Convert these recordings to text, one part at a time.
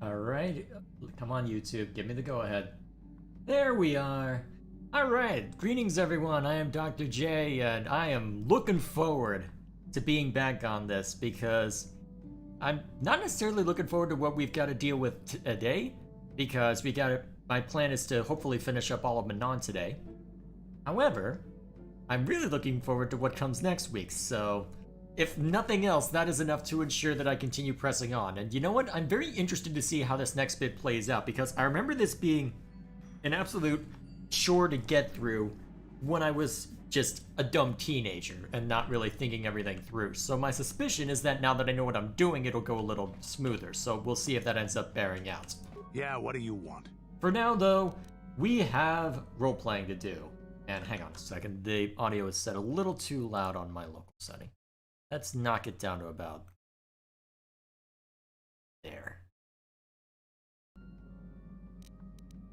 Alright, come on YouTube, give me the go-ahead. There we are! Alright, greetings everyone, I am Dr. J, and I am looking forward to being back on this, because I'm not necessarily looking forward to what we've got to deal with today, because my plan is to hopefully finish up all of Manaan today. However, I'm really looking forward to what comes next week, so if nothing else, that is enough to ensure that I continue pressing on. And you know what? I'm very interested to see how this next bit plays out, because I remember this being an absolute chore to get through when I was just a dumb teenager and not really thinking everything through. So my suspicion is that now that I know what I'm doing, it'll go a little smoother. So we'll see if that ends up bearing out. Yeah, what do you want? For now, though, we have role-playing to do. And hang on a second, the audio is set a little too loud on my local setting. Let's knock it down to about there.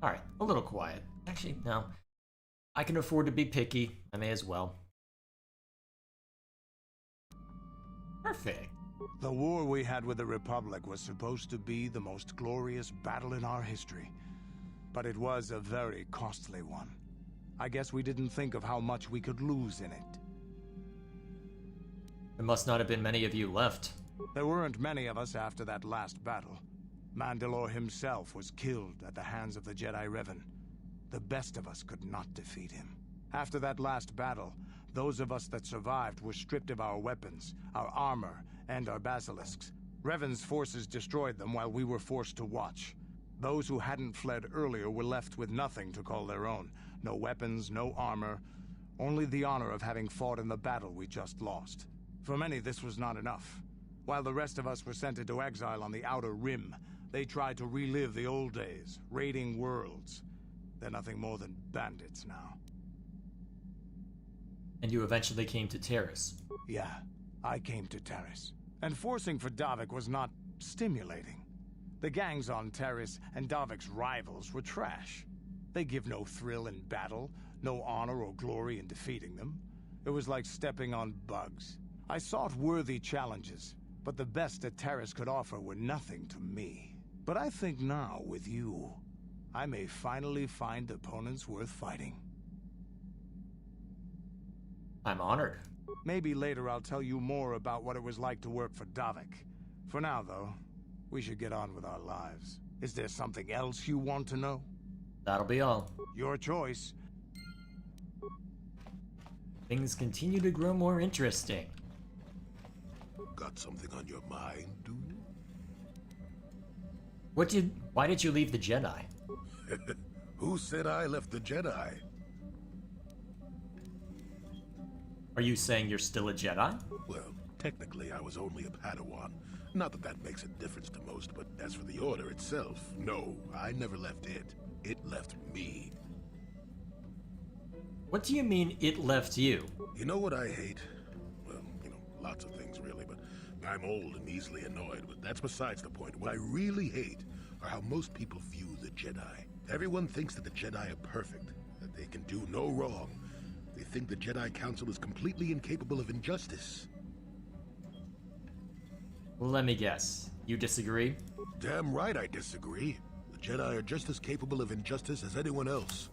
Alright, a little quiet. Actually, no. I can afford to be picky. I may as well. Perfect. The war we had with the Republic was supposed to be the most glorious battle in our history. But it was a very costly one. I guess we didn't think of how much we could lose in it. There must not have been many of you left. There weren't many of us after that last battle. Mandalore himself was killed at the hands of the Jedi Revan. The best of us could not defeat him. After that last battle, those of us that survived were stripped of our weapons, our armor, and our basilisks. Revan's forces destroyed them while we were forced to watch. Those who hadn't fled earlier were left with nothing to call their own. No weapons, no armor, only the honor of having fought in the battle we just lost. For many, this was not enough. While the rest of us were sent into exile on the Outer Rim, they tried to relive the old days, raiding worlds. They're nothing more than bandits now. And you eventually came to Terrace. Yeah, I came to Terrace. And forcing for Davik was not stimulating. The gangs on Terrace and Davik's rivals were trash. They give no thrill in battle, no honor or glory in defeating them. It was like stepping on bugs. I sought worthy challenges, but the best that Terrace could offer were nothing to me. But I think now, with you, I may finally find opponents worth fighting. I'm honored. Maybe later I'll tell you more about what it was like to work for Davik. For now, though, we should get on with our lives. Is there something else you want to know? That'll be all. Your choice. Things continue to grow more interesting. Got something on your mind, do you? Why did you leave the Jedi? Who said I left the Jedi? Are you saying you're still a Jedi? Well, technically I was only a Padawan. Not that that makes a difference to most, but as for the Order itself, no, I never left it. It left me. What do you mean, it left you? You know what I hate? Well, lots of things really, but I'm old and easily annoyed, but that's besides the point. What I really hate are how most people view the Jedi. Everyone thinks that the Jedi are perfect, that they can do no wrong. They think the Jedi Council is completely incapable of injustice. Well, let me guess. You disagree? Damn right I disagree. The Jedi are just as capable of injustice as anyone else.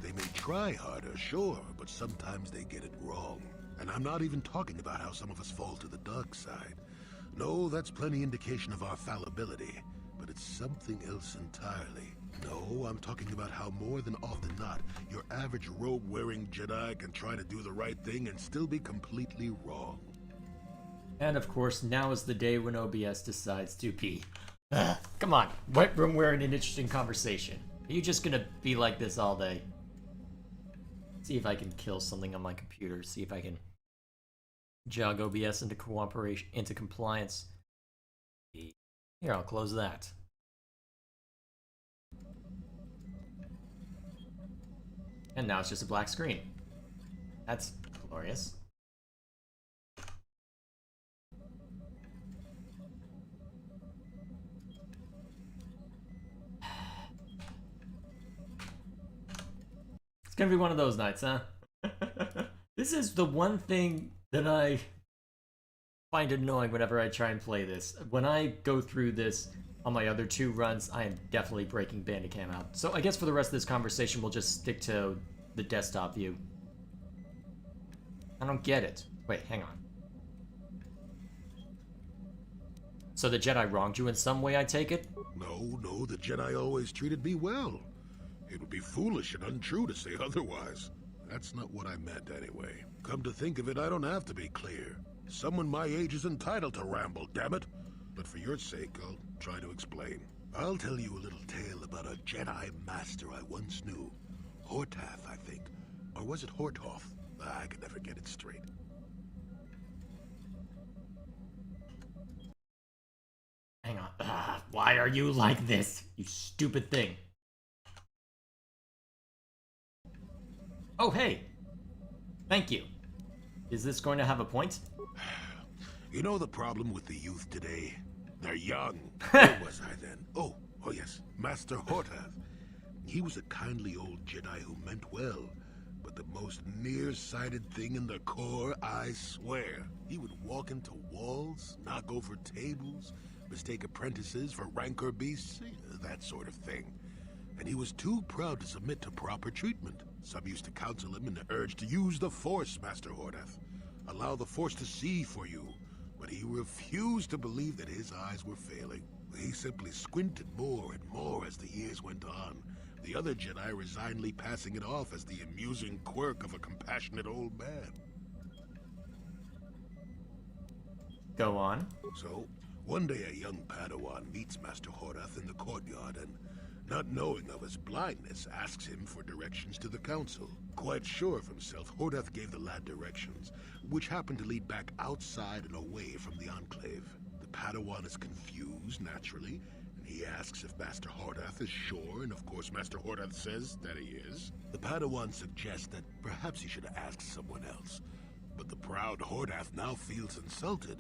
They may try harder, sure, but sometimes they get it wrong. And I'm not even talking about how some of us fall to the dark side. No, that's plenty indication of our fallibility, but it's something else entirely. No, I'm talking about how more than often not, your average robe-wearing Jedi can try to do the right thing and still be completely wrong. And of course, now is the day when OBS decides to be. Come on, we're in an interesting conversation. Are you just gonna be like this all day? See if I can kill something on my computer. See if I can jog OBS into cooperation, into compliance. Here, I'll close that. And now it's just a black screen. That's glorious. It's gonna be one of those nights, huh? This is the one thing that I find annoying whenever I try and play this. When I go through this on my other 2 runs, I am definitely breaking Bandicam out. So I guess for the rest of this conversation, we'll just stick to the desktop view. I don't get it. Wait, hang on. So the Jedi wronged you in some way, I take it? No, the Jedi always treated me well. It would be foolish and untrue to say otherwise. That's not what I meant anyway. Come to think of it, I don't have to be clear. Someone my age is entitled to ramble, damn it. But for your sake, I'll try to explain. I'll tell you a little tale about a Jedi master I once knew. Hortath, I think. Or was it Hortoth? I can never get it straight. Hang on. Why are you like this? You stupid thing. Oh, hey. Thank you. Is this going to have a point? You know the problem with the youth today? They're young. Where was I then? Oh yes, Master Hortath. He was a kindly old Jedi who meant well, but the most nearsighted thing in the Corps, I swear. He would walk into walls, knock over tables, mistake apprentices for rancor beasts, that sort of thing. And he was too proud to submit to proper treatment. Some used to counsel him in the urge to use the Force, Master Hortath. Allow the Force to see for you. But he refused to believe that his eyes were failing. He simply squinted more and more as the years went on. The other Jedi resignedly passing it off as the amusing quirk of a compassionate old man. Go on. So, one day a young Padawan meets Master Hortath in the courtyard and, not knowing of his blindness, asks him for directions to the council. Quite sure of himself, Hortath gave the lad directions, which happened to lead back outside and away from the Enclave. The Padawan is confused, naturally, and he asks if Master Hortath is sure, and of course Master Hortath says that he is. The Padawan suggests that perhaps he should ask someone else, but the proud Hortath now feels insulted.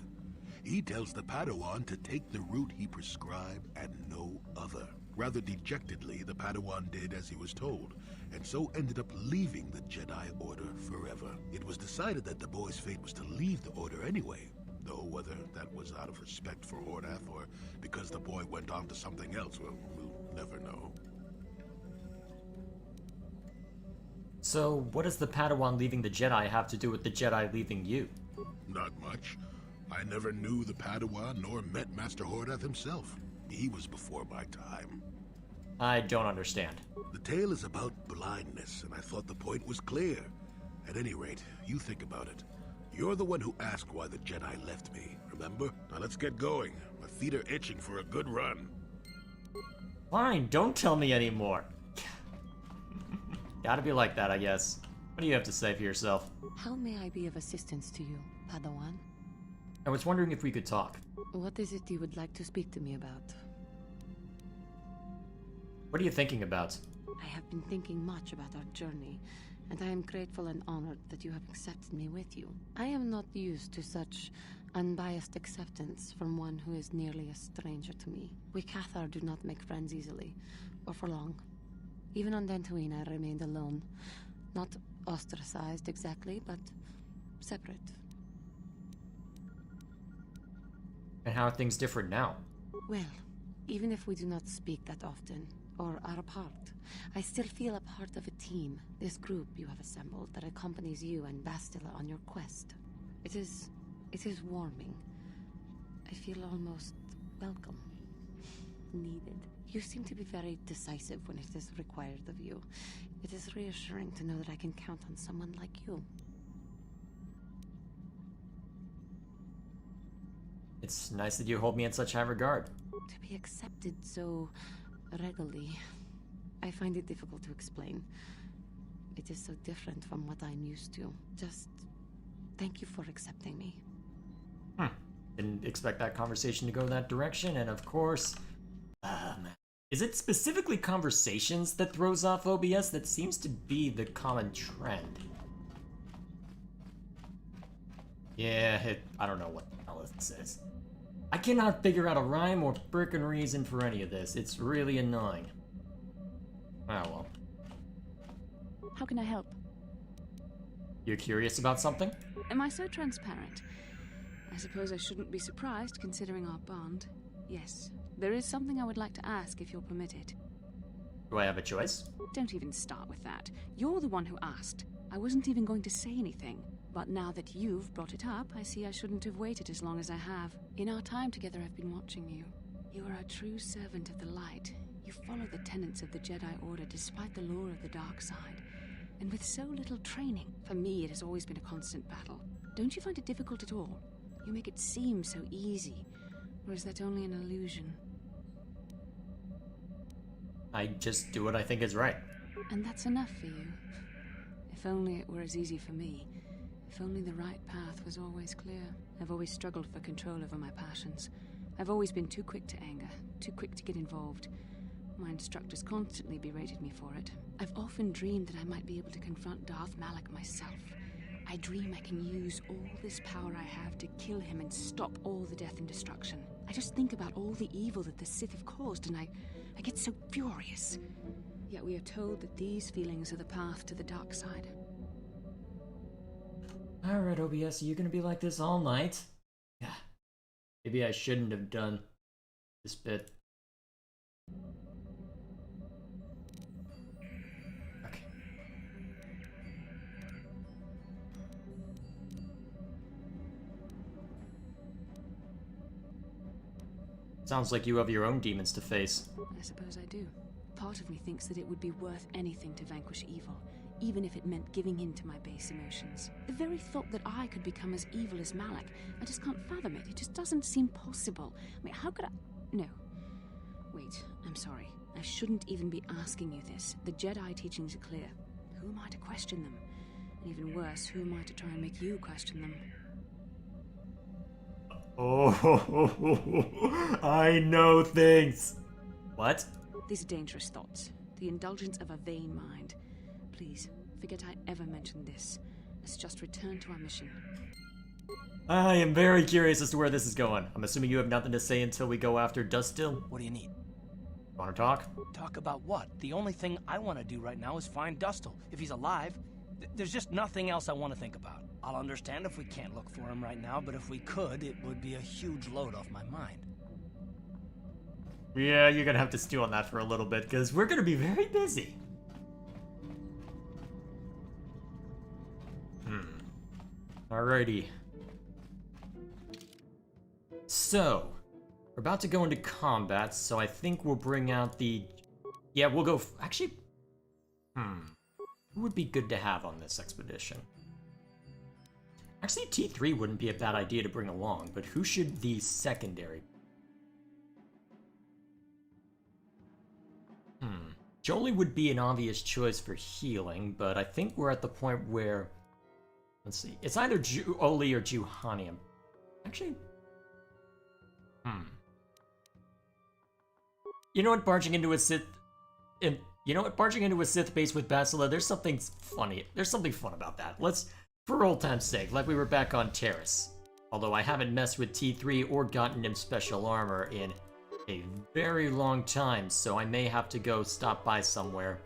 He tells the Padawan to take the route he prescribed and no other. Rather dejectedly, the Padawan did as he was told, and so ended up leaving the Jedi Order forever. It was decided that the boy's fate was to leave the Order anyway, though whether that was out of respect for Hortath or because the boy went on to something else, well, we'll never know. So, what does the Padawan leaving the Jedi have to do with the Jedi leaving you? Not much. I never knew the Padawan nor met Master Hortath himself. He was before my time. I don't understand. The tale is about blindness, and I thought the point was clear. At any rate, you think about it. You're the one who asked why the Jedi left me, remember? Now let's get going. My feet are itching for a good run. Fine, don't tell me anymore. Gotta be like that, I guess. What do you have to say for yourself? How may I be of assistance to you, Padawan? I was wondering if we could talk. What is it you would like to speak to me about? What are you thinking about? I have been thinking much about our journey, and I am grateful and honored that you have accepted me with you. I am not used to such unbiased acceptance from one who is nearly a stranger to me. We Cathar do not make friends easily, or for long. Even on Dantooine I remained alone. Not ostracized exactly, but separate. And how are things different now? Well, even if we do not speak that often, or are apart, I still feel a part of a team, this group you have assembled that accompanies you and Bastila on your quest. It is warming. I feel almost welcome. Needed. You seem to be very decisive when it is required of you. It is reassuring to know that I can count on someone like you. It's nice that you hold me in such high regard. To be accepted so readily, I find it difficult to explain. It is so different from what I'm used to. Just thank you for accepting me. Didn't expect that conversation to go that direction, and of course... is it specifically conversations that throws off OBS? That seems to be the common trend. Yeah, I don't know what the hell this is. I cannot figure out a rhyme or frickin' reason for any of this. It's really annoying. Oh well. How can I help? You're curious about something? Am I so transparent? I suppose I shouldn't be surprised, considering our bond. Yes, There is something I would like to ask if you'll permit it. Do I have a choice? Don't even start with that. You're the one who asked. I wasn't even going to say anything. But now that you've brought it up, I see I shouldn't have waited as long as I have. In our time together, I've been watching you. You are a true servant of the light. You follow the tenets of the Jedi Order despite the lure of the dark side. And with so little training, for me it has always been a constant battle. Don't you find it difficult at all? You make it seem so easy. Or is that only an illusion? I just do what I think is right. And that's enough for you. If only it were as easy for me. If only the right path was always clear. I've always struggled for control over my passions. I've always been too quick to anger, too quick to get involved. My instructors constantly berated me for it. I've often dreamed that I might be able to confront Darth Malak myself. I dream I can use all this power I have to kill him and stop all the death and destruction. I just think about all the evil that the Sith have caused and I get so furious. Yet we are told that these feelings are the path to the dark side. Alright, OBS, are you gonna be like this all night? Yeah. Maybe I shouldn't have done this bit. Okay. Sounds like you have your own demons to face. I suppose I do. Part of me thinks that it would be worth anything to vanquish evil, even if it meant giving in to my base emotions. The very thought that I could become as evil as Malak, I just can't fathom it. It just doesn't seem possible. I mean, how could I... No. Wait, I'm sorry. I shouldn't even be asking you this. The Jedi teachings are clear. Who am I to question them? And even worse, who am I to try and make you question them? Oh, I know things. What? These are dangerous thoughts. The indulgence of a vain mind. Please, forget I ever mentioned this. Let's just return to our mission. I am very curious as to where this is going. I'm assuming you have nothing to say until we go after Dustil. What do you need? Want to talk? Talk about what? The only thing I want to do right now is find Dustil. If he's alive, there's just nothing else I want to think about. I'll understand if we can't look for him right now, but if we could, it would be a huge load off my mind. Yeah, you're gonna have to stew on that for a little bit, because we're gonna be very busy. Alrighty. So, we're about to go into combat, so I think we'll bring out the... Yeah, we'll go... Actually... Who would be good to have on this expedition? Actually, T3 wouldn't be a bad idea to bring along, but who should the secondary... Jolie would be an obvious choice for healing, but I think we're at the point where... Let's see. It's either Oli or Juhani. Actually... You know what? Barging into a Sith... You know what? Barging into a Sith base with Bastila, there's something funny. There's something fun about that. Let's, for old time's sake, like we were back on Terrace. Although I haven't messed with T3 or gotten him special armor in a very long time, so I may have to go stop by somewhere.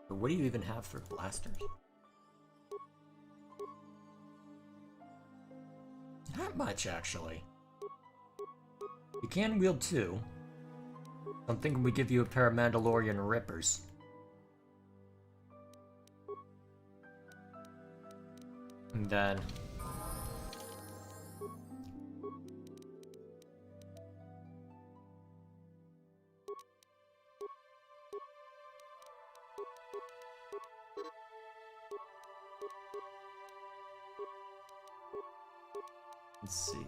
But what do you even have for blasters? Not much, actually. You can wield two. I'm thinking we give you a pair of Mandalorian Rippers. And then... Let's see.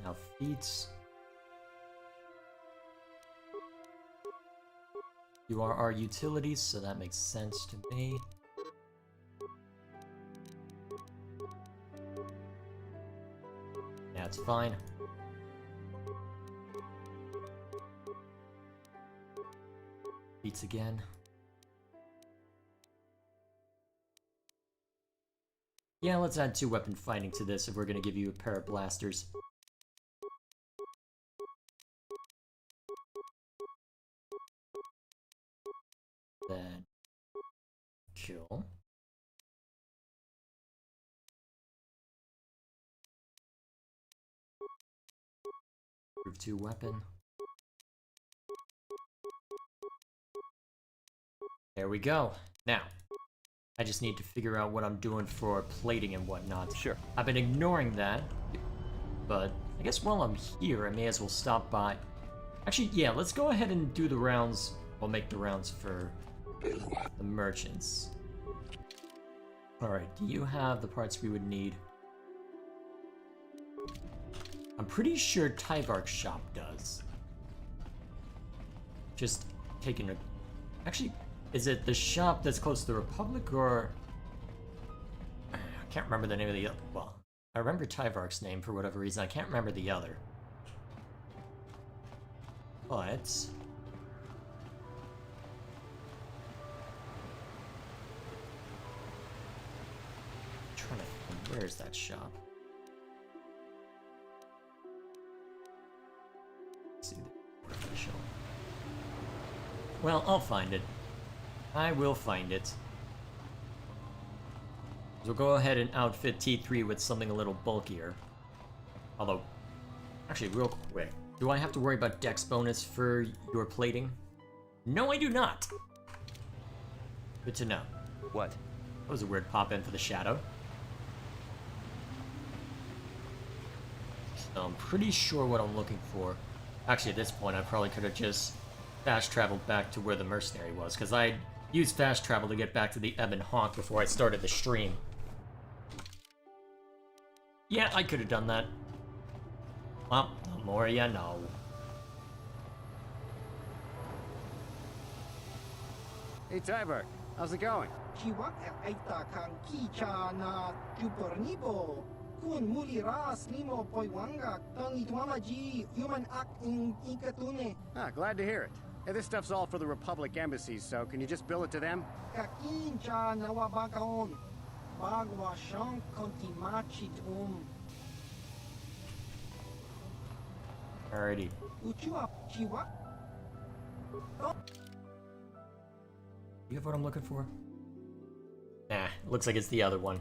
Now feats. You are our utilities, so that makes sense to me. Yeah, it's fine. Feats again. Yeah, let's add 2 weapon fighting to this if we're gonna give you a pair of blasters. Cool. Group 2 weapon. There we go. Now, I just need to figure out what I'm doing for plating and whatnot. Sure. I've been ignoring that, but I guess while I'm here, I may as well stop by. Actually, yeah, let's go ahead and do the rounds. We'll make the rounds for the merchants. Alright, do you have the parts we would need? I'm pretty sure Tyvark's shop does. Just taking a... Actually, is it the shop that's close to the Republic, or... I can't remember the name of the other... Well, I remember Tyvark's name for whatever reason. I can't remember the other. But... trying to think, where's that shop? Let's see the official. Well, I'll find it. I will find it. We'll go ahead and outfit T3 with something a little bulkier. Although, actually, real quick, do I have to worry about dex bonus for your plating? No, I do not. Good to know. What? That was a weird pop-in for the shadow. So I'm pretty sure what I'm looking for. Actually, at this point, I probably could have just fast-traveled back to where the mercenary was, because I used fast travel to get back to the Ebon Hawk before I started the stream. Yeah, I could have done that. Well, the more you know. Hey, Tyvark, how's it going? Kiwak ay takang kicha na jupornibo. Kun muli ras nimo poiwangak tang itwamaji human ak in ikatune. Ah, glad to hear it. Hey, this stuff's all for the Republic embassies, so can you just bill it to them? Kakincha nawabakaon. Bagwa shank kontimachit Alrighty. Uchua kiwak. You have what I'm looking for? Nah, looks like it's the other one.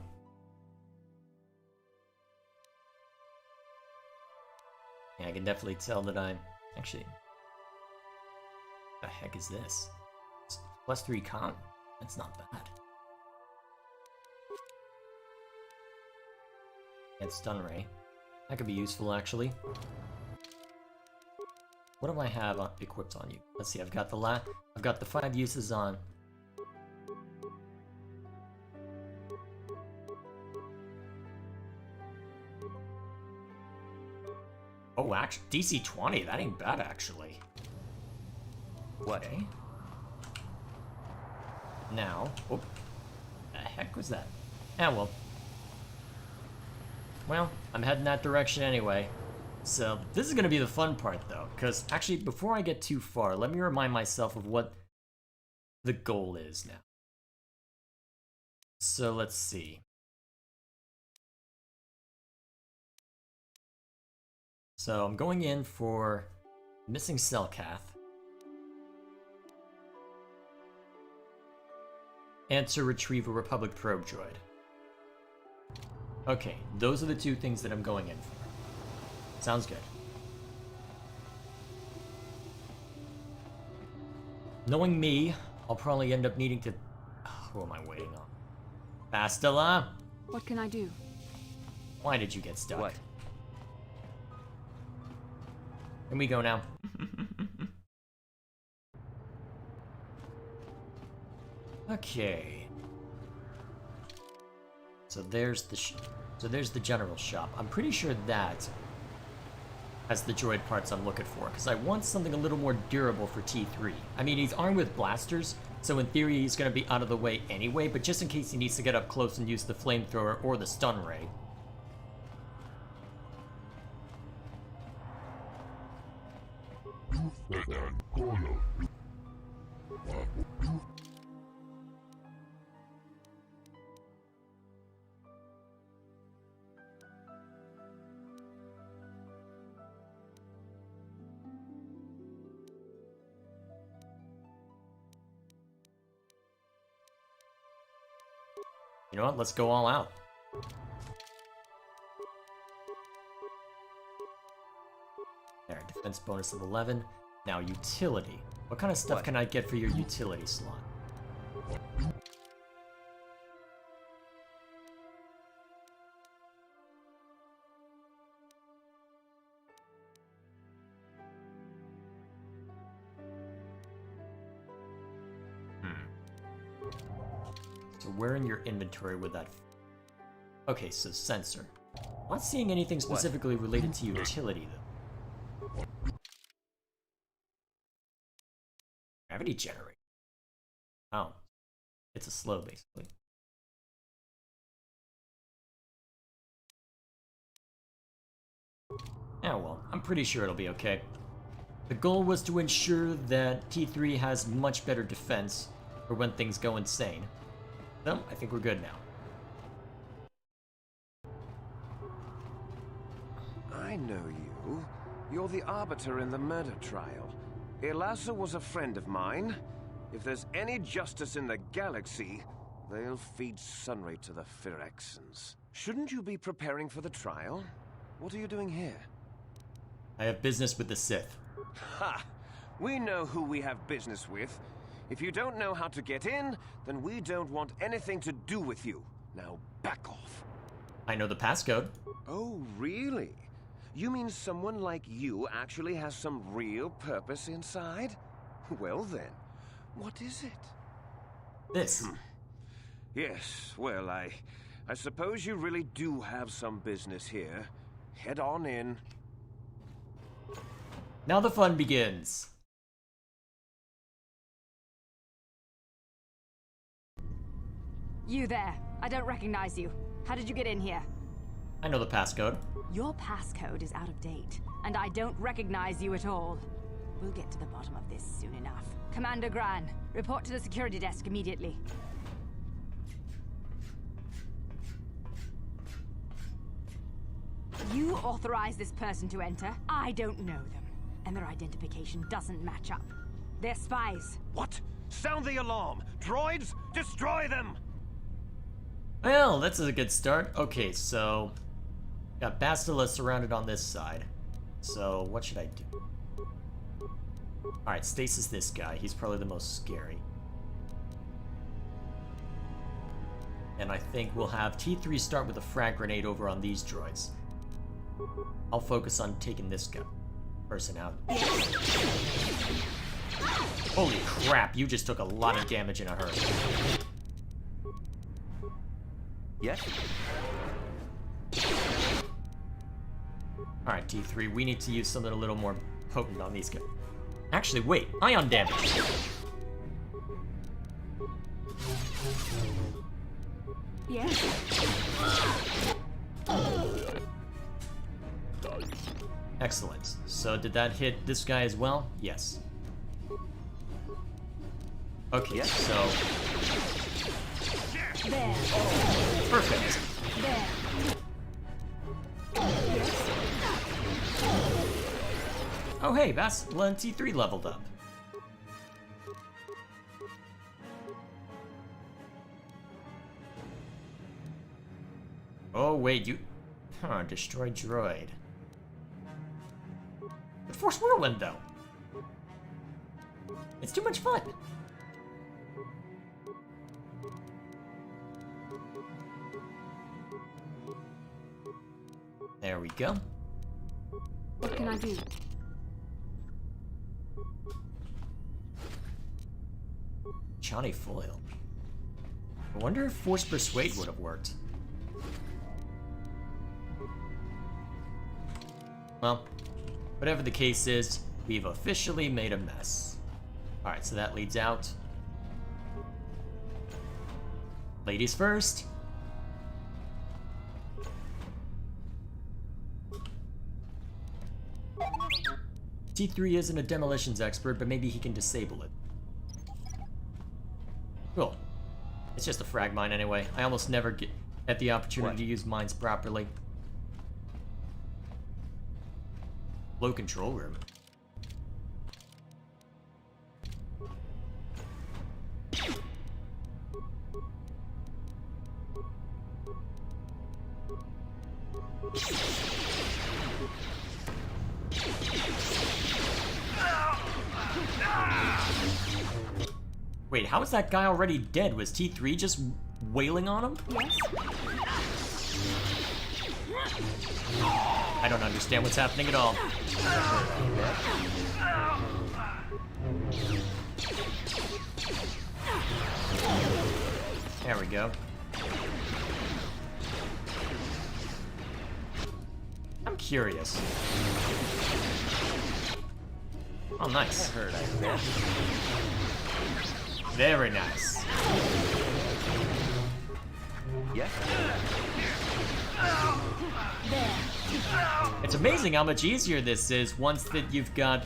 Yeah, I can definitely tell that I'm... Actually... The heck is this? It's +3 con? That's not bad. And stun ray. That could be useful, actually. What do I have equipped on you? Let's see, I've got the 5 uses on. Oh, actually, DC 20, that ain't bad, actually. What? Okay. Now, oh, the heck was that? Ah, well. Well, I'm heading that direction anyway. So, this is gonna be the fun part, though, because actually, before I get too far, let me remind myself of what the goal is now. So, let's see. So, I'm going in for missing Selkath. And to retrieve a Republic probe droid. Okay, those are the 2 things that I'm going in for. Sounds good. Knowing me, I'll probably end up needing to... who am I waiting on? Bastila? What can I do? Why did you get stuck? What? Can we go now? Okay. So there's the general shop. I'm pretty sure that has the droid parts I'm looking for, because I want something a little more durable for T3. I mean, he's armed with blasters, so in theory he's going to be out of the way anyway, but just in case he needs to get up close and use the flamethrower or the stun ray. You know what? Let's go all out. There, defense bonus of 11. Now, utility. What kind of stuff can I get for your utility slot? So where in your inventory would that... Okay, so sensor. Not seeing anything specifically related to utility, though. Gravity generator. Oh. It's a slow, basically. Yeah, well, I'm pretty sure it'll be okay. The goal was to ensure that T3 has much better defense for when things go insane. So, I think we're good now. I know you. You're the arbiter in the murder trial. Elasa was a friend of mine. If there's any justice in the galaxy, they'll feed Sunray to the Phyrexians. Shouldn't you be preparing for the trial? What are you doing here? I have business with the Sith. Ha! We know who we have business with. If you don't know how to get in, then we don't want anything to do with you. Now back off. I know the passcode. Oh, really? You mean someone like you actually has some real purpose inside? Well then, what is it? This. Yes, well, I suppose you really do have some business here. Head on in. Now the fun begins. You there. I don't recognize you. How did you get in here? I know the passcode. Your passcode is out of date, and I don't recognize you at all. We'll get to the bottom of this soon enough. Commander Gran, report to the security desk immediately. You authorized this person to enter. I don't know them, and their identification doesn't match up. They're spies. What? Sound the alarm! Droids, destroy them! Well, that's a good start. Okay, so... got Bastila surrounded on this side. So, what should I do? Alright, stasis this guy. He's probably the most scary. And I think we'll have T3 start with a frag grenade over on these droids. I'll focus on taking this guy. Person out. Holy crap, you just took a lot of damage in a hurry. Yes? Alright, T3, we need to use something a little more potent on these guys. Actually, wait, ion damage! Yes. Excellent. So did that hit this guy as well? Yes. Okay, so... There. perfect! There. Oh hey, Bastila and T3 leveled up. Oh wait, you... Huh, destroy droid. But Force Whirlwind though. It's too much fun. There we go. What can I do? Johnny Foil. I wonder if Force Persuade would have worked. Well, whatever the case is, we've officially made a mess. Alright, so that leads out. Ladies first. T3 isn't a demolitions expert, but maybe he can disable it. Cool. It's just a frag mine anyway. I almost never get the opportunity to use mines properly. Low control room. Wait, how is that guy already dead? Was T3 just wailing on him? Yes? I don't understand what's happening at all. There we go. I'm curious. Oh, nice. Very nice. Yes? It's amazing how much easier this is once that you've got,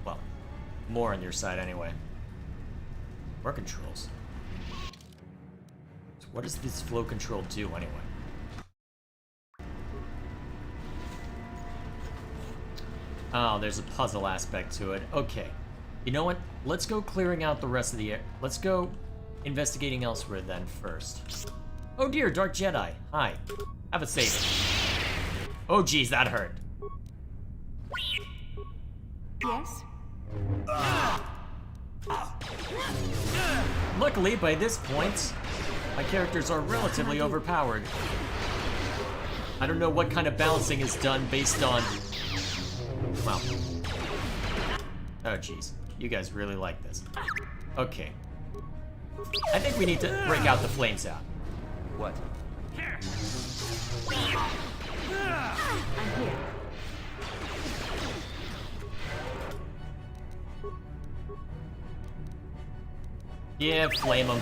well, more on your side anyway. More controls. So what does this flow control do anyway? Oh, there's a puzzle aspect to it. Okay. You know what? Let's go clearing out the rest of the air. Let's go investigating elsewhere then first. Oh dear, Dark Jedi. Hi. Have a saber. Oh geez, that hurt. Yes? Luckily, by this point, my characters are relatively overpowered. I don't know what kind of balancing is done based on... Well. Oh geez. You guys really like this. Okay. I think we need to break out the flames out. What? I'm here. Yeah, flame them.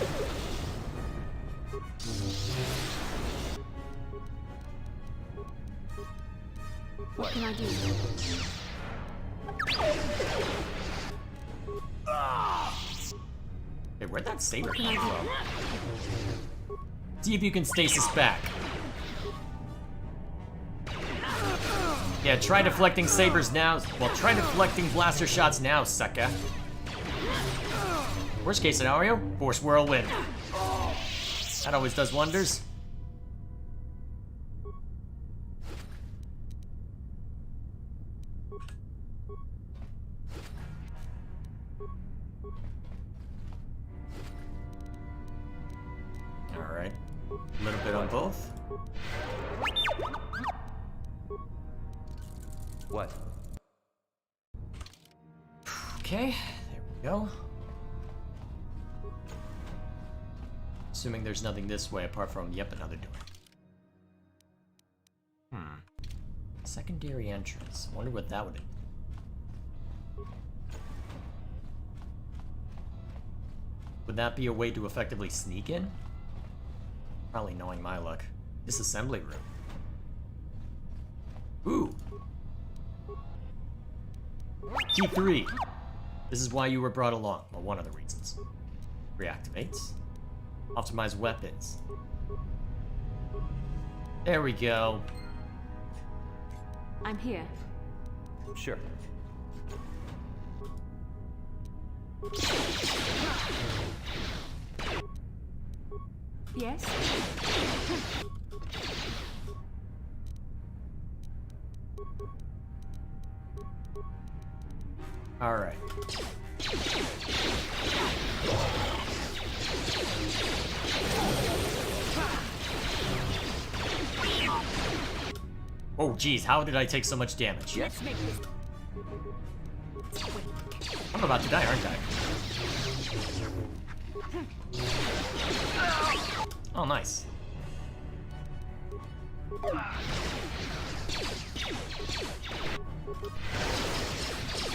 What can I do? Hey, where'd that saber come from? See if you can stasis back. Yeah, try deflecting sabers now. Well, try deflecting blaster shots now, sucker. Worst case scenario, Force Whirlwind. That always does wonders. Alright. A little bit on both. What? Okay, there we go. Assuming there's nothing this way apart from, yep, another door. Secondary entrance. Wonder what that would be. Would that be a way to effectively sneak in? Probably, knowing my luck. Disassembly room. Ooh. T3. This is why you were brought along. Well, one of the reasons. Reactivates. Optimize weapons. There we go. I'm here. Sure. Yes? All right. Oh, geez, how did I take so much damage? Let's make this. I'm about to die, aren't I? Oh, nice.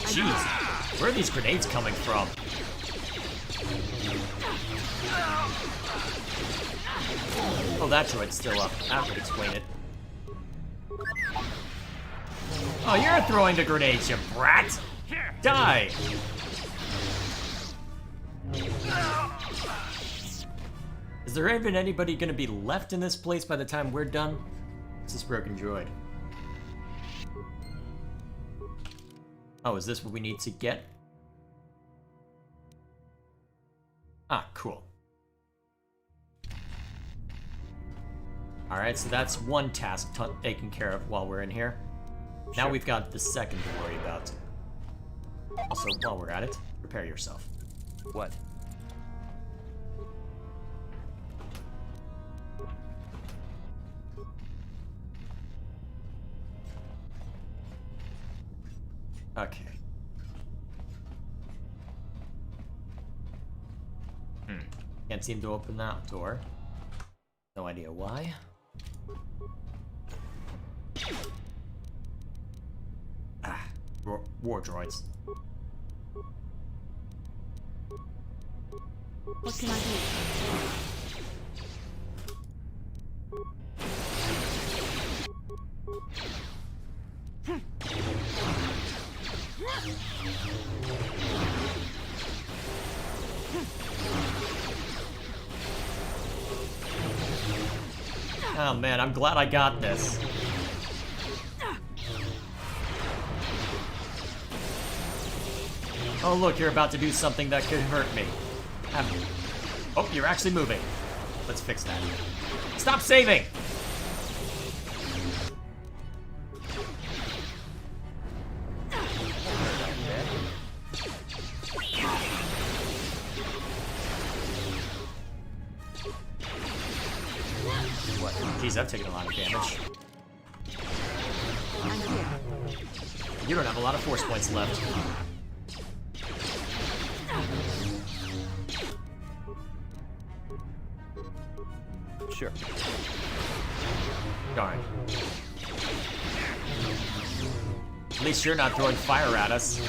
Jeez, where are these grenades coming from? Oh, that droid's still up. That would explain it. Oh, you're throwing the grenades, you brat! Die! Is there even anybody gonna be left in this place by the time we're done? It's this broken droid. Oh, is this what we need to get? Ah, cool. Alright, so that's one task taken care of while we're in here. Now we've got the second to worry about. Also, while we're at it, prepare yourself. What? Okay. Can't seem to open that door. No idea why. Ah, war droids. What can I do? Oh man, I'm glad I got this. Oh look, you're about to do something that could hurt me. Oh, you're actually moving. Let's fix that. Stop saving! What? Jeez, I've taken a lot of damage. You don't have a lot of force points left. Sure. Darn. At least you're not throwing fire at us.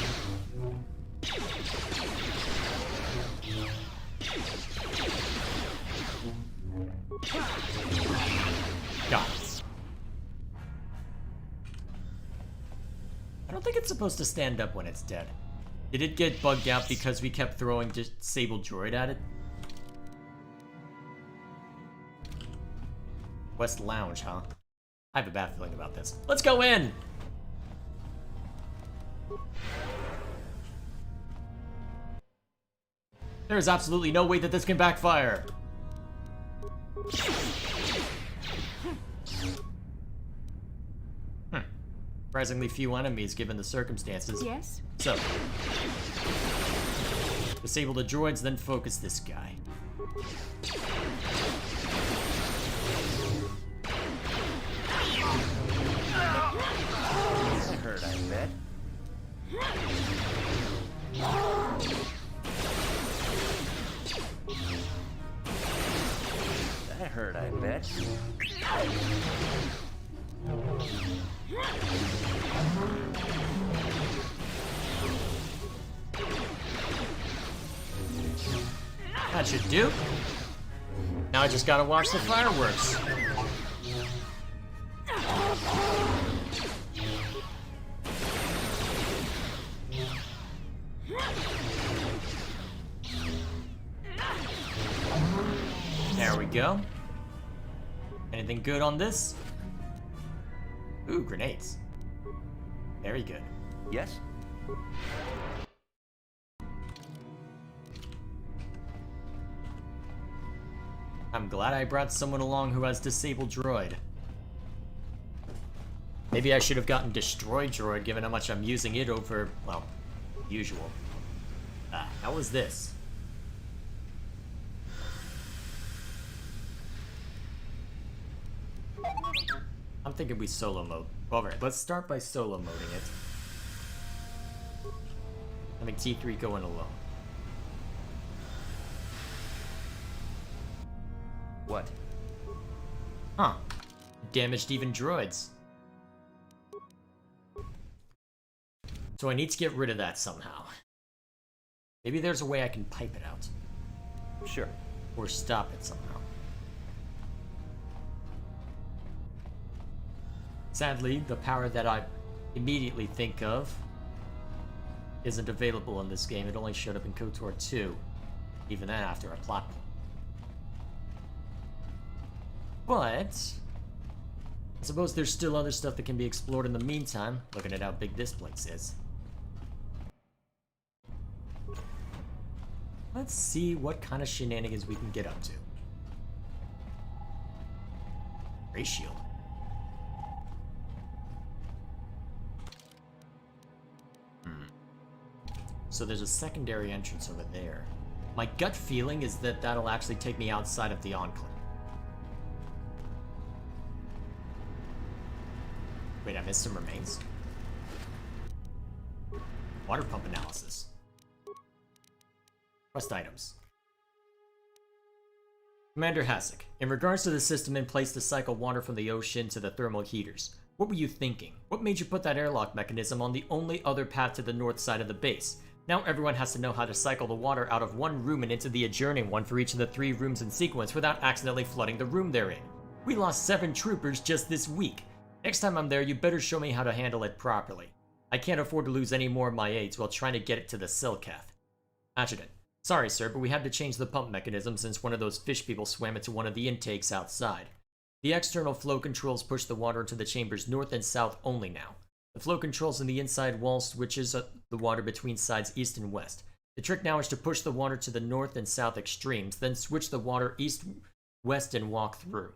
Got it. I don't think it's supposed to stand up when it's dead. Did it get bugged out because we kept throwing disabled droid at it? West Lounge, huh? I have a bad feeling about this. Let's go in! There is absolutely no way that this can backfire. Surprisingly few enemies given the circumstances. Yes? So, disable the droids, then focus this guy. That hurt, I bet. That hurt, I bet. That should do. Now I just gotta watch the fireworks. There we go. Anything good on this? Ooh, grenades. Very good. Yes? I'm glad I brought someone along who has disabled droid. Maybe I should have gotten destroy droid given how much I'm using it over, well, usual. How was this? I'm thinking we solo mode. Alright, let's start by solo moding it. Having T3 going alone. What? Huh. Damaged even droids. So I need to get rid of that somehow. Maybe there's a way I can pipe it out. Sure. Or stop it somehow. Sadly, the power that I immediately think of isn't available in this game. It only showed up in KOTOR 2. Even then after a plot point. But I suppose there's still other stuff that can be explored in the meantime, looking at how big this place is. Let's see what kind of shenanigans we can get up to. Ray shield. So there's a secondary entrance over there. My gut feeling is that that'll actually take me outside of the Enclave. Wait, I missed some remains? Water pump analysis. Quest items. Commander Hasek, in regards to the system in place to cycle water from the ocean to the thermal heaters, what were you thinking? What made you put that airlock mechanism on the only other path to the north side of the base? Now everyone has to know how to cycle the water out of one room and into the adjoining one for each of the 3 rooms in sequence without accidentally flooding the room they're in. We lost 7 troopers just this week. Next time I'm there, you better show me how to handle it properly. I can't afford to lose any more of my aides while trying to get it to the Silcath. Adjutant. Sorry, sir, but we had to change the pump mechanism since one of those fish people swam into one of the intakes outside. The external flow controls push the water into the chambers north and south only now. The flow controls in the inside wall switches the water between sides east and west. The trick now is to push the water to the north and south extremes, then switch the water east, west, and walk through.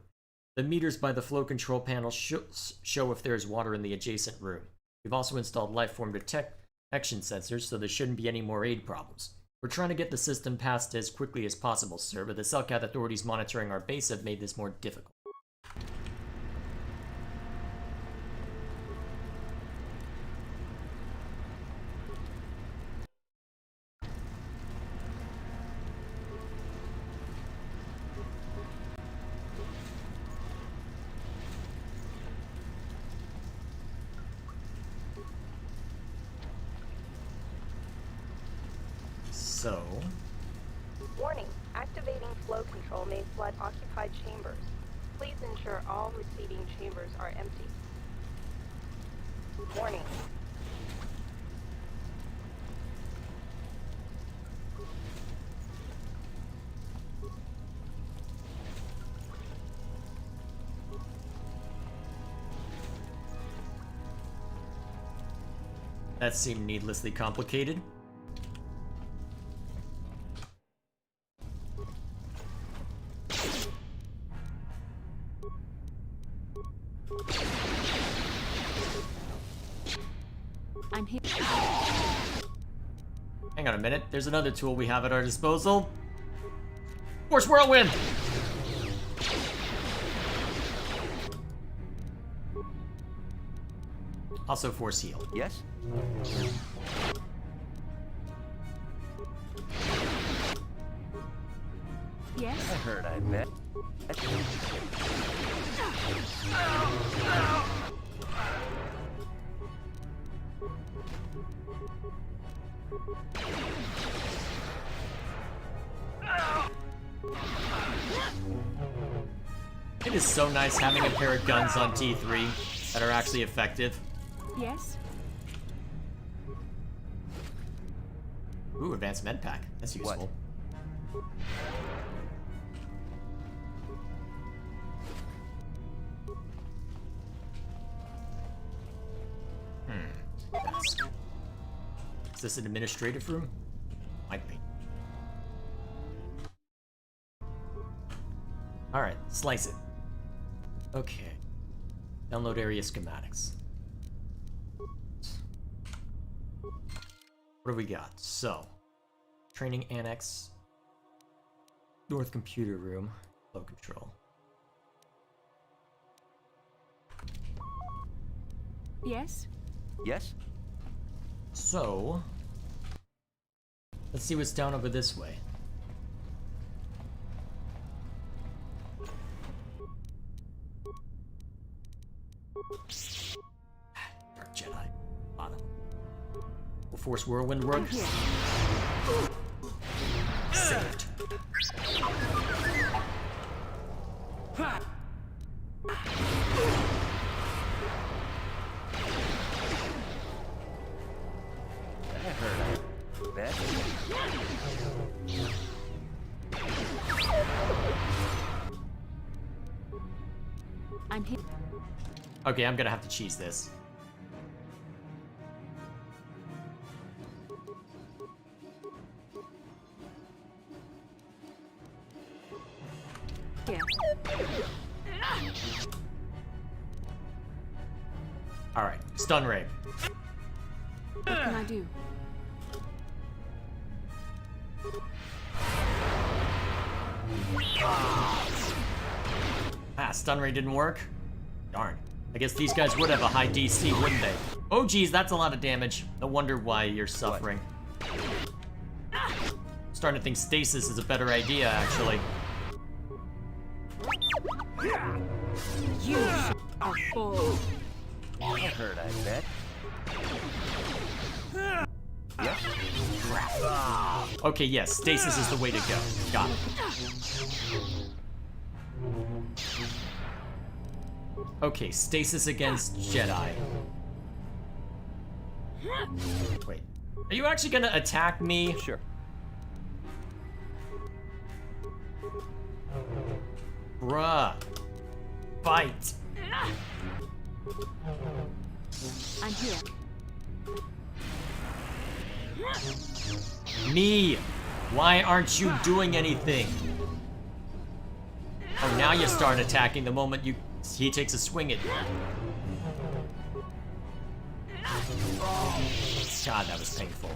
The meters by the flow control panel show if there is water in the adjacent room. We've also installed lifeform detection sensors, so there shouldn't be any more aid problems. We're trying to get the system passed as quickly as possible, sir, but the Selkath authorities monitoring our base have made this more difficult. So... Warning. Activating flow control may flood occupied chambers. Please ensure all receiving chambers are empty. Warning. That seemed needlessly complicated. I'm here. Hang on a minute, there's another tool we have at our disposal. Force Whirlwind! Also Force Heal. Yes? Yes? I heard I met. It is so nice having a pair of guns on T3 that are actually effective. Yes? Ooh, advanced med pack. That's useful. What? Desk. Is this an administrative room? Might be. Alright, slice it. Okay. Download area schematics. What do we got? So, training annex, north computer room, flow control. Yes? Yes? So, let's see what's down over this way. Dark Jedi. Bottom. Will Force Whirlwind work? Saved. I heard I bet. I'm here. Okay, I'm gonna have to cheese this. Here. Alright, stun ray. What can I do? Ah, stun ray didn't work? Darn. I guess these guys would have a high DC, wouldn't they? Oh geez, that's a lot of damage. No wonder why you're suffering. Starting to think stasis is a better idea, actually. You are full. That hurt, I bet. Yes? Okay, yes, stasis is the way to go. Got it. Okay, stasis against Jedi. Wait, are you actually gonna attack me? Sure. Bruh. Fight. I'm here. Me. Why aren't you doing anything? Oh, now you start attacking the moment he takes a swing at you. God, that was painful.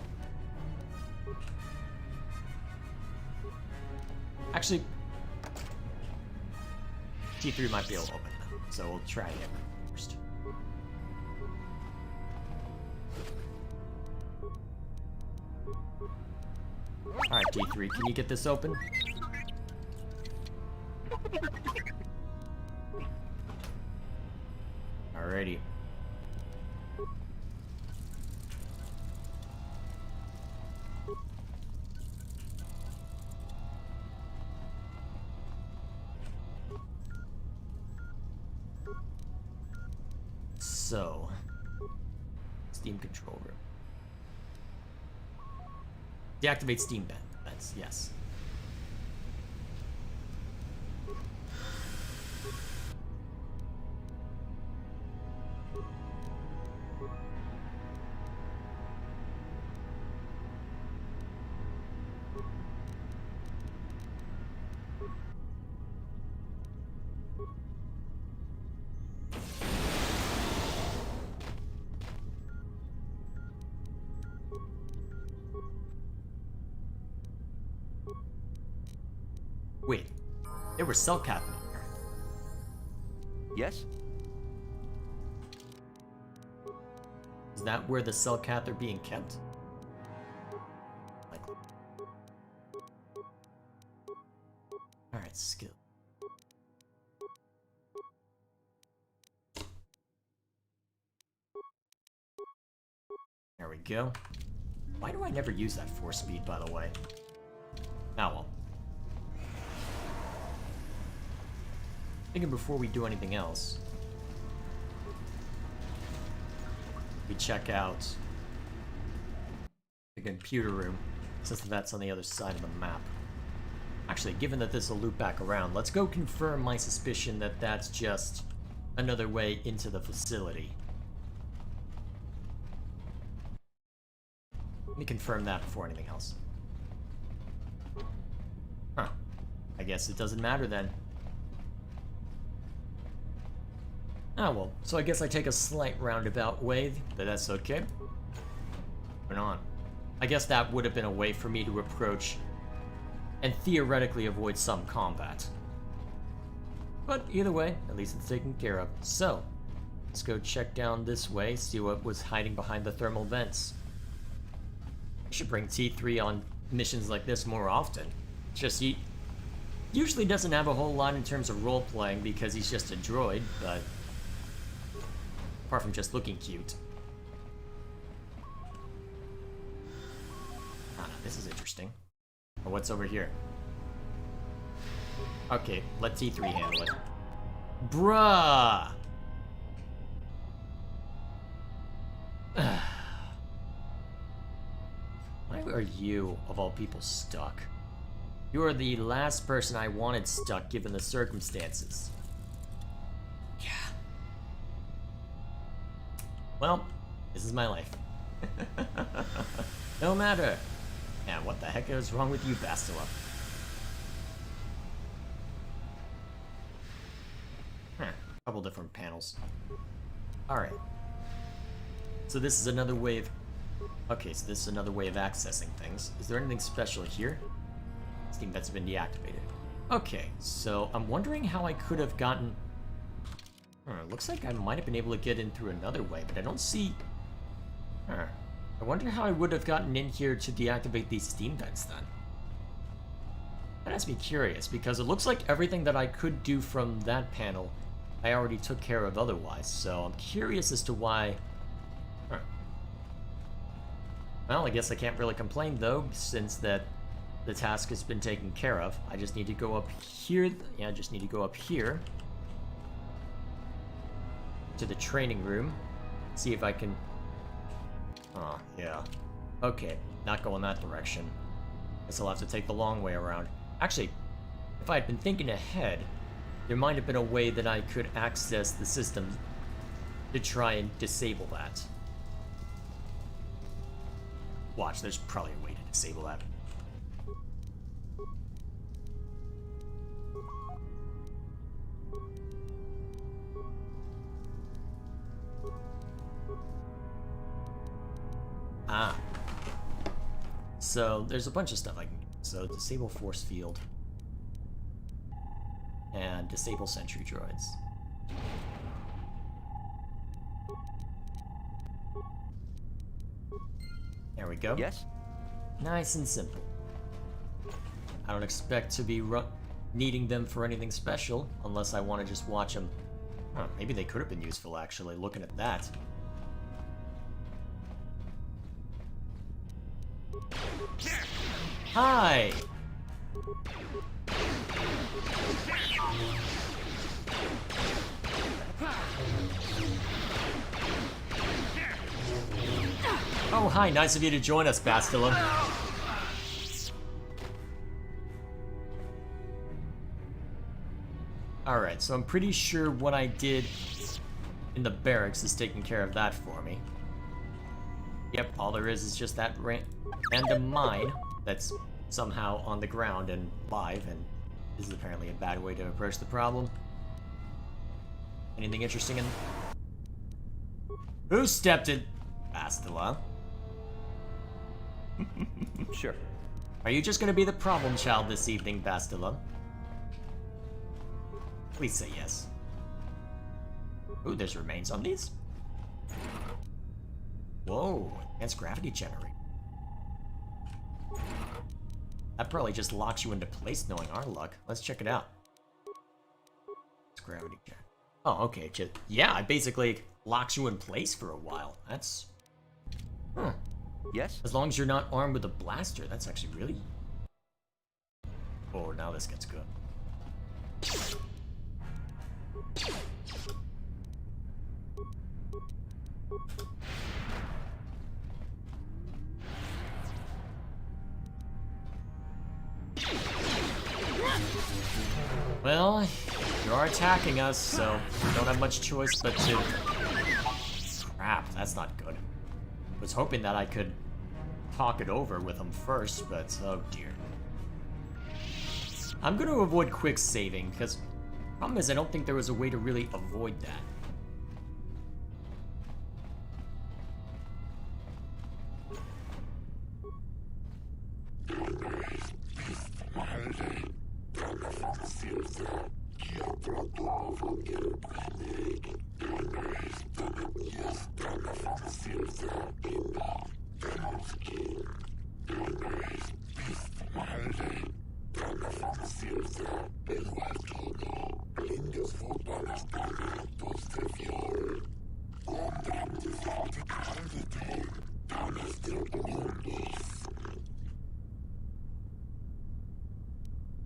Actually, T3 might be able to open them, so we'll try him first. Alright, T3, can you get this open? Alrighty. So, Steam control room. Deactivate Steam vents, yes. Wait, there were cell cath in here. Yes? Is that where the cell cath are being kept? Likely. Alright, skill. There we go. Why do I never use that 4 speed, by the way? Oh well. Thinking before we do anything else, we check out the computer room, since that's on the other side of the map. Actually, given that this will loop back around, let's go confirm my suspicion that that's just another way into the facility. Let me confirm that before anything else. Huh. I guess it doesn't matter then. Ah, well, so I guess I take a slight roundabout way, but that's okay. Moving on. I guess that would have been a way for me to approach and theoretically avoid some combat. But either way, at least it's taken care of. So, let's go check down this way, see what was hiding behind the thermal vents. I should bring T3 on missions like this more often. It's just he usually doesn't have a whole lot in terms of role-playing because he's just a droid, but apart from just looking cute. Ah, this is interesting. Oh, what's over here? Okay, let T3 handle it. Bruh! Why are you, of all people, stuck? You are the last person I wanted stuck given the circumstances. Yeah. Well, this is my life. No matter. And what the heck is wrong with you, Bastila? Couple different panels. Alright. So this is another way of... Okay, so this is another way of accessing things. Is there anything special here? Steam vents have been deactivated. Okay, so I'm wondering how I could have gotten... looks like I might have been able to get in through another way, but I don't see... I wonder how I would have gotten in here to deactivate these steam vents then. That has me curious, because it looks like everything that I could do from that panel I already took care of otherwise, so I'm curious as to why... Well, I guess I can't really complain though, since that the task has been taken care of. I just need to go up here. Yeah, I just need to go up here to the training room. See if I can... Oh, yeah. Okay, not going that direction. Guess I'll have to take the long way around. Actually, if I had been thinking ahead, there might have been a way that I could access the system to try and disable that. Watch, there's probably a way to disable that. Ah. So, there's a bunch of stuff I can do. So, disable force field. And disable sentry droids. There we go. Yes? Nice and simple. I don't expect to be needing them for anything special, unless I want to just watch them. Huh, maybe they could have been useful, actually, looking at that. Hi! Oh, hi, nice of you to join us, Bastila. Alright, so I'm pretty sure what I did in the barracks is taking care of that for me. Yep, all there is just that random mine that's somehow on the ground and live, and this is apparently a bad way to approach the problem. Anything interesting in... Who stepped in? Bastila. Sure. Are you just gonna be the problem child this evening, Bastila? Please say yes. Ooh, there's remains on these? Whoa, advanced gravity generator. That probably just locks you into place knowing our luck. Let's check it out. It's gravity generator. Oh, okay, yeah, it basically locks you in place for a while. That's... Huh. Yes? As long as you're not armed with a blaster, that's actually really... Oh, now this gets good. Well, you are attacking us, so we don't have much choice but to... Crap, that's not good. I was hoping that I could talk it over with him first, but oh dear. I'm going to avoid quick saving, because the problem is I don't think there was a way to really avoid that.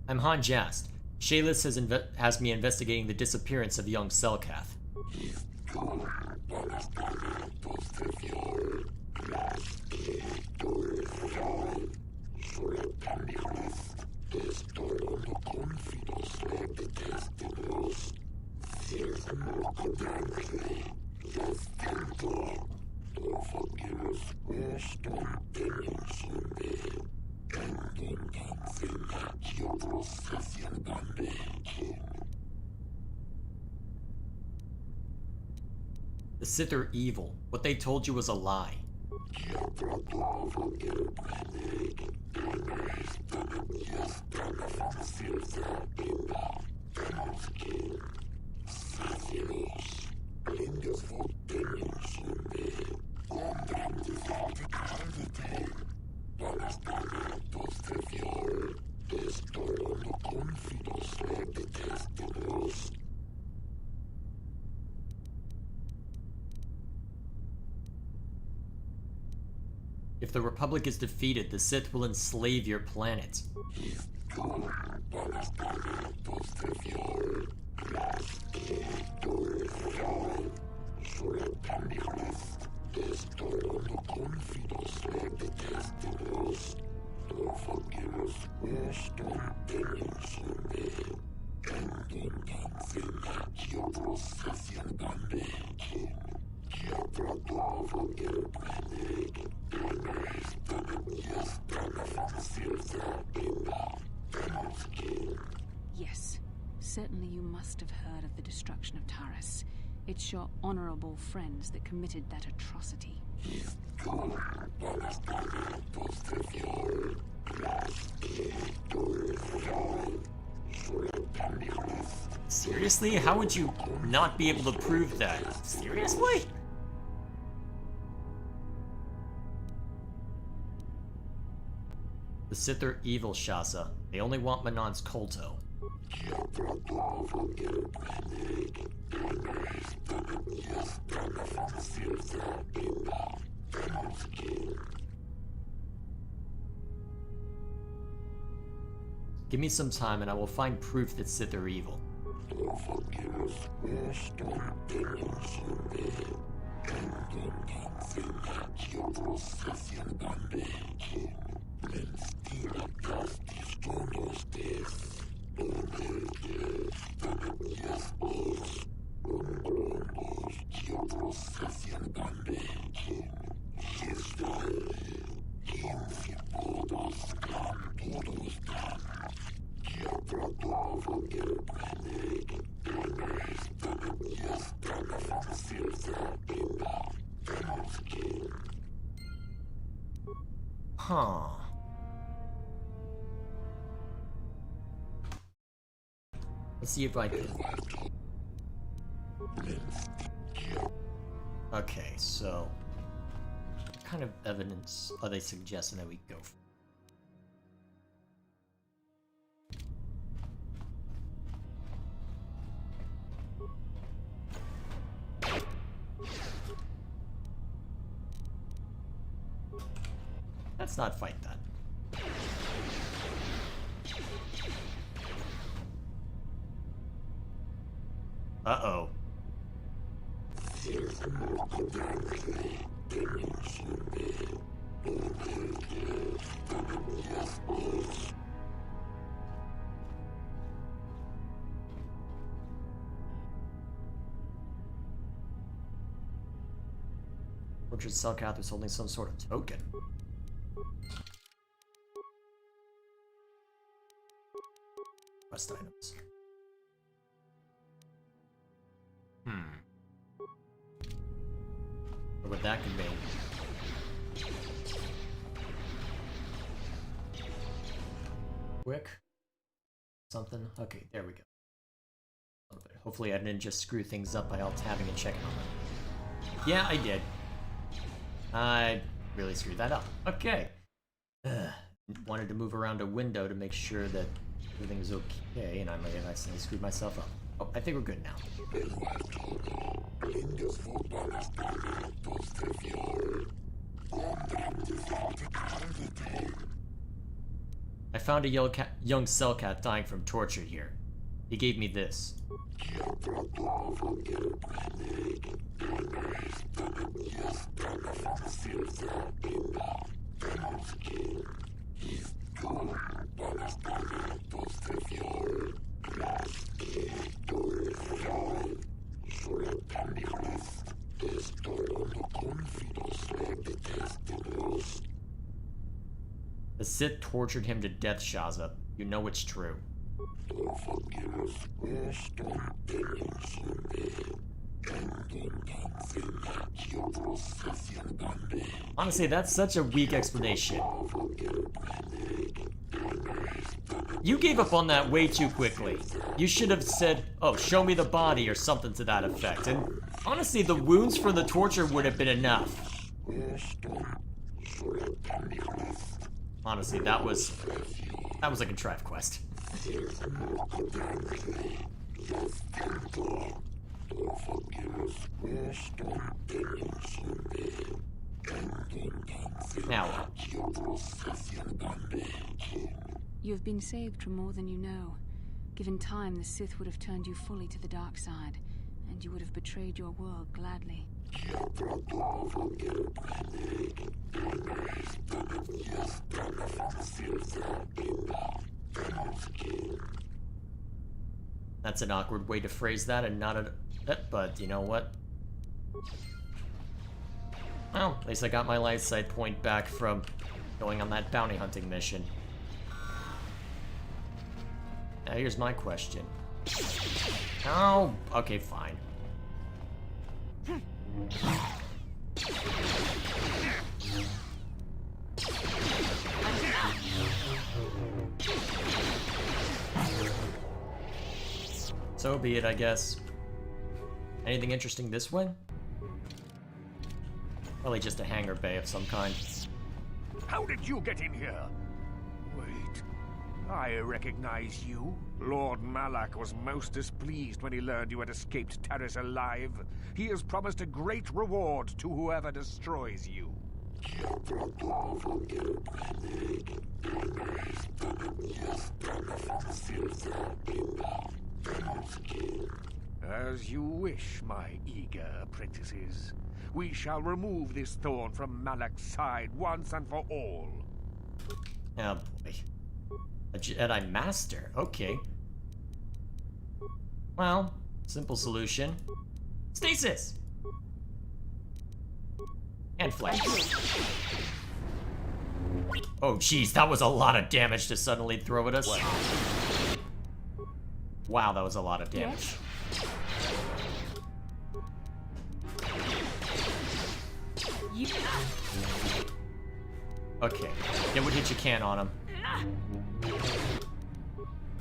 I'm Han Jast. Shayless has me investigating the disappearance of young Selkath. The Sith are evil. What they told you was a lie. If the Republic is defeated, the Sith will enslave your planet. Yes, certainly you must have heard of the destruction of Taris. It's your honorable friends that committed that atrocity. Seriously? How would you not be able to prove that? Seriously? The Sith are evil, Shaza. They only want Manaan's Kolto. Give me some time and I will find proof that Sith are evil. Huh. Let's see if I can... Okay, so... what kind of evidence are they suggesting that we go for? Let's not fight that. Uh-oh. Orchard Selkath was holding some sort of token. Quest items. Or what that could mean. Quick. Something. Okay, there we go. A little bit. Hopefully I didn't just screw things up by alt-tabbing and checking on them. Yeah, I did. I really screwed that up. Okay. Wanted to move around a window to make sure that everything is okay, and I may have accidentally screwed myself up. Oh, I think we're good now. I found a young Selkath dying from torture here. He gave me this. The Sith tortured him to death, Shaza. You know it's true. Honestly, that's such a weak explanation. You gave up on that way too quickly. You should have said, oh, show me the body or something to that effect. And honestly, the wounds for the torture would have been enough. Honestly, that was a contrived quest. Now what? You have been saved from more than you know. Given time, the Sith would have turned you fully to the dark side, and you would have betrayed your world gladly. That's an awkward way to phrase that, and not a... But you know what? Well, at least I got my light side point back from going on that bounty hunting mission. Now here's my question. Oh, okay, fine. So be it, I guess. Anything interesting this way? Probably just a hangar bay of some kind. How did you get in here? Wait. I recognize you. Lord Malak was most displeased when he learned you had escaped Terrace alive. He has promised a great reward to whoever destroys you. As you wish, my eager apprentices. We shall remove this thorn from Malak's side once and for all. Oh boy. A Jedi Master, okay. Well, simple solution. Stasis! And flash. Oh jeez, that was a lot of damage to suddenly throw at us. Wow, that was a lot of damage. Okay, get what hit you can on him.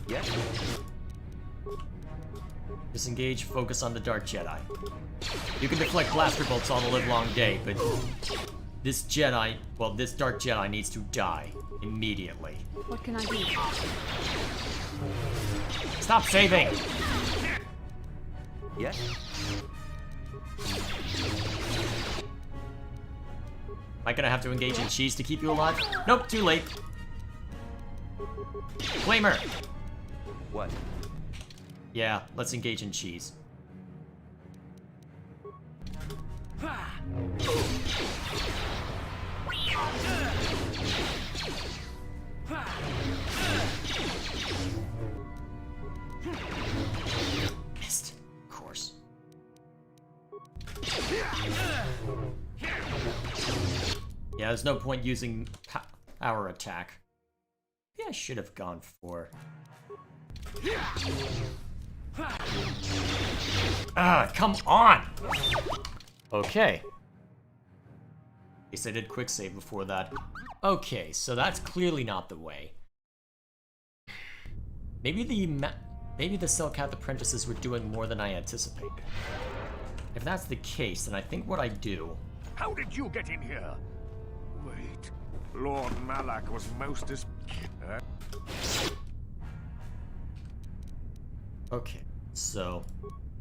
Yes? Disengage, focus on the Dark Jedi. You can deflect blaster bolts all the livelong day, but this Jedi, well, this Dark Jedi needs to die immediately. What can I do? Stop saving! Yes? Am I gonna have to engage in cheese to keep you alive? Nope, too late. Flamer! What? Yeah, let's engage in cheese. Missed, of course. Yeah, there's no point using power attack. Maybe I should have gone for... Ah, come on! Okay. At least I did quick save before that. Okay, so that's clearly not the way. Maybe the Selkath apprentices were doing more than I anticipated. If that's the case, then I think what I do... How did you get in here? Wait. Lord Malak was most Okay, so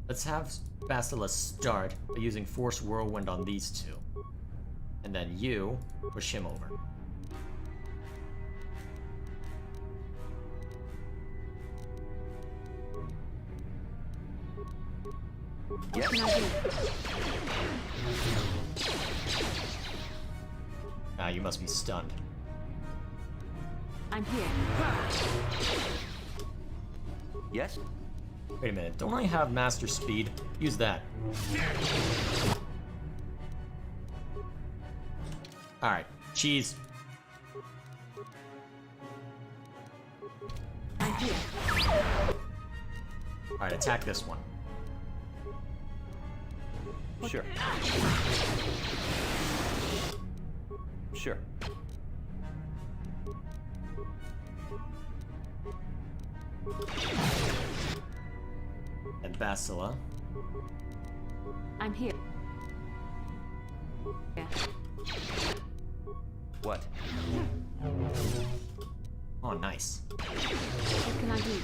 let's have Bastila start by using Force Whirlwind on these two. And then you push him over. What can I do? Ah, you must be stunned. I'm here. Yes? Wait a minute, don't I have Master Speed? Use that. Alright, cheese. I'm here. Alright, attack this one. Sure. Sure. And Bastila. I'm here. Yeah. What? Oh, nice. What can I do?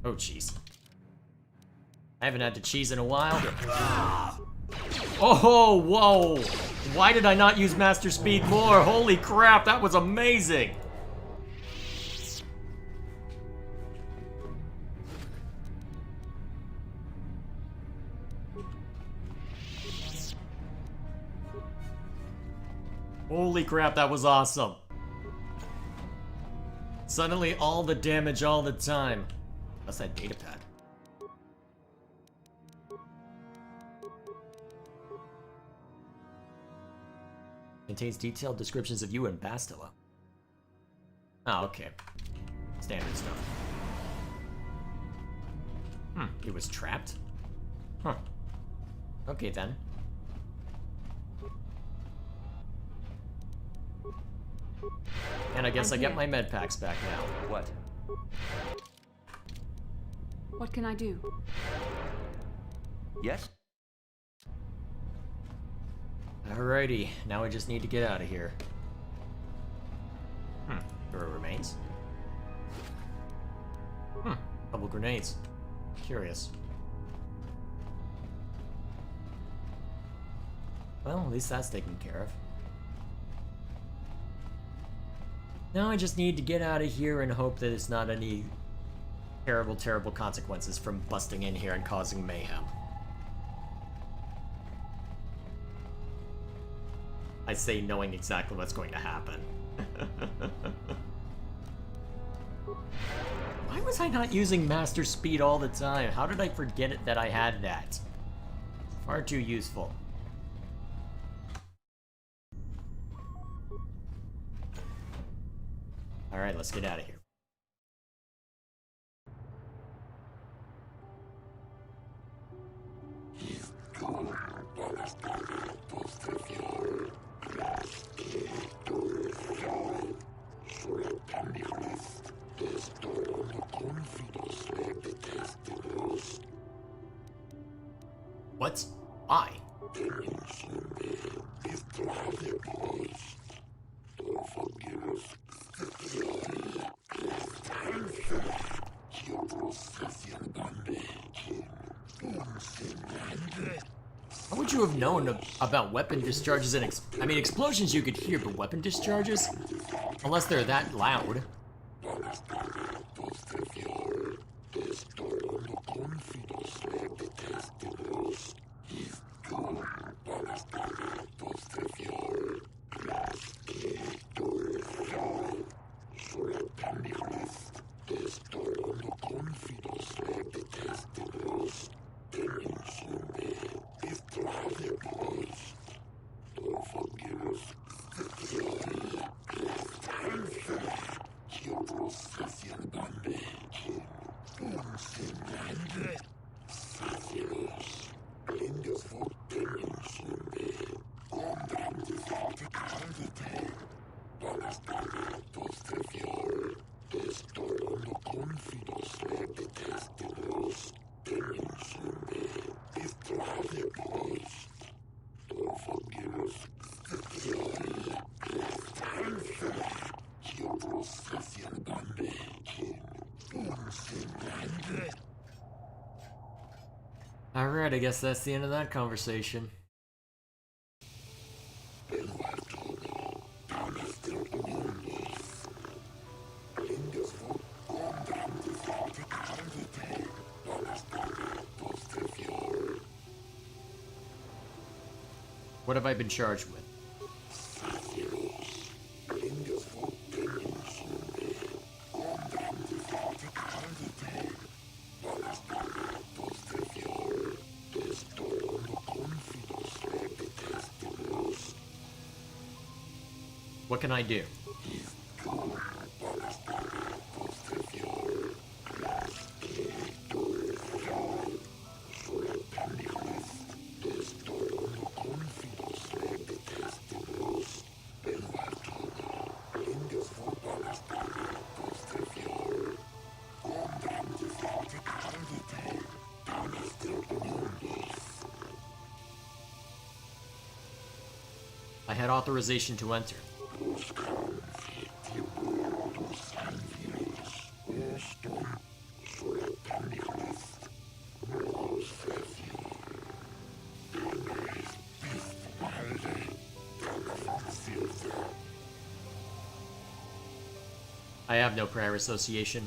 Oh, jeez. I haven't had to cheese in a while. Oh, whoa! Why did I not use Master Speed more? Holy crap, that was amazing! Holy crap, that was awesome. Suddenly all the damage all the time. That's that data pad. Contains detailed descriptions of you and Bastila. Oh, okay. Standard stuff. He was trapped? Huh. Okay then. And I guess I get my med packs back now. What? What can I do? Yes? Alrighty, now I just need to get out of here. There are remains. Couple grenades. Curious. Well, at least that's taken care of. Now I just need to get out of here and hope that it's not any terrible, terrible consequences from busting in here and causing mayhem. I say knowing exactly what's going to happen. Why was I not using Master Speed all the time? How did I forget it that I had that? Far too useful. Alright, let's get out of here. What? Why? How would you have known about weapon discharges and I mean, explosions you could hear, but weapon discharges? Unless they're that loud. Alright, I guess that's the end of that conversation. What have I been charged with? What can I do? had authorization to enter. I have no prior association.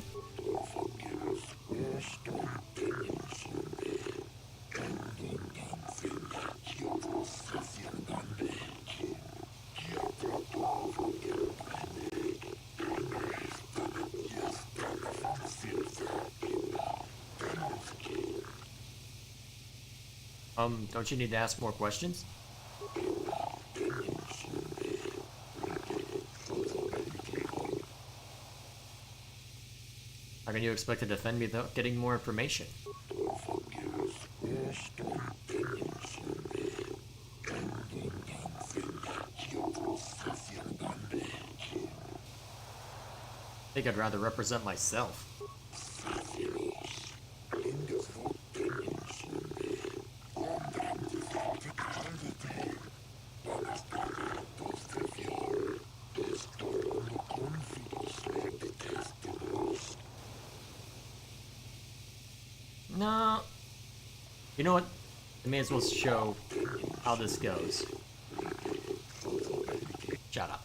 Don't you need to ask more questions? How can you expect to defend me without getting more information? I think I'd rather represent myself. No. You know what? I may as well show how this goes. Shut up.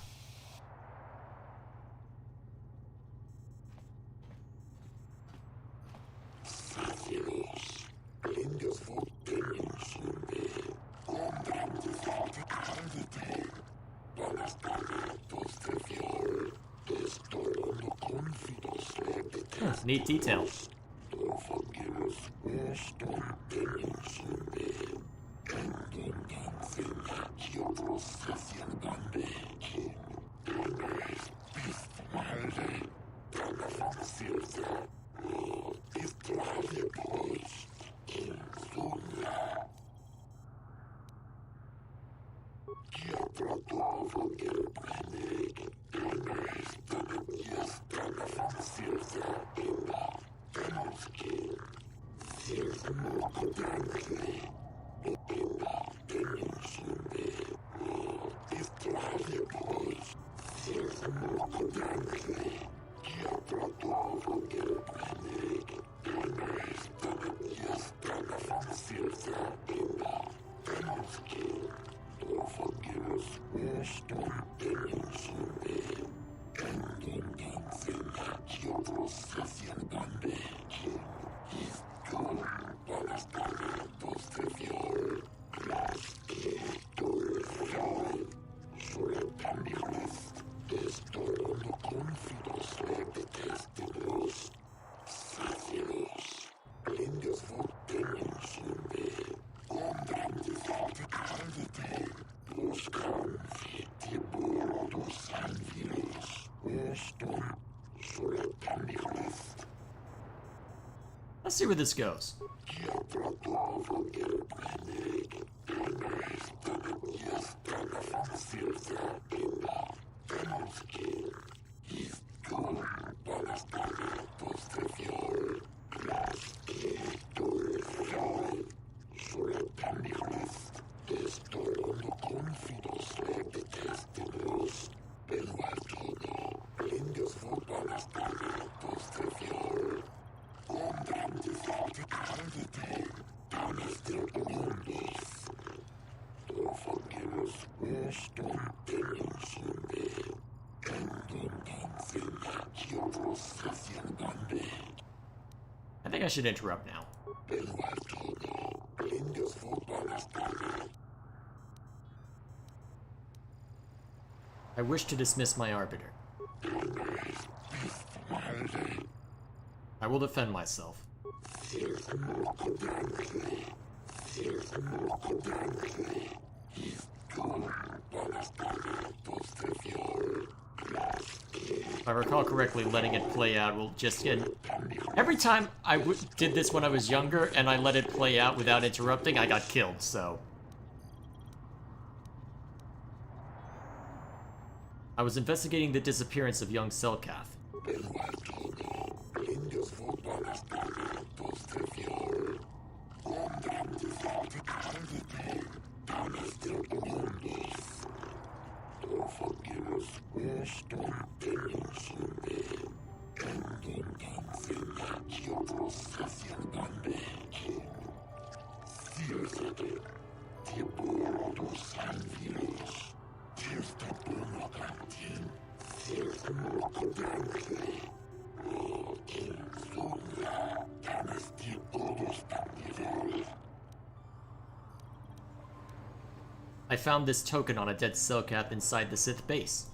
Neat detail. Let's see where this goes. I think I should interrupt now. I wish to dismiss my arbiter. I will defend myself. If I recall correctly, letting it play out will just get... Every time I did this when I was younger and I let it play out without interrupting, I got killed, so... I was investigating the disappearance of young Selkath. I found this token on a dead Cellcath inside the Sith base.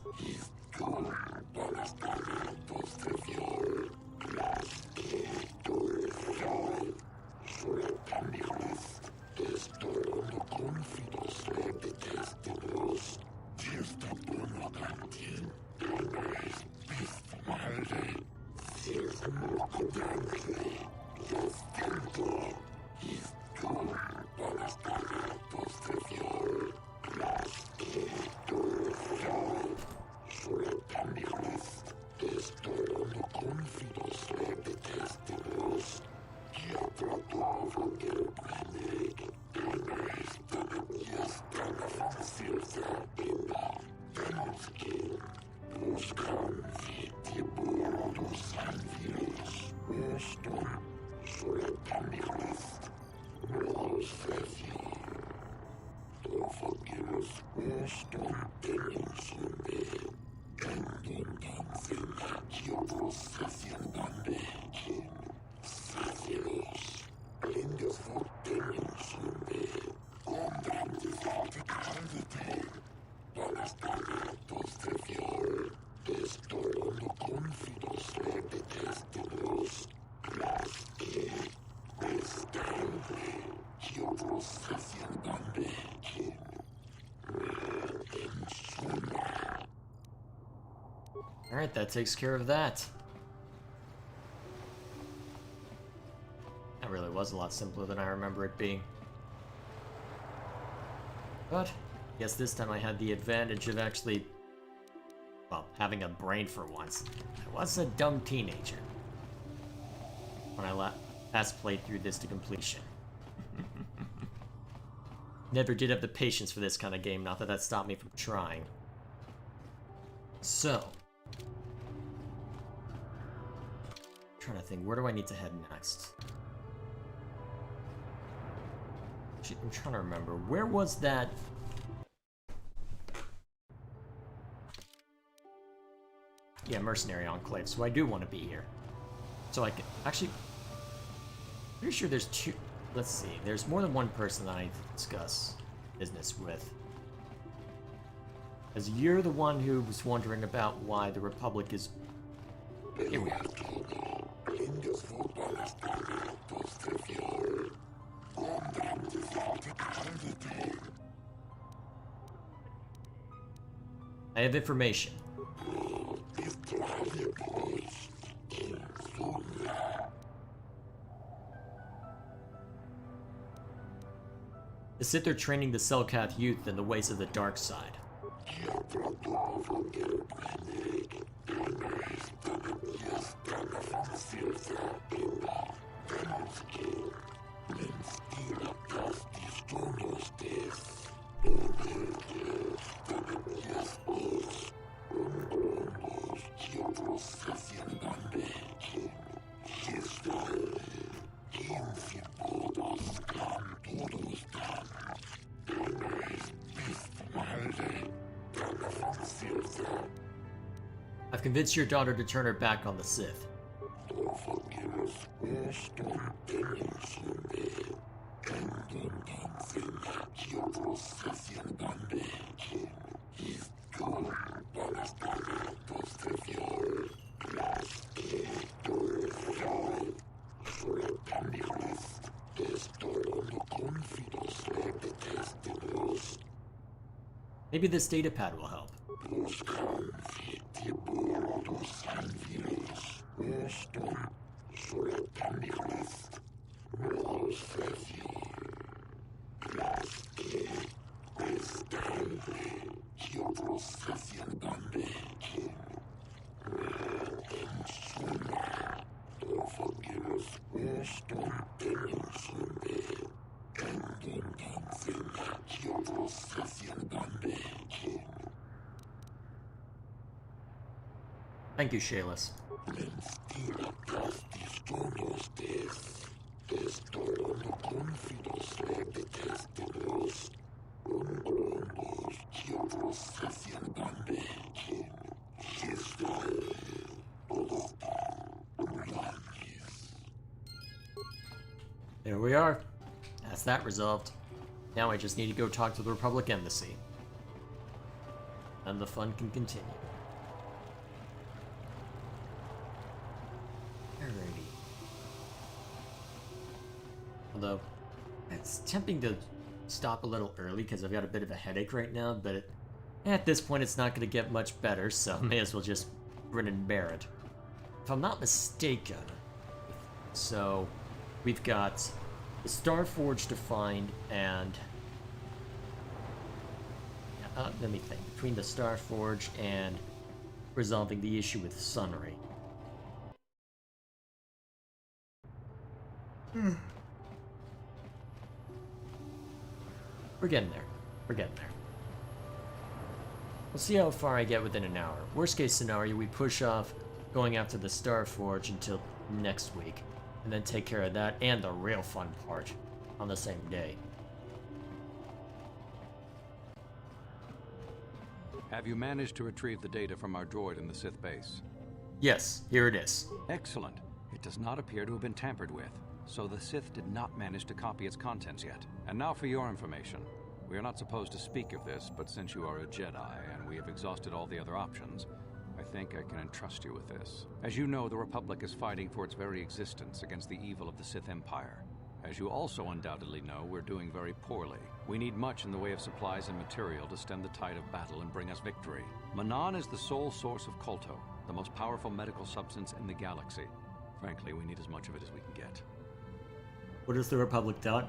Alright, that takes care of that. That really was a lot simpler than I remember it being. But, I guess this time I had the advantage of actually, well, having a brain for once. I was a dumb teenager when I last played through this to completion. Never did have the patience for this kind of game, not that that stopped me from trying. So, trying to think, where do I need to head next? I'm trying to remember, where was that? Yeah, Mercenary Enclave, so I do want to be here. So I can, actually, pretty sure there's two, let's see, there's more than one person that I discuss business with. As you're the one who was wondering about why the Republic is... Here we are. I have information. The Sith are training the Cellcath youth in the ways of the dark side. I've convinced your daughter to turn her back on the Sith. Maybe this datapad will help. Thank you, Shayless. There we are. That's that resolved. Now I just need to go talk to the Republic Embassy. And the fun can continue. Alrighty. Although, it's tempting to stop a little early because I've got a bit of a headache right now, but at this point it's not going to get much better, so may as well just grin and bear it. If I'm not mistaken, so we've got the Starforge to find, and let me think. Between the Starforge and resolving the issue with Sunray. We're getting there. We're getting there. We'll see how far I get within an hour. Worst case scenario, we push off going after the Starforge until next week, and then take care of that and the real fun part on the same day. Have you managed to retrieve the data from our droid in the Sith base? Yes, here it is. Excellent. It does not appear to have been tampered with, so the Sith did not manage to copy its contents yet. And now for your information. We are not supposed to speak of this, but since you are a Jedi and we have exhausted all the other options, I think I can entrust you with this. As you know, the Republic is fighting for its very existence against the evil of the Sith Empire. As you also undoubtedly know, we're doing very poorly. We need much in the way of supplies and material to stem the tide of battle and bring us victory. Manaan is the sole source of Kolto, the most powerful medical substance in the galaxy. Frankly, we need as much of it as we can get. What has the Republic done?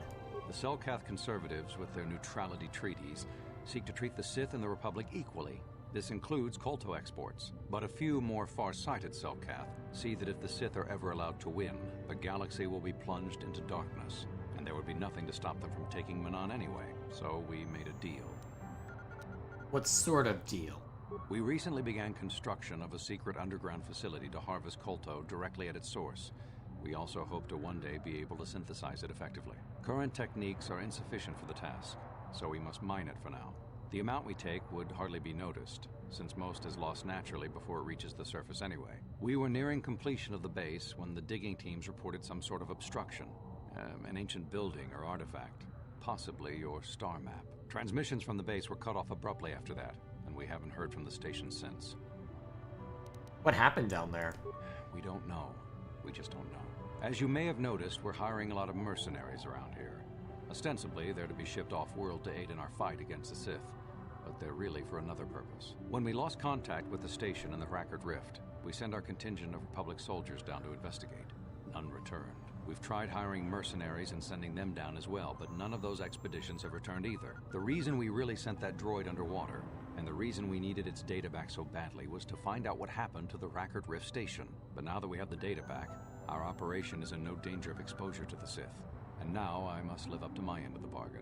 The Selkath conservatives, with their neutrality treaties, seek to treat the Sith and the Republic equally. This includes Kolto exports, but a few more far-sighted Selkath see that if the Sith are ever allowed to win, the galaxy will be plunged into darkness, and there would be nothing to stop them from taking Manaan anyway, so we made a deal. What sort of deal? We recently began construction of a secret underground facility to harvest Kolto directly at its source. We also hope to one day be able to synthesize it effectively. Current techniques are insufficient for the task, so we must mine it for now. The amount we take would hardly be noticed, since most is lost naturally before it reaches the surface anyway. We were nearing completion of the base when the digging teams reported some sort of obstruction. An ancient building or artifact, possibly your star map. Transmissions from the base were cut off abruptly after that, and we haven't heard from the station since. What happened down there? We don't know. We just don't know. As you may have noticed, we're hiring a lot of mercenaries around here. Ostensibly, they're to be shipped off-world to aid in our fight against the Sith, but they're really for another purpose. When we lost contact with the station in the Rackard Rift, we sent our contingent of Republic soldiers down to investigate. None returned. We've tried hiring mercenaries and sending them down as well, but none of those expeditions have returned either. The reason we really sent that droid underwater, and the reason we needed its data back so badly, was to find out what happened to the Rackard Rift station. But now that we have the data back, our operation is in no danger of exposure to the Sith. And now I must live up to my end of the bargain.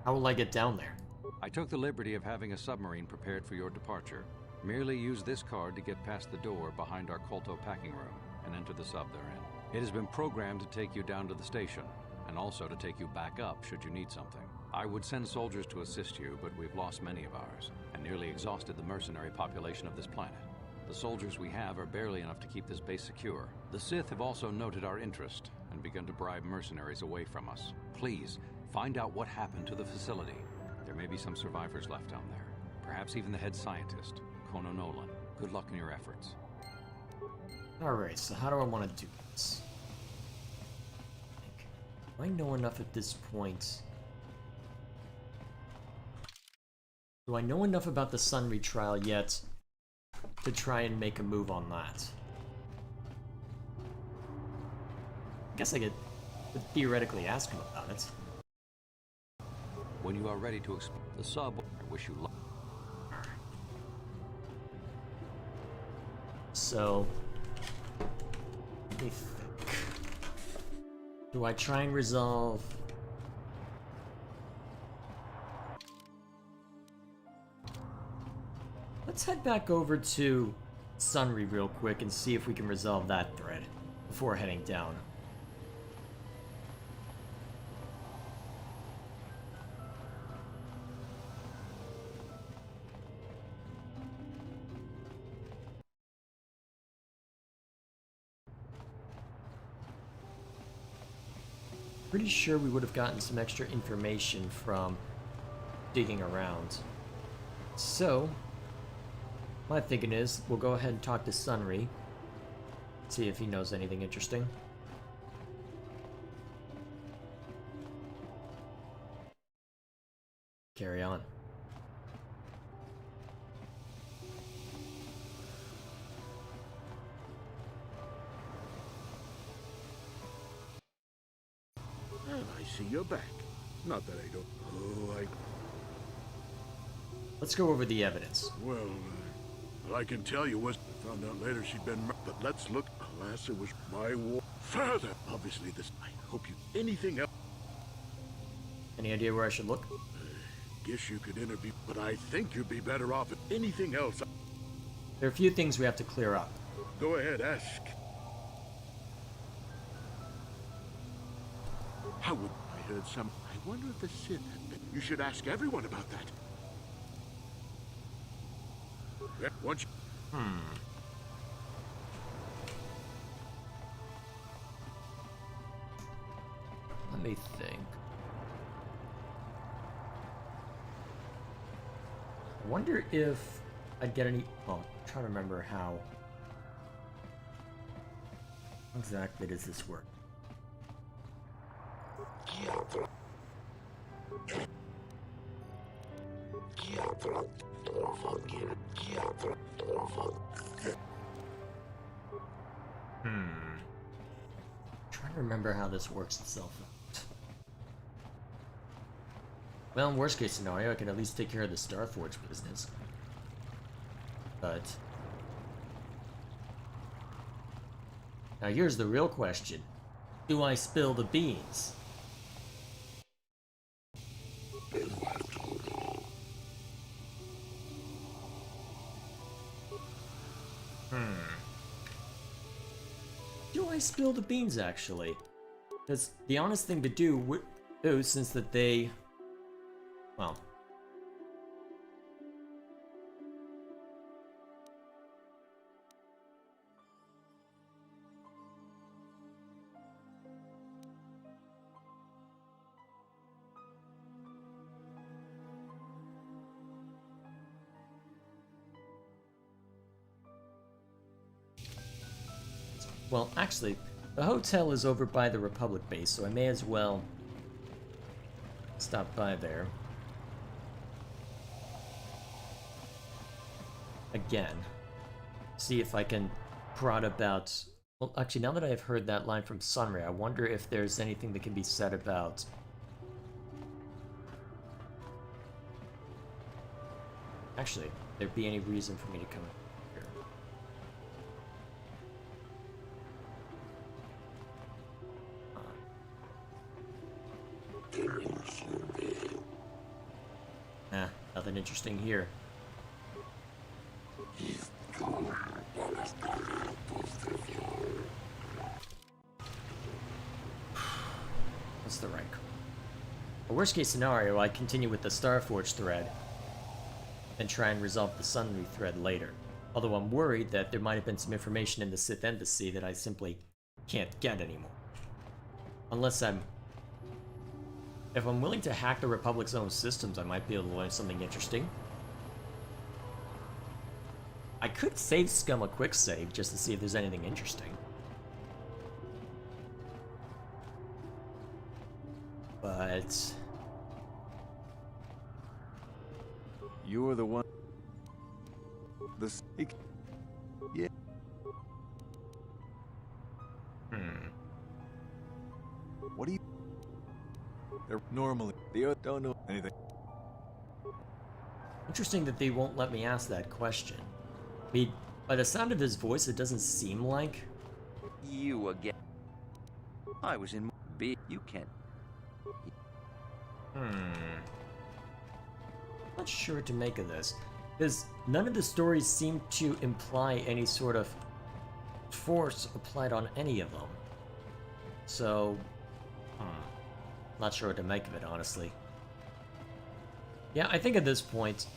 How will I get down there? I took the liberty of having a submarine prepared for your departure. Merely use this card to get past the door behind our Kolto packing room and enter the sub therein. It has been programmed to take you down to the station, and also to take you back up should you need something. I would send soldiers to assist you, but we've lost many of ours, and nearly exhausted the mercenary population of this planet. The soldiers we have are barely enough to keep this base secure. The Sith have also noted our interest, and begun to bribe mercenaries away from us. Please, find out what happened to the facility. There may be some survivors left down there. Perhaps even the head scientist, Kono Nolan. Good luck in your efforts. Alright, so how do I want to do this? Do I know enough at this point? Do I know enough about the Sun retrial yet to try and make a move on that? I guess I could theoretically ask him about it. When you are ready to explore the sub, I wish you luck. So, let me think. Do I try and resolve... Let's head back over to Sunry real quick and see if we can resolve that thread before heading down. pretty sure we would have gotten some extra information from digging around. So, my thinking is, we'll go ahead and talk to Sunri, see if he knows anything interesting. Carry on. I see you're back. Not that I don't... Oh, Let's go over the evidence. Well, I can tell you was... I found out later she'd been... But let's look. Alas, it was my war. Further! Obviously, this... I hope you... Anything else... Any idea where I should look? Guess you could interview... But I think you'd be better off if anything else... There are a few things we have to clear up. Go ahead, ask. How would... I heard some... I wonder if the Sith had been... You should ask everyone about that. Once you... Let me think. I wonder if I'd get any... Oh, I'm trying to remember how exactly does this work. Trying to remember how this works itself out. Well, in worst case scenario, I can at least take care of the Starforge business. But now here's the real question. Do I spill the beans? Do I spill the beans, actually? Because the honest thing to do would... since that they... Well... Well, actually, the hotel is over by the Republic base, so I may as well stop by there. Again. See if I can prod about... Well, actually, now that I've heard that line from Sunray, I wonder if there's anything that can be said about... Actually, there'd be any reason for me to come here. Nothing interesting here. What's the rank? A worst case scenario, I continue with the Starforge thread and try and resolve the Sunry thread later. Although I'm worried that there might have been some information in the Sith Embassy that I simply can't get anymore. Unless if I'm willing to hack the Republic's own systems, I might be able to learn something interesting. I could save Scum a quick save just to see if there's anything interesting. But... You are the one... The snake... Yeah. What do you... They're normally... They don't know anything. Interesting that they won't let me ask that question. I mean, by the sound of his voice, it doesn't seem like... You again. I was in B. You can't. Not sure what to make of this, because none of the stories seem to imply any sort of force applied on any of them. So, not sure what to make of it, honestly. Yeah, I think at this point,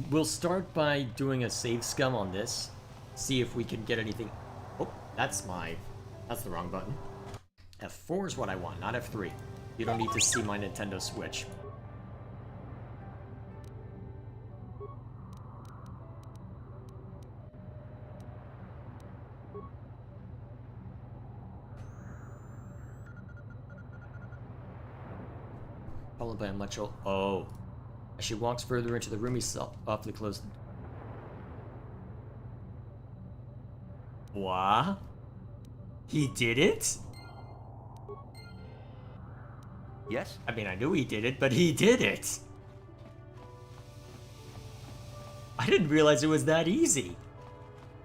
we'll start by doing a save scum on this, see if we can get anything... Oh, that's the wrong button. F4 is what I want, not F3. You don't need to see my Nintendo Switch. Followed by a much old... Oh. As she walks further into the room, he softly closed the... What? He did it? Yes? I mean, I knew he did it, but he did it! I didn't realize it was that easy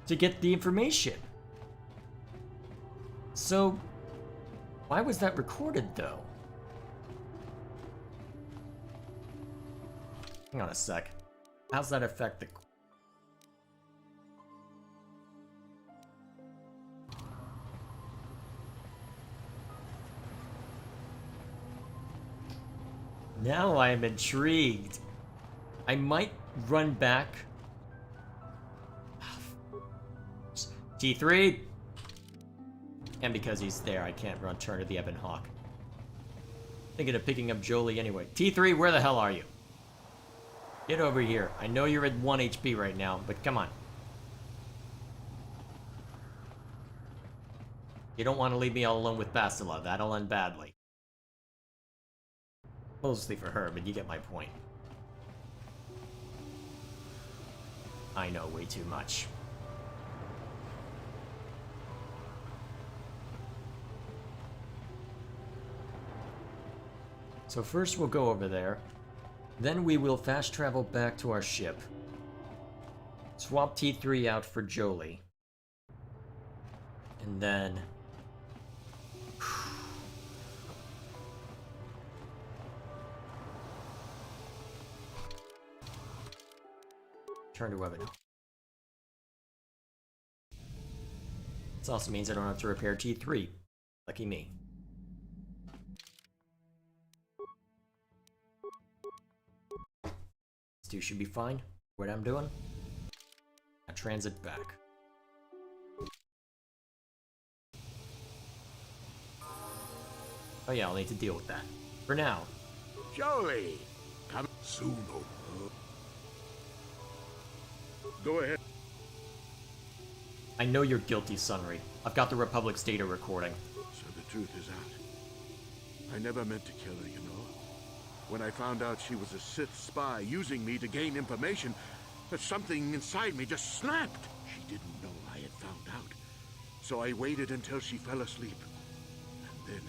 to get the information. So, why was that recorded, though? Hang on a sec. How's that affect the... Now I am intrigued. I might run back. T3! And because he's there, I can't turn to the Ebon Hawk. Thinking of picking up Jolie anyway. T3, where the hell are you? Get over here. I know you're at 1 HP right now, but come on. You don't want to leave me all alone with Bastila. That'll end badly. Mostly for her, but you get my point. I know way too much. So first we'll go over there. Then we will fast travel back to our ship. Swap T3 out for Jolie. And then... turn to Ebon. This also means I don't have to repair T3. Lucky me. These two should be fine. What I'm doing? Now transit back. Oh yeah, I'll need to deal with that. For now. Jolie! Come soon, Go ahead. I know you're guilty, Sunry. I've got the Republic's data recording. So the truth is out. I never meant to kill her, you know. When I found out she was a Sith spy using me to gain information, that something inside me just snapped. She didn't know I had found out. So I waited until she fell asleep. And then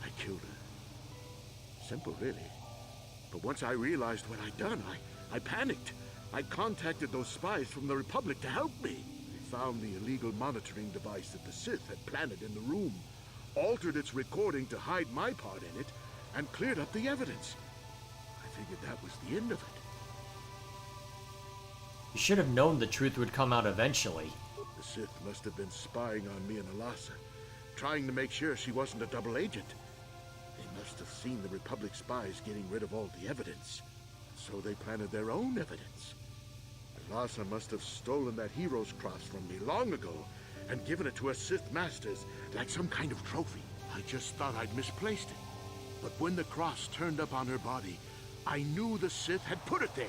I killed her. Simple, really. But once I realized what I'd done, I panicked. I contacted those spies from the Republic to help me. They found the illegal monitoring device that the Sith had planted in the room, altered its recording to hide my part in it, and cleared up the evidence. I figured that was the end of it. You should have known the truth would come out eventually. The Sith must have been spying on me and Alasa, trying to make sure she wasn't a double agent. They must have seen the Republic spies getting rid of all the evidence. So they planted their own evidence. Alasa must have stolen that hero's cross from me long ago and given it to her Sith masters like some kind of trophy. I just thought I'd misplaced it. But when the cross turned up on her body, I knew the Sith had put it there.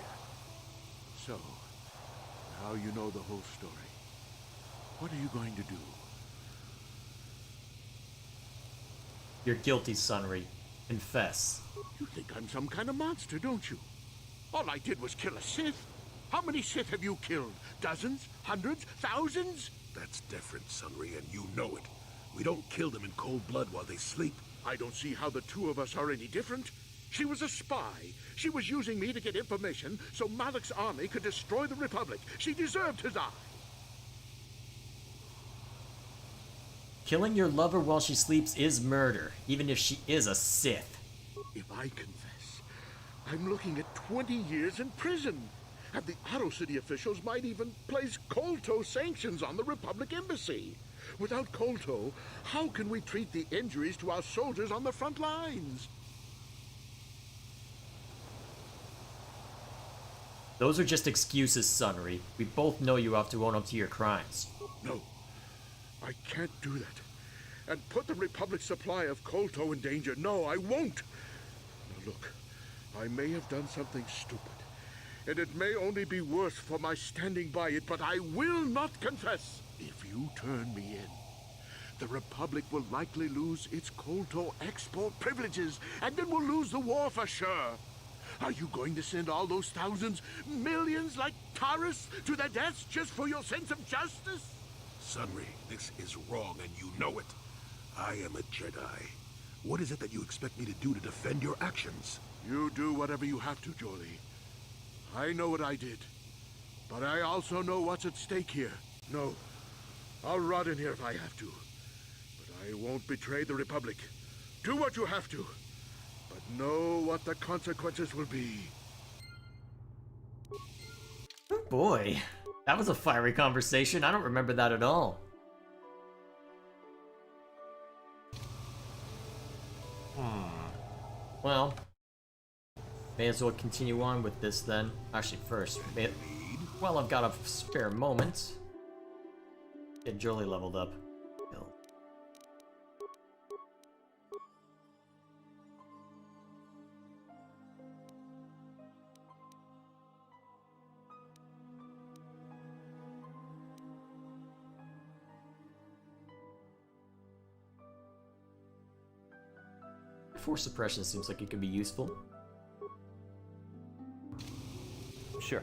So, now you know the whole story. What are you going to do? You're guilty, Sunry. Confess. You think I'm some kind of monster, don't you? All I did was kill a Sith. How many Sith have you killed? Dozens? Hundreds? Thousands? That's different, Sunry, and you know it. We don't kill them in cold blood while they sleep. I don't see how the two of us are any different. She was a spy. She was using me to get information so Malak's army could destroy the Republic. She deserved his eye. Killing your lover while she sleeps is murder, even if she is a Sith. If I confess, I'm looking at 20 years in prison. And the Otto City officials might even place Kolto sanctions on the Republic Embassy. Without Kolto, how can we treat the injuries to our soldiers on the front lines? Those are just excuses, Sunry. We both know you have to own up to your crimes. No, I can't do that. and put the Republic's supply of colto in danger. No, I won't. Now look, I may have done something stupid, and it may only be worse for my standing by it, but I will not confess. If you turn me in, the Republic will likely lose its colto export privileges, and then we'll lose the war for sure. Are you going to send all those thousands, millions like Taurus to their deaths just for your sense of justice? Sunry, this is wrong, and you know it. I am a Jedi. What is it that you expect me to do to defend your actions? You do whatever you have to, Jolie. I know what I did, but I also know what's at stake here. No, I'll rot in here if I have to, but I won't betray the Republic. Do what you have to, but know what the consequences will be. Oh boy, that was a fiery conversation. I don't remember that at all. Well, may as well continue on with this then. Actually, first, well, I've got a spare moment. Get Jolie leveled up. Force suppression seems like it could be useful. Sure.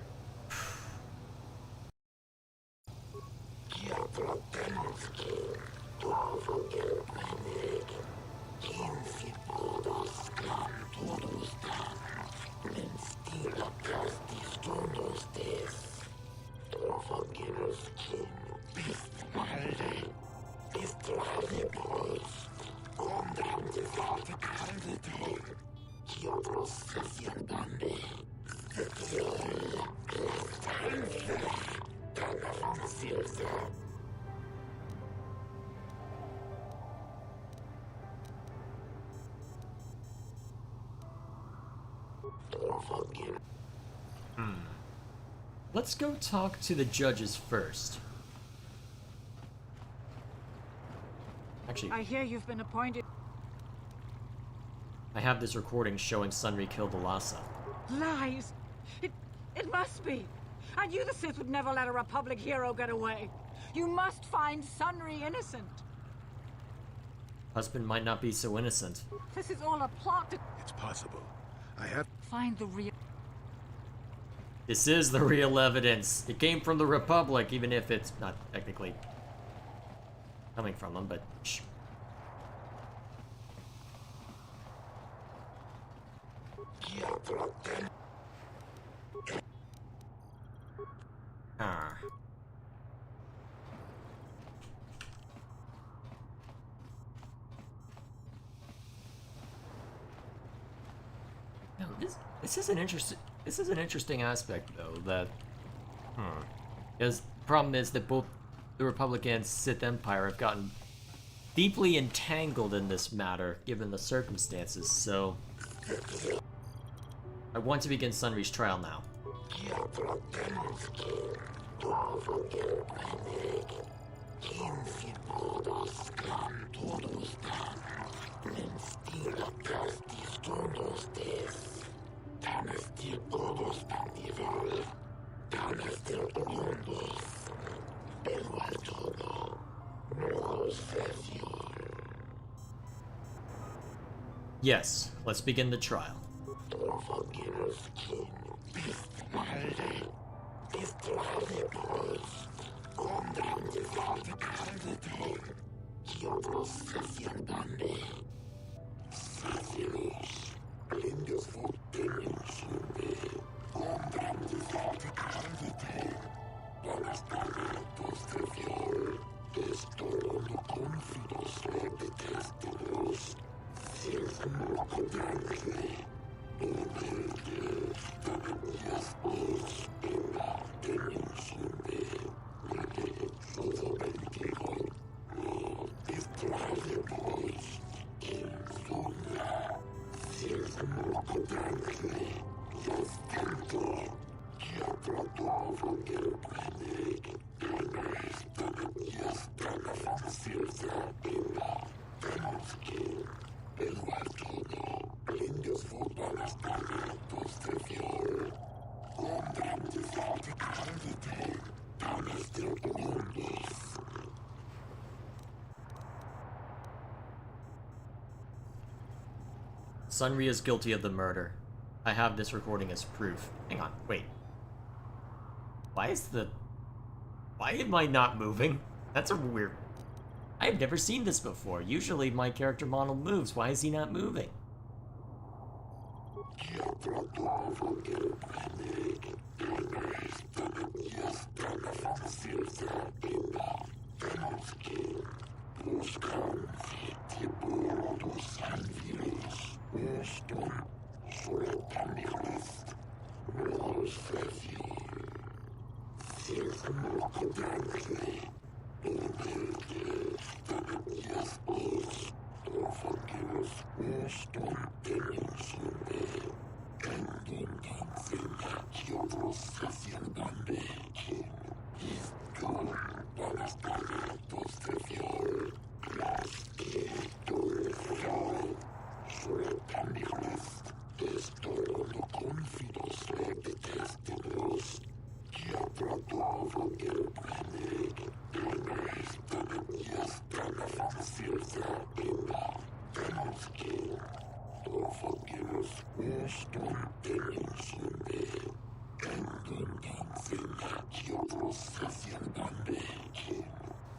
Let's go talk to the judges first. Actually, I hear you've been appointed. I have this recording showing Sunry killed Alasa. Lies! It must be! I knew the Sith would never let a Republic hero get away. You must find Sunry innocent. Husband might not be so innocent. This is all a plot to... It's possible. I have... Find the real... This is the real evidence. It came from the Republic, even if it's not technically coming from them, but shh. No, this is an interesting aspect though, that because the problem is that both the Republic and Sith Empire have gotten deeply entangled in this matter given the circumstances, so I want to begin Sunry's trial now. Yes, let's begin the trial. Sunri is guilty of the murder. I have this recording as proof. Hang on, wait. Why am I not moving? That's a weird... I've never seen this before. Usually my character model moves. Why is he not moving?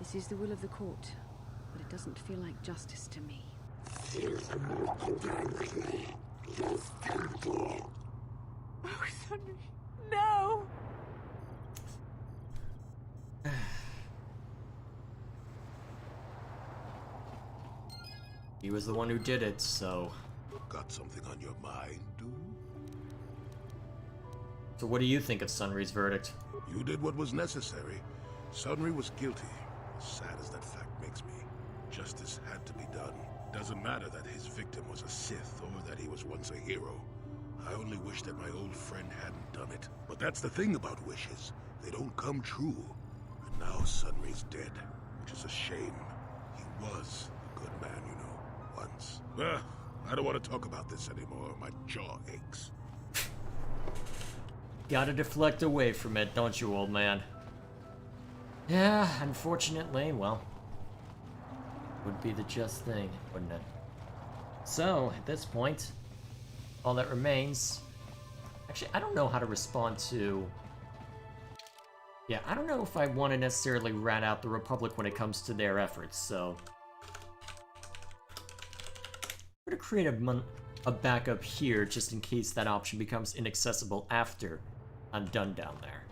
This is the will of the court, but it doesn't feel like justice to me. Oh, Sunny, no! He was the one who did it, so... Got something on your mind, dude? So what do you think of Sunri's verdict? You did what was necessary. Sunri was guilty. As sad as that fact makes me, justice had to be done. Doesn't matter that his victim was a Sith or that he was once a hero. I only wish that my old friend hadn't done it. But that's the thing about wishes. They don't come true. And now Sunri's dead, which is a shame. He was a good man, you know, once. I don't want to talk about this anymore. My jaw aches. Gotta deflect away from it, don't you, old man? Yeah, unfortunately, well, would be the just thing, wouldn't it? So, at this point, all that remains... Actually, I don't know how to respond to... Yeah, I don't know if I want to necessarily rat out the Republic when it comes to their efforts, so... I'm gonna create a backup here, just in case that option becomes inaccessible after I'm done down there.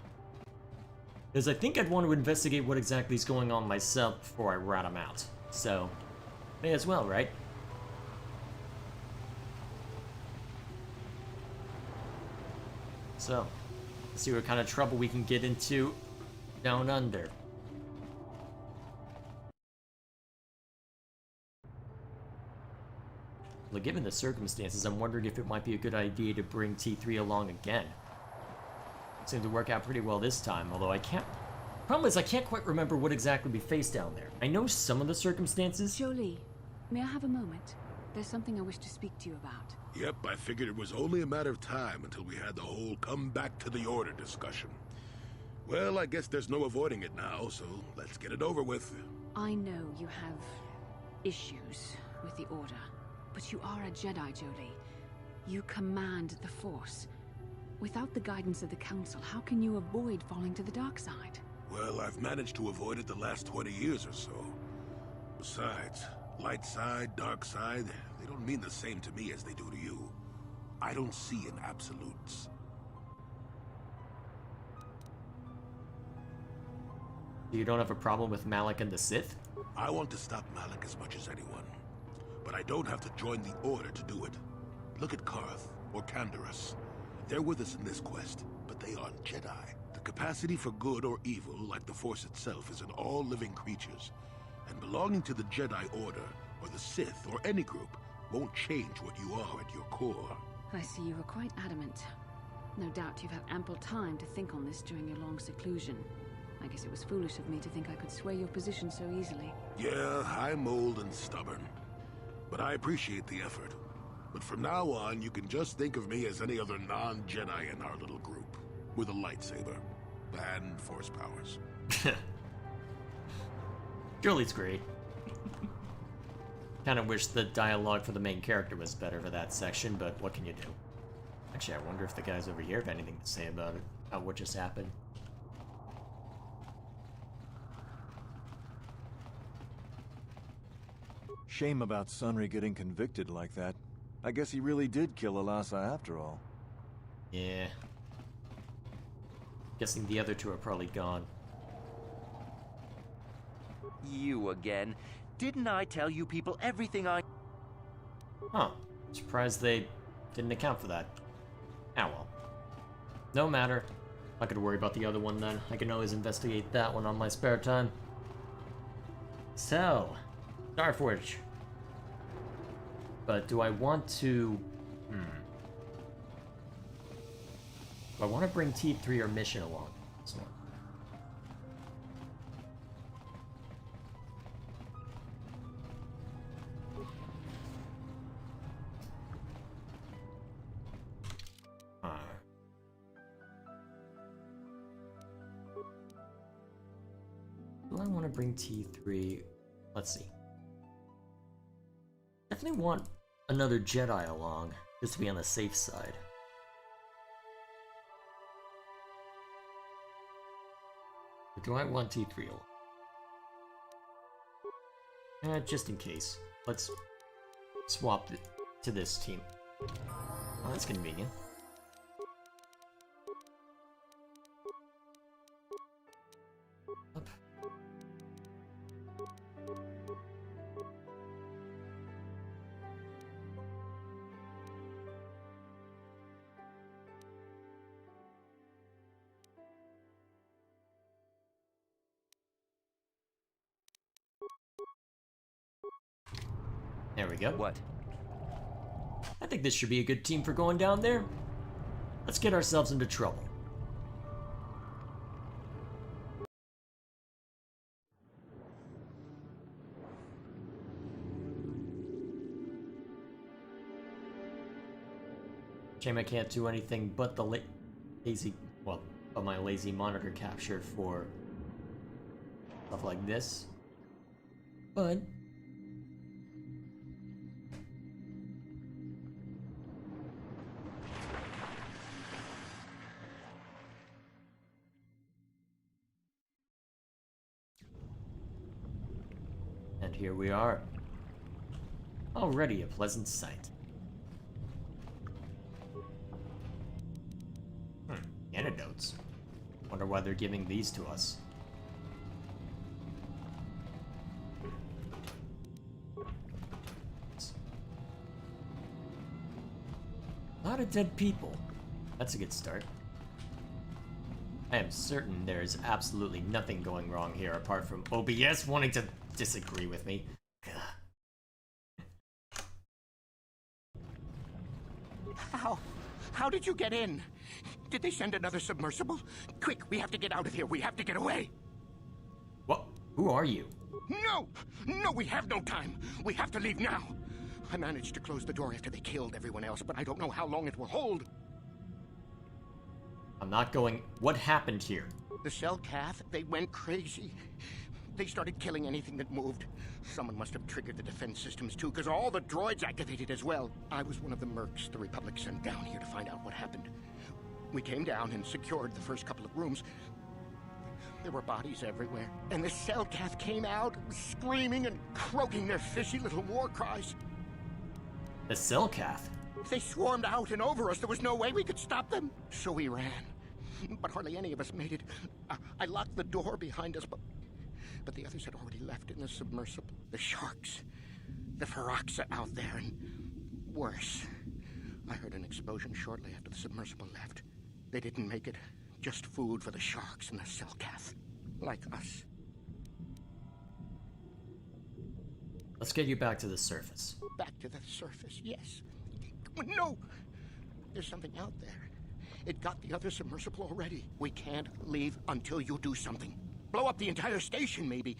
Because I think I'd want to investigate what exactly is going on myself before I rat him out. So, may as well, right? So, let's see what kind of trouble we can get into down under. Well, given the circumstances, I'm wondering if it might be a good idea to bring T3 along again. Seemed to work out pretty well this time, although I can't... Problem is, I can't quite remember what exactly we faced down there. I know some of the circumstances. Jolie, may I have a moment? There's something I wish to speak to you about. Yep, I figured it was only a matter of time until we had the whole come back to the order discussion. Well, I guess there's no avoiding it now, so let's get it over with. I know you have issues with the order, but you are a Jedi, Jolie. You command the Force. Without the guidance of the Council, how can you avoid falling to the dark side? Well, I've managed to avoid it the last 20 years or so. Besides, light side, dark side, they don't mean the same to me as they do to you. I don't see in absolutes. You don't have a problem with Malak and the Sith? I want to stop Malak as much as anyone. But I don't have to join the Order to do it. Look at Karth, or Canderous. They're with us in this quest, but they aren't Jedi. The capacity for good or evil, like the Force itself, is in all living creatures. And belonging to the Jedi Order, or the Sith, or any group, won't change what you are at your core. I see you were quite adamant. No doubt you've had ample time to think on this during your long seclusion. I guess it was foolish of me to think I could sway your position so easily. Yeah, I'm old and stubborn. But I appreciate the effort. But from now on, you can just think of me as any other non-Jedi in our little group. With a lightsaber. And Force powers. Jolie's great. Kind of wish the dialogue for the main character was better for that section, but what can you do? Actually, I wonder if the guys over here have anything to say about it, about what just happened. Shame about Sunry getting convicted like that. I guess he really did kill Alasa after all. Yeah. Guessing the other two are probably gone. You again. Didn't I tell you people everything I... Huh. Surprised they didn't account for that. Ah well. No matter. Not gonna worry about the other one then. I can always investigate that one on my spare time. So, Starforge. But do I want to... Do I want to bring T3 or Mission along? This one. Do I want to bring T3? Let's see. Definitely want another Jedi along, just to be on the safe side. But do I want T3 along? Just in case. Let's swap it to this team. Oh, that's convenient. Up. There we go. What? I think this should be a good team for going down there. Let's get ourselves into trouble. Shame I can't do anything but the lazy, well, but my lazy monitor capture for stuff like this. But and here we are. Already a pleasant sight. Antidotes. Wonder why they're giving these to us. A lot of dead people. That's a good start. I am certain there is absolutely nothing going wrong here apart from OBS wanting to disagree with me. How did you get in? Did they send another submersible? Quick, we have to get out of here. We have to get away. What? Who are you? No! No, we have no time. We have to leave now. I managed to close the door after they killed everyone else, but I don't know how long it will hold. I'm not going... What happened here? The Selkath, they went crazy. They started killing anything that moved. Someone must have triggered the defense systems too, because all the droids activated as well. I was one of the mercs the Republic sent down here to find out what happened. We came down and secured the first couple of rooms. There were bodies everywhere. And the Selkath came out, screaming and croaking their fishy little war cries. The Selkath? They swarmed out and over us. There was no way we could stop them. So we ran. But hardly any of us made it. I locked the door behind us, but the others had already left in the submersible. The sharks. The Ferox are out there, and worse. I heard an explosion shortly after the submersible left. They didn't make it. Just food for the sharks and the Selkath. Like us. Let's get you back to the surface. Back to the surface, yes. No! There's something out there. It got the other submersible already. We can't leave until you do something. Blow up the entire station, maybe.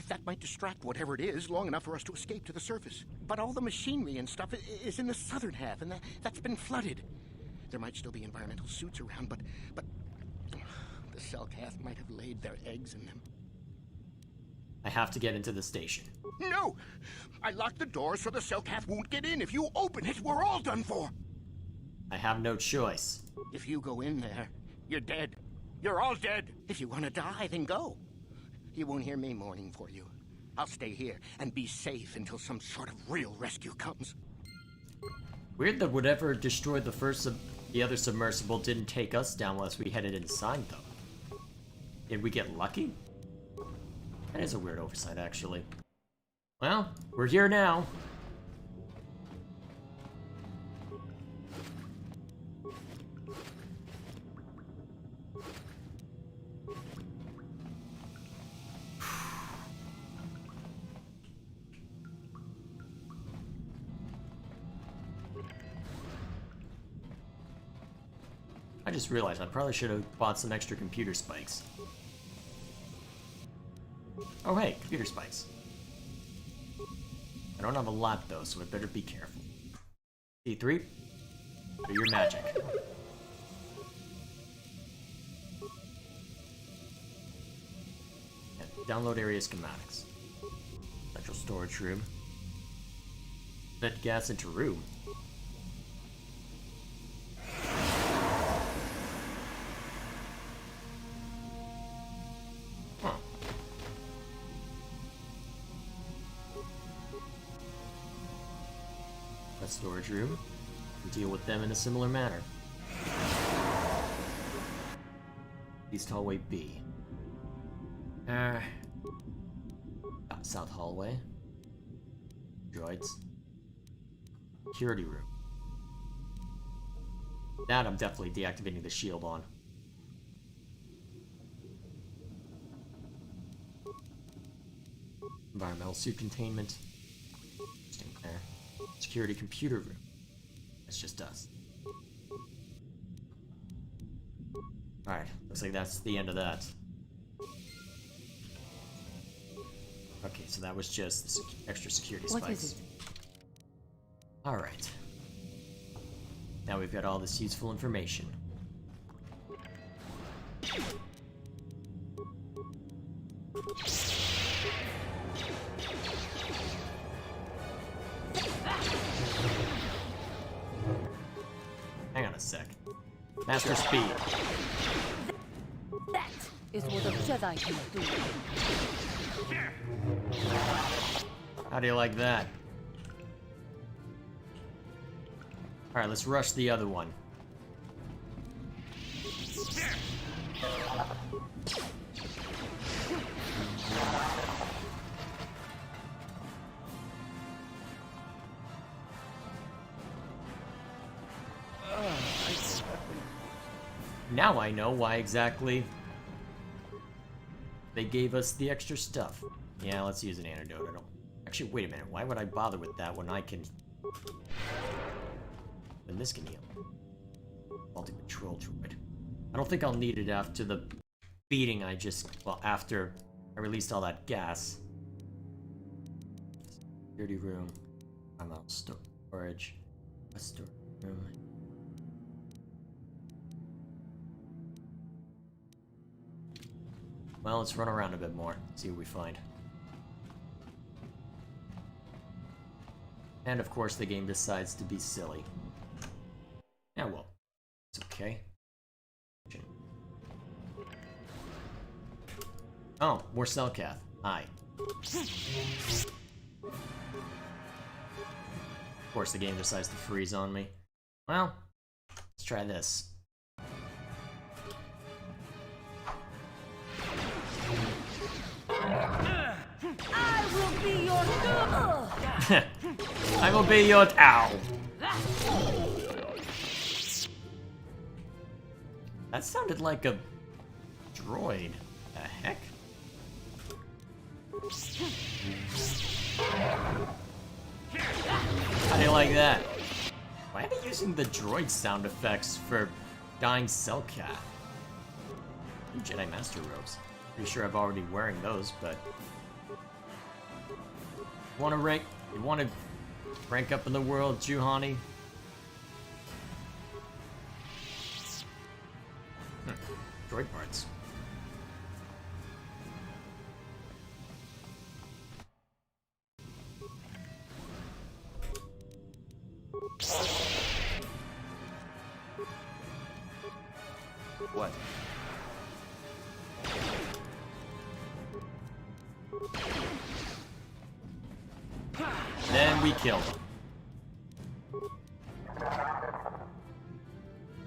That might distract whatever it is long enough for us to escape to the surface. But all the machinery and stuff is in the southern half, and that's been flooded. There might still be environmental suits around, but the Selkath might have laid their eggs in them. I have to get into the station. No! I locked the door so the Selkath won't get in. If you open it, we're all done for. I have no choice. If you go in there, you're dead. You're all dead. If you want to die, then go. You won't hear me mourning for you. I'll stay here and be safe until some sort of real rescue comes. Weird that whatever destroyed the other submersible didn't take us down unless we headed inside, though. Did we get lucky? That is a weird oversight, actually. Well, we're here now. I just realized I probably should have bought some extra computer spikes. Oh hey, computer spikes. I don't have a lot though, so I better be careful. D3, do your magic. And download area schematics. Central storage room. Let gas into room. Storage room and deal with them in a similar manner. East hallway B. South hallway. Droids. Security room. That I'm definitely deactivating the shield on. Environmental suit containment. Interesting there. Security computer room. It's just us. Alright, looks like that's the end of that. Okay, so that was just the extra security spikes. What is it? Alright. Now we've got all this useful information. Hang on a sec. Master speed. That is what a Jedi can do. How do you like that? Alright, let's rush the other one. Now I know why exactly they gave us the extra stuff. Yeah, let's use an antidote. I don't... Actually, wait a minute. Why would I bother with that when I can... Then this can heal. Multi-control droid. I don't think I'll need it after the beating I just... Well, after I released all that gas. Security room. I'm out. Storage. A storage room. Well, let's run around a bit more, see what we find. And of course the game decides to be silly. Yeah, well, it's okay. Oh, more Selkath. Hi. Of course the game decides to freeze on me. Well, let's try this. I will be your I will be your ow. That sounded like a droid. The heck? How do you like that? Why are they using the droid sound effects for dying Selkath? Jedi Master robes. Pretty sure I've already wearing those, but you want to rank up in the world, Juhani? Droid parts. What? Then we kill them.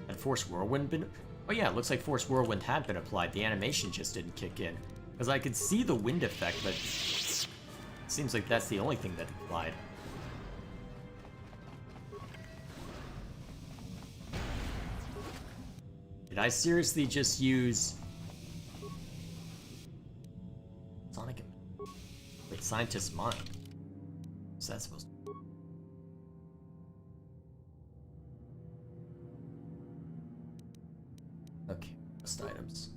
Had Force Whirlwind been... Oh yeah, it looks like Force Whirlwind had been applied. The animation just didn't kick in. Because I could see the wind effect, but... it seems like that's the only thing that applied. Did I seriously just use... Sonic... Wait, Scientist's Mind? What's that supposed to be? Okay, list items.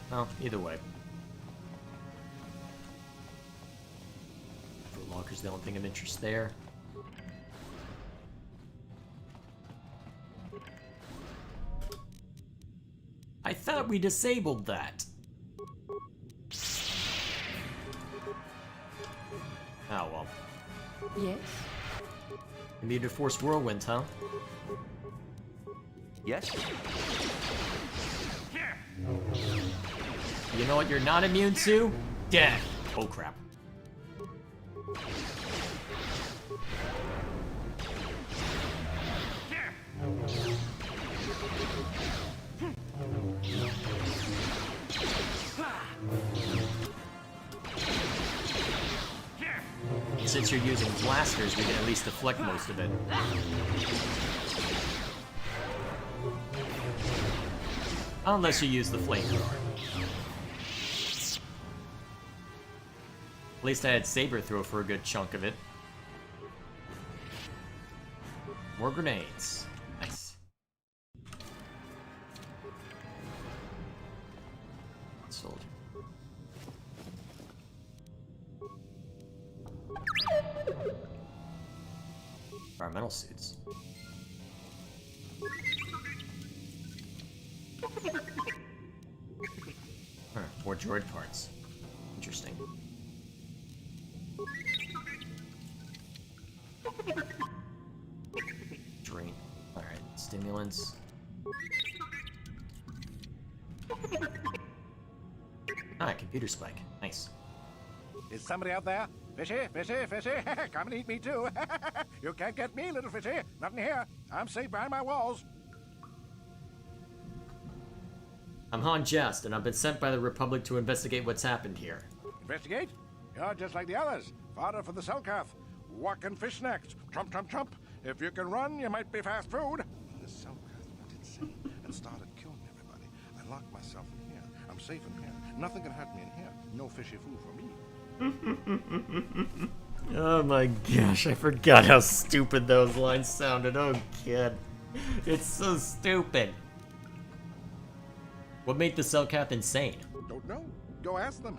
Well, either way. Foot Locker's the only thing of interest there. I thought we disabled that. Oh well. Yes? Immune to Force Whirlwind, huh? Yes? You know what you're not immune to? Death. Oh crap. Since you're using blasters, we can at least deflect most of it. Unless you use the flamethrower. At least I had Saber Throw for a good chunk of it. More grenades. Nice. Soldier. Environmental suits. Huh, more droid parts. Interesting. Drain. Alright, stimulants. Ah, computer spike. Nice. Is somebody out there? Fishy, fishy, fishy. Come and eat me too. You can't get me, little fishy. Not in here. I'm safe behind my walls. I'm Han Jest, and I've been sent by the Republic to investigate what's happened here. Investigate? You're just like the others. Fodder for the Selkath. Walk and fish next. Trump, trump, trump. If you can run, you might be fast food. The Selkath went insane and started killing everybody. I locked myself in here. I'm safe in here. Nothing can hurt me in here. No fishy food for me. Oh my gosh, I forgot how stupid those lines sounded. Oh, kid. It's so stupid. What made the Selkath insane? Don't know. Go ask them.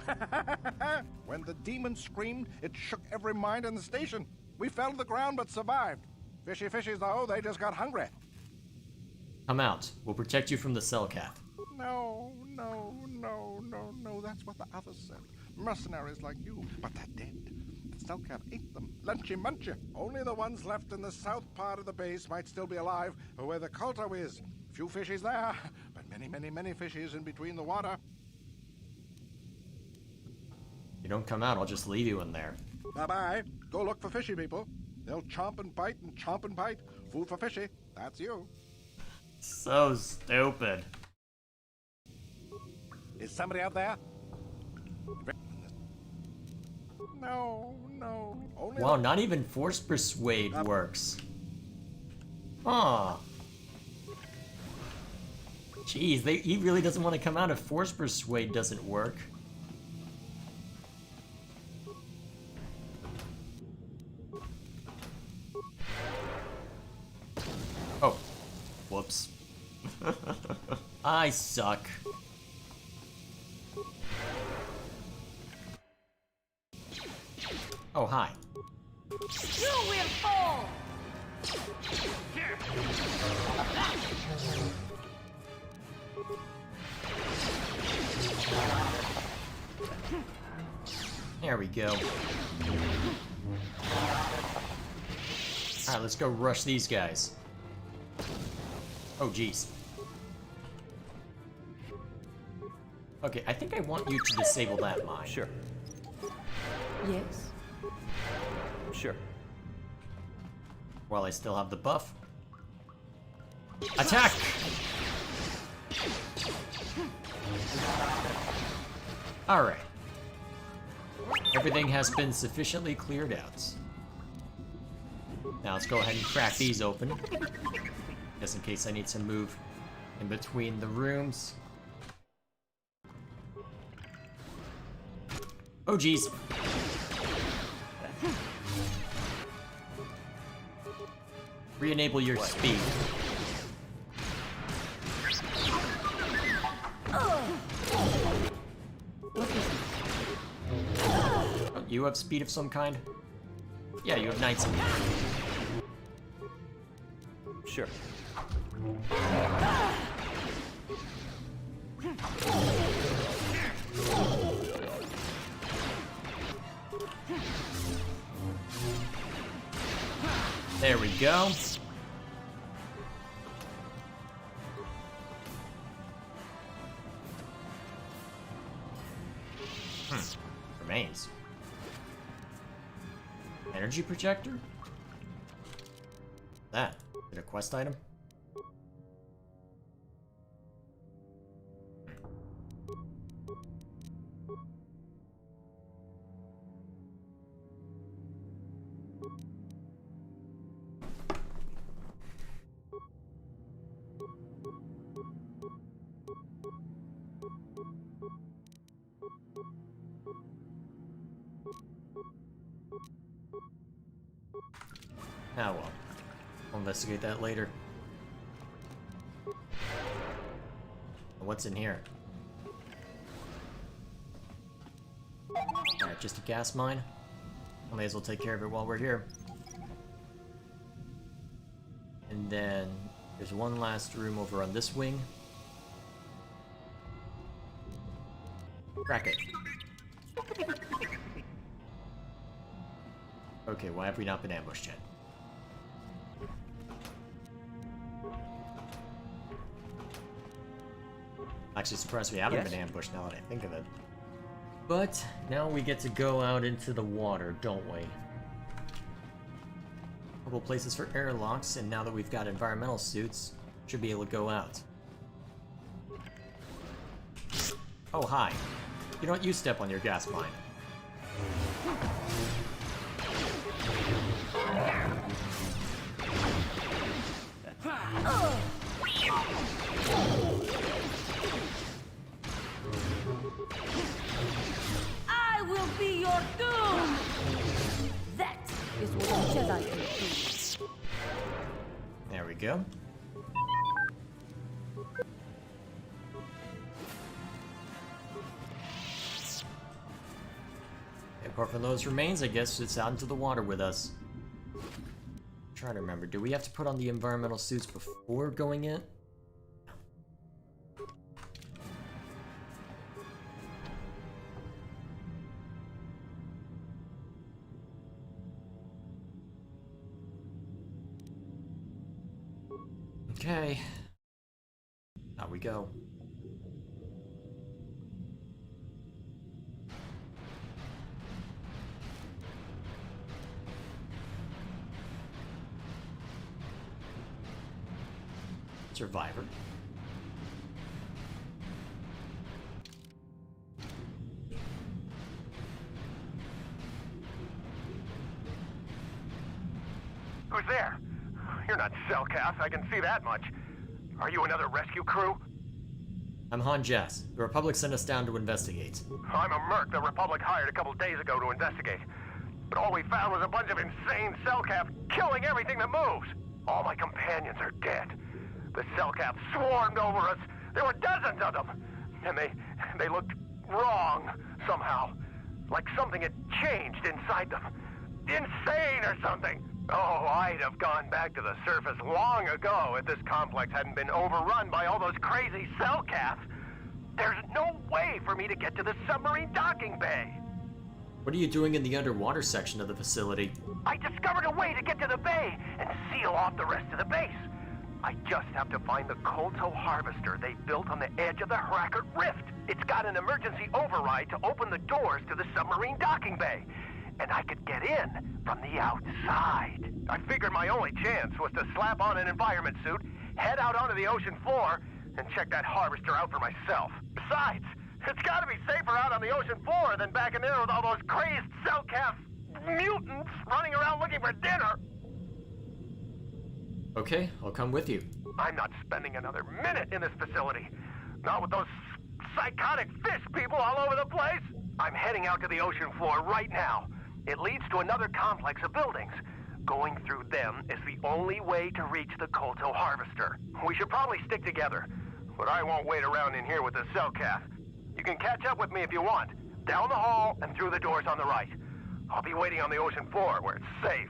When the demon screamed, it shook every mind in the station. We fell to the ground but survived. Fishy fishies, though, they just got hungry. Come out. We'll protect you from the Selkath. No, no, no, no, no. That's what the others said. Mercenaries like you, but they're dead. The Selkath ate them. Lunchy munchy. Only the ones left in the south part of the base might still be alive, or where the Kolto is. Few fishies there, but many, many, many fishies in between the water. You don't come out, I'll just leave you in there. Bye-bye. Go look for fishy people. They'll chomp and bite and chomp and bite. Food for fishy. That's you. So stupid. Is somebody out there? No, no. Only Wow, not even force persuade works. Huh. Jeez, he really doesn't want to come out if force persuade doesn't work. Oh. Whoops. I suck. Oh, hi. You will fall! There we go. Alright, let's go rush these guys. Oh, jeez. Okay, I think I want you to disable that mine. Sure. Yes. Sure. While I still have the buff. Attack! Alright. Everything has been sufficiently cleared out. Now let's go ahead and crack these open. Just in case I need to move in between the rooms. Oh geez. Re-enable your speed. Oh, you have speed of some kind? Yeah, you have night speed. Sure. There we go. Remains. Energy projector? That. Is it a quest item? Ah well. I'll investigate that later. What's in here? Alright, just a gas mine. I may as well take care of it while we're here. And then there's one last room over on this wing. Crack it. Okay, why have we not been ambushed yet? Actually surprised we haven't been ambushed now that I think of it. But now we get to go out into the water, don't we? Couple places for airlocks, and now that we've got environmental suits, should be able to go out. Oh, hi. You know what? You step on your gas mine. I will be your doom! That is what a Jedi can do. There we go. Apart from those remains, I guess it's out into the water with us. I'm trying to remember, do we have to put on the environmental suits before going in? Okay. Out we go. Survivor. Who's there? You're not Cellcath, I can see that much. Are you another rescue crew? I'm Han Jess. The Republic sent us down to investigate. I'm a merc the Republic hired a couple days ago to investigate. But all we found was a bunch of insane Cellcath killing everything that moves. All my companions are dead. The Cellcath swarmed over us. There were dozens of them. And they looked wrong, somehow. Like something had changed inside them. Insane or something. Oh, I'd have gone back to the surface long ago if this complex hadn't been overrun by all those crazy Cellcaths. There's no way for me to get to the submarine docking bay. What are you doing in the underwater section of the facility? I discovered a way to get to the bay and seal off the rest of the base. I just have to find the Kolto harvester they built on the edge of the Hrackert Rift. It's got an emergency override to open the doors to the submarine docking bay. And I could get in from the outside. I figured my only chance was to slap on an environment suit, head out onto the ocean floor, and check that harvester out for myself. Besides, it's gotta be safer out on the ocean floor than back in there with all those crazed Cellcath mutants running around looking for dinner. Okay, I'll come with you. I'm not spending another minute in this facility. Not with those psychotic fish people all over the place. I'm heading out to the ocean floor right now. It leads to another complex of buildings. Going through them is the only way to reach the Kolto harvester. We should probably stick together, but I won't wait around in here with the Cellcath. You can catch up with me if you want. Down the hall and through the doors on the right. I'll be waiting on the ocean floor where it's safe.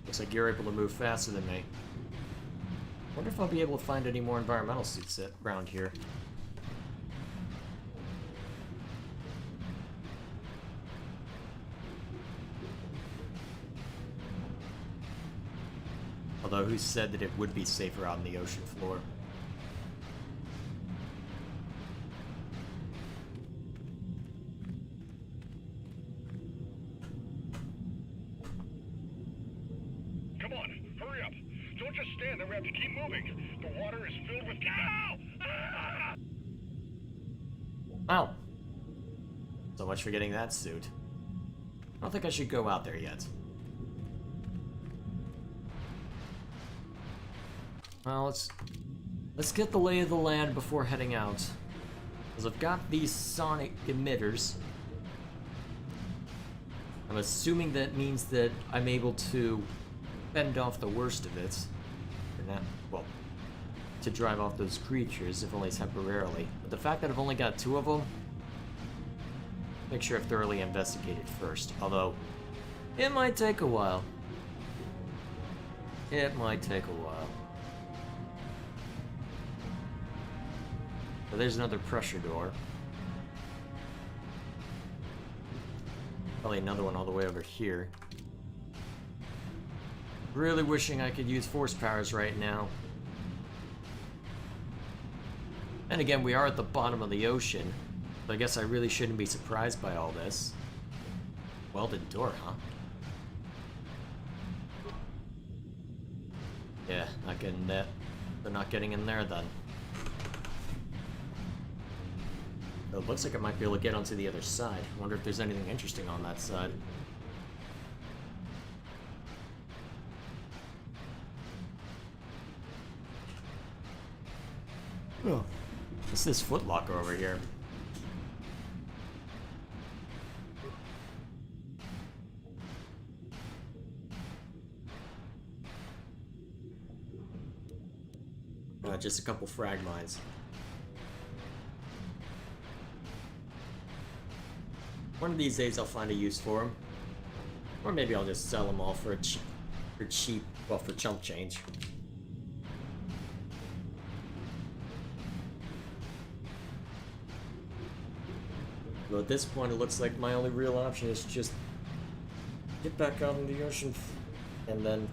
Looks like you're able to move faster than me. Wonder if I'll be able to find any more environmental suits around here. Although, who said that it would be safer out on the ocean floor? Come on, hurry up. Don't just stand there, we have to keep moving. The water is filled with... Ow! Ah! Wow. So much for getting that suit. I don't think I should go out there yet. Well, let's get the lay of the land before heading out. Because I've got these sonic emitters. I'm assuming that means that I'm able to fend off the worst of it. Or not, well, to drive off those creatures, if only temporarily. But the fact that I've only got 2 of them, make sure I've thoroughly investigated first. Although, it might take a while. It might take a while. So there's another pressure door. Probably another one all the way over here. Really wishing I could use force powers right now. And again, we are at the bottom of the ocean. So I guess I really shouldn't be surprised by all this. Welded door, huh? Yeah, not getting that. They're not getting in there then. So it looks like I might be able to get onto the other side. I wonder if there's anything interesting on that side. Oh, what's this footlocker over here? Just a couple frag mines. One of these days I'll find a use for them. Or maybe I'll just sell them all for for chump change. But at this point it looks like my only real option is just get back out in the ocean and then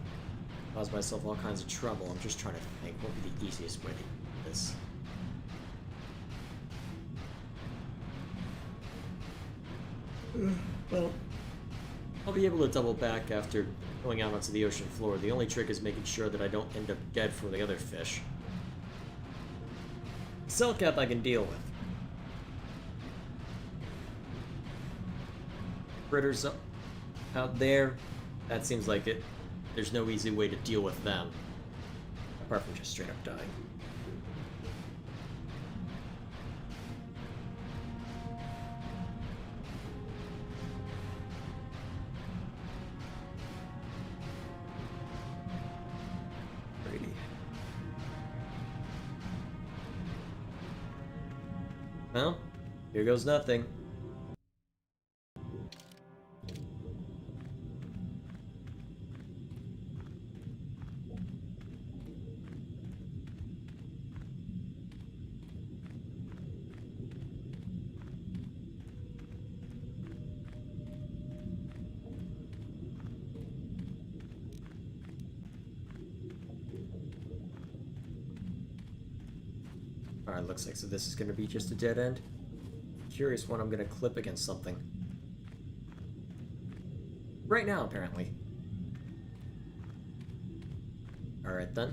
cause myself all kinds of trouble. I'm just trying to think what would be the easiest way to do this. Well, I'll be able to double back after going out onto the ocean floor. The only trick is making sure that I don't end up dead for the other fish. Cellcath I can deal with. critters out there, that seems like it. There's no easy way to deal with them. Apart from just straight up dying. Well, here goes nothing. Alright, looks like so this is gonna be just a dead end. Curious when I'm gonna clip against something. Right now, apparently. Alright then.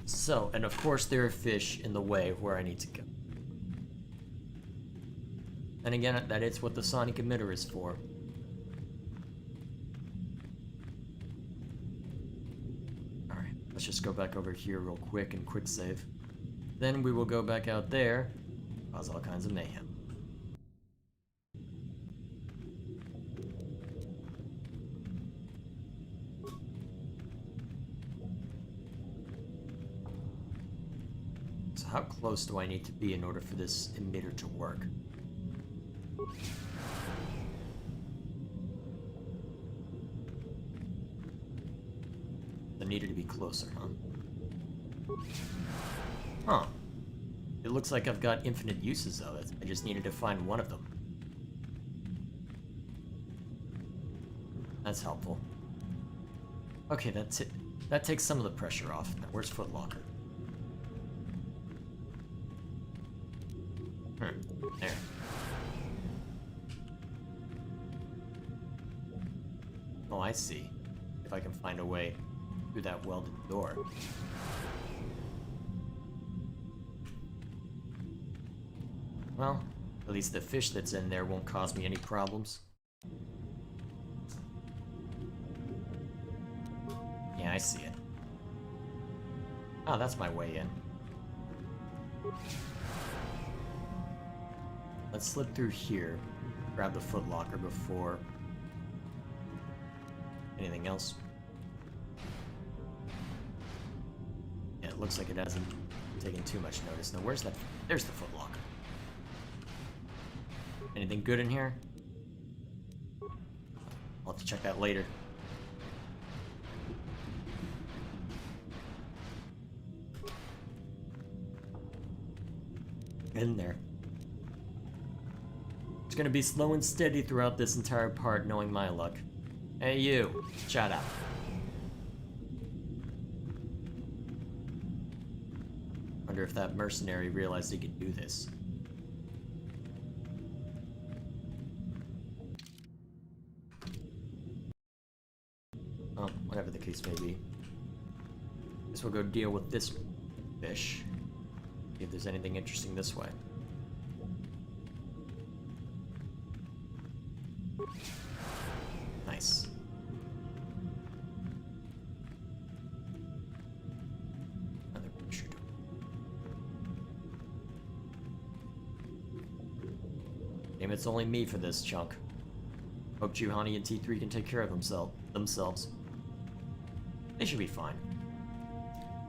So, and of course there are fish in the way of where I need to go. And again, that is what the sonic emitter is for. Alright, let's just go back over here real quick and quick save. Then we will go back out there, cause all kinds of mayhem. So how close do I need to be in order for this emitter to work? I needed to be closer, huh? Huh. It looks like I've got infinite uses of it. I just needed to find one of them. That's helpful. Okay, that's it. That takes some of the pressure off. Now, where's Footlocker? There. Oh, I see. If I can find a way through that welded door. Well, at least the fish that's in there won't cause me any problems. Yeah, I see it. Oh, that's my way in. Let's slip through here, grab the Footlocker before anything else. Yeah, it looks like it hasn't taken too much notice. Now, where's that? There's the Footlocker. Anything good in here? I'll have to check that later. Get in there. It's gonna be slow and steady throughout this entire part, knowing my luck. Hey you, shut up. Wonder if that mercenary realized he could do this. Oh, whatever the case may be. Guess we'll go deal with this fish. See if there's anything interesting this way. Nice. Another picture. Damn, it's only me for this chunk. Hope Juhani and T3 can take care of themselves. They should be fine.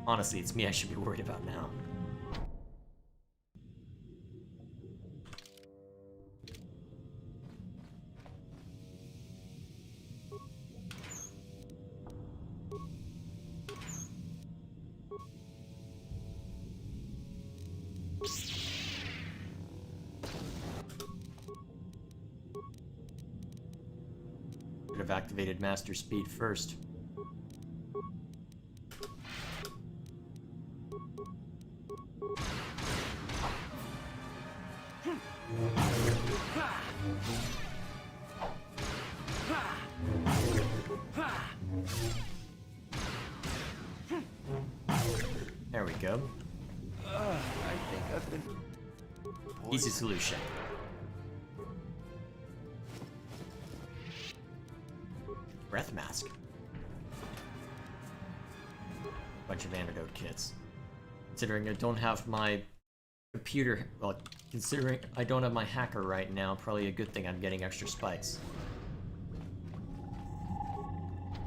Honestly, it's me I should be worried about now. Should have activated Master Speed first. There we go. I think I've been Easy solution. breath mask. Bunch of antidote kits. Considering I don't have my computer, well, considering I don't have my hacker right now, probably a good thing I'm getting extra spikes.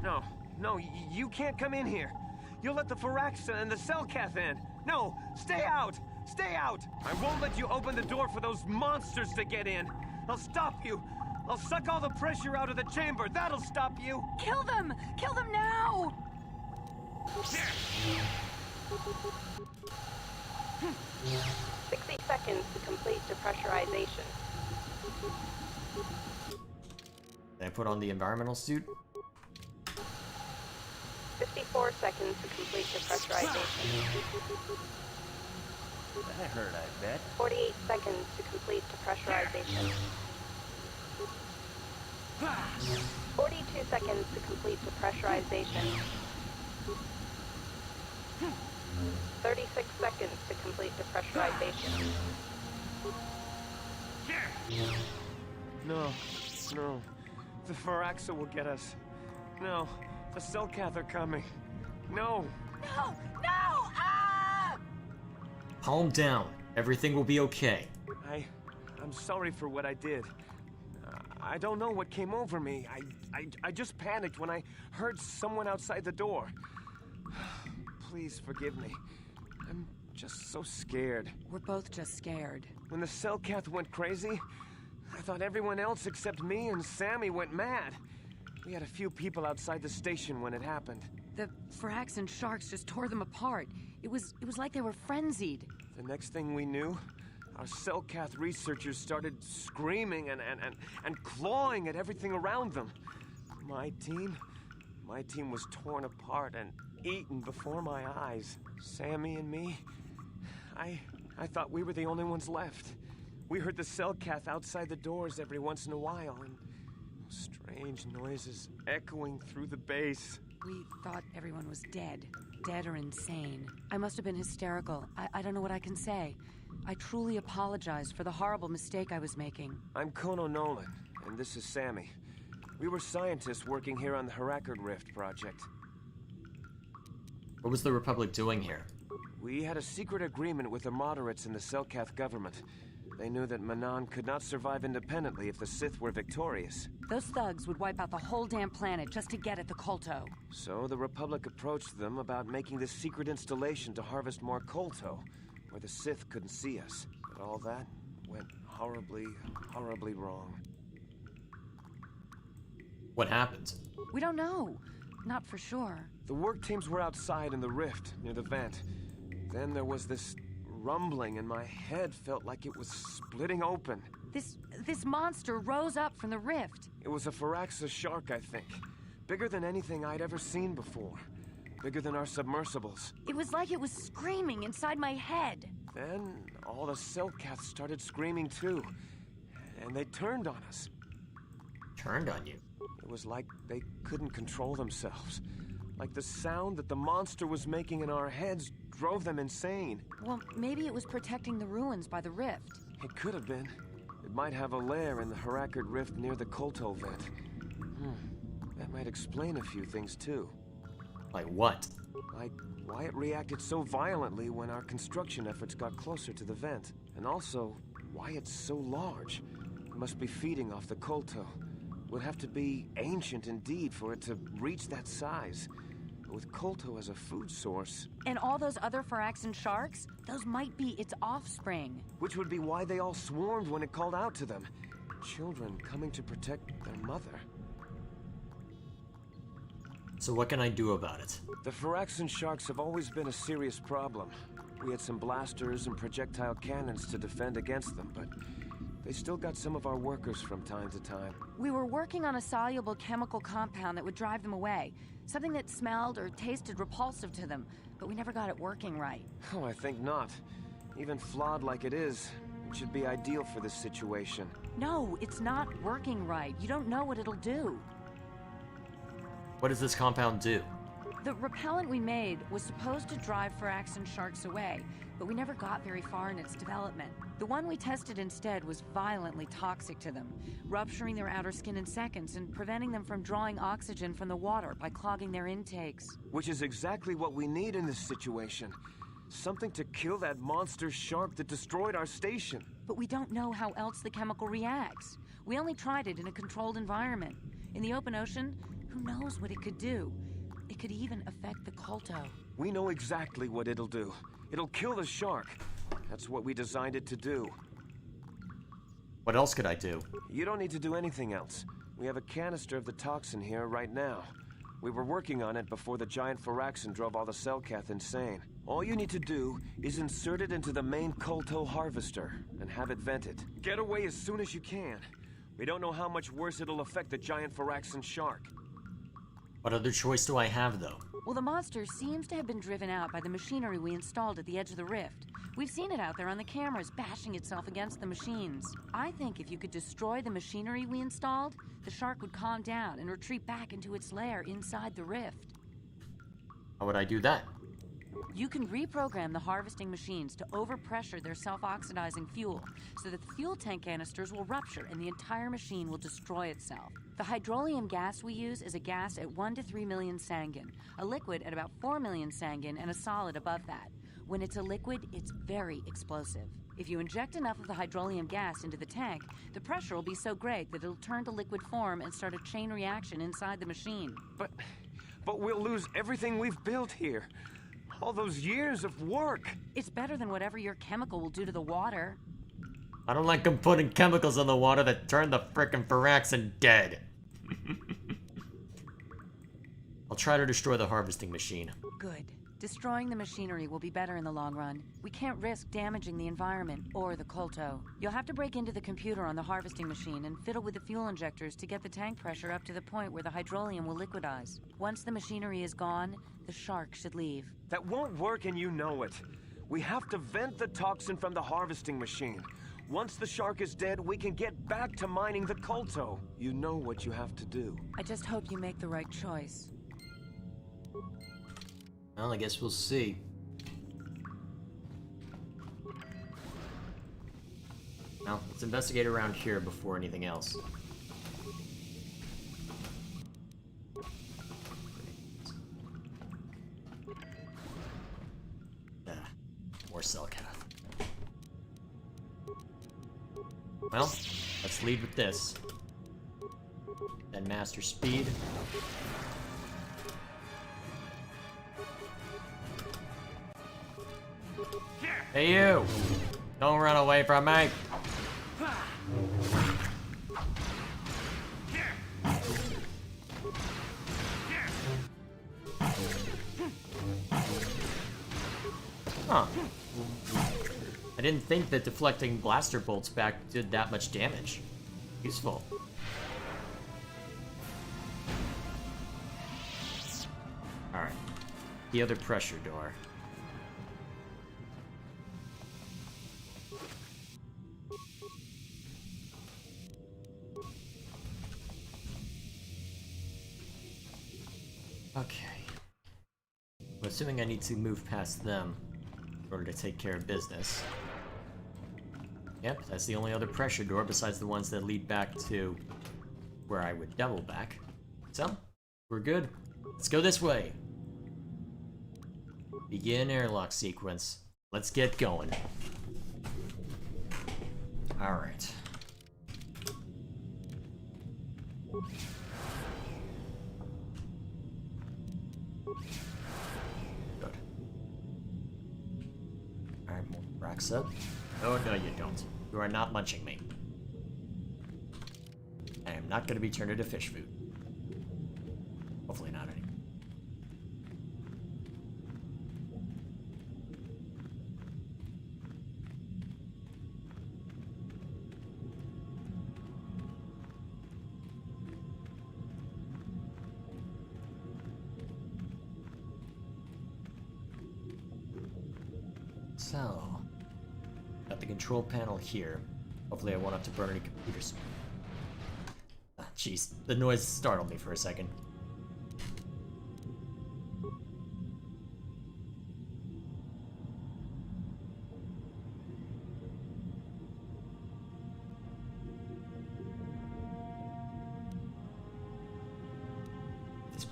No, no, you can't come in here. You'll let the Firaxa and the Selkath in. No, stay out! Stay out! I won't let you open the door for those monsters to get in. I'll stop you. I'll suck all the pressure out of the chamber. That'll stop you. Kill them! Kill them now! 60 seconds to complete depressurization. Did I put on the environmental suit? 54 seconds to complete depressurization. That hurt, I bet. 48 seconds to complete depressurization. 42 seconds to complete depressurization. 36 seconds to complete depressurization. No, no. The Firaxa will get us. No, the Selkath are coming. No. No! No! Ah! Calm down. Everything will be okay. I'm sorry for what I did. I don't know what came over me. I just panicked when I heard someone outside the door. Please forgive me. I'm just so scared. We're both just scared. When the Selkath went crazy, I thought everyone else except me and Sammy went mad. We had a few people outside the station when it happened. The Firaxan sharks just tore them apart. It was like they were frenzied. The next thing we knew, our Selkath researchers started screaming and clawing at everything around them. My team was torn apart and eaten before my eyes. Sammy and me, I thought we were the only ones left. We heard the Selkath outside the doors every once in a while, and strange noises echoing through the base. We thought everyone was dead. Dead or insane. I must have been hysterical. I don't know what I can say. I truly apologize for the horrible mistake I was making. I'm Kono Nolan, and this is Sammy. We were scientists working here on the Harakard Rift project. What was the Republic doing here? We had a secret agreement with the moderates in the Selkath government. They knew that Manaan could not survive independently if the Sith were victorious. Those thugs would wipe out the whole damn planet just to get at the Kolto. So the Republic approached them about making this secret installation to harvest more Kolto, where the Sith couldn't see us. But all that went horribly, horribly wrong. What happened? We don't know. Not for sure. The work teams were outside in the rift, near the vent. Then there was this rumbling, and my head felt like it was splitting open. This monster rose up from the rift. It was a Firaxa shark, I think. Bigger than anything I'd ever seen before. Bigger than our submersibles. It was like it was screaming inside my head. Then all the Selkaths started screaming too. And they turned on us. Turned on you? It was like they couldn't control themselves. Like the sound that the monster was making in our heads drove them insane. Well, maybe it was protecting the ruins by the rift. It could have been. It might have a lair in the Harakard Rift near the Kolto vent. That might explain a few things too. Like what? Like why it reacted so violently when our construction efforts got closer to the vent. And also, why it's so large. It must be feeding off the Kolto. Would have to be ancient indeed for it to reach that size. With Kolto as a food source... And all those other Firaxan sharks? Those might be its offspring. Which would be why they all swarmed when it called out to them. Children coming to protect their mother. So what can I do about it? The Firaxan sharks have always been a serious problem. We had some blasters and projectile cannons to defend against them, but... they still got some of our workers from time to time. We were working on a soluble chemical compound that would drive them away. Something that smelled or tasted repulsive to them, but we never got it working right. Oh, I think not. Even flawed like it is, it should be ideal for this situation. No, it's not working right. You don't know what it'll do. What does this compound do? The repellent we made was supposed to drive Firaxan sharks away, but we never got very far in its development. The one we tested instead was violently toxic to them, rupturing their outer skin in seconds and preventing them from drawing oxygen from the water by clogging their intakes. Which is exactly what we need in this situation. Something to kill that monster shark that destroyed our station. But we don't know how else the chemical reacts. We only tried it in a controlled environment. In the open ocean, who knows what it could do? It could even affect the Kolto. We know exactly what it'll do. It'll kill the shark. That's what we designed it to do. What else could I do? You don't need to do anything else. We have a canister of the toxin here right now. We were working on it before the giant Firaxan drove all the Selkath insane. All you need to do is insert it into the main Kolto harvester and have it vented. Get away as soon as you can. We don't know how much worse it'll affect the giant Firaxan shark. What other choice do I have, though? Well, the monster seems to have been driven out by the machinery we installed at the edge of the rift. We've seen it out there on the cameras, bashing itself against the machines. I think if you could destroy the machinery we installed, the shark would calm down and retreat back into its lair inside the rift. How would I do that? You can reprogram the harvesting machines to overpressure their self-oxidizing fuel, so that the fuel tank canisters will rupture and the entire machine will destroy itself. The hydrolium gas we use is a gas at 1 to 3 million sangin, a liquid at about 4 million sangin, and a solid above that. When it's a liquid, it's very explosive. If you inject enough of the hydrolium gas into the tank, the pressure will be so great that it'll turn to liquid form and start a chain reaction inside the machine. But we'll lose everything we've built here. All those years of work. It's better than whatever your chemical will do to the water. I don't like them putting chemicals in the water that turn the frickin' Firaxan dead. I'll try to destroy the harvesting machine. Good. Destroying the machinery will be better in the long run. We can't risk damaging the environment or the Kolto. You'll have to break into the computer on the harvesting machine and fiddle with the fuel injectors to get the tank pressure up to the point where the hydrolium will liquidize. Once the machinery is gone, the shark should leave. That won't work and you know it. We have to vent the toxin from the harvesting machine. Once the shark is dead, we can get back to mining the Kolto. You know what you have to do. I just hope you make the right choice. Well, I guess we'll see. Now, let's investigate around here before anything else. More Selkath. Well, let's lead with this. Then master speed. Hey you! Don't run away from me! Huh. I didn't think that deflecting blaster bolts back did that much damage. Useful. Alright. The other pressure door. Okay. I'm assuming I need to move past them in order to take care of business. Yep, that's the only other pressure door besides the ones that lead back to where I would double back. So, we're good. Let's go this way. Begin airlock sequence. Let's get going. Alright. Good. Alright, more racks up. Oh, no, you don't. You are not munching me. I am not going to be turned into fish food. Hopefully not any. So, got the control panel here. Hopefully I won't have to burn any computers. Ah, jeez, the noise startled me for a second.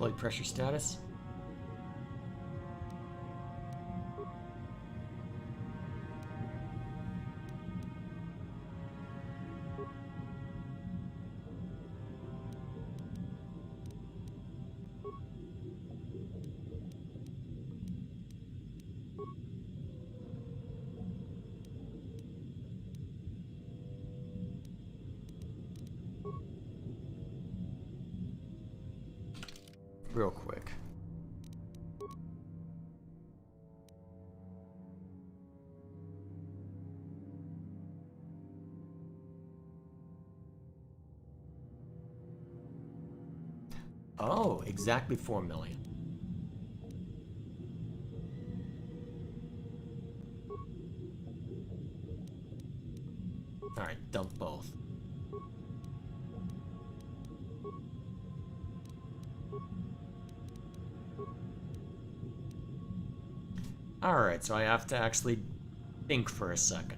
Display pressure status. Real quick. Oh, exactly 4 million. All right, dump both. Alright, so I have to actually think for a second.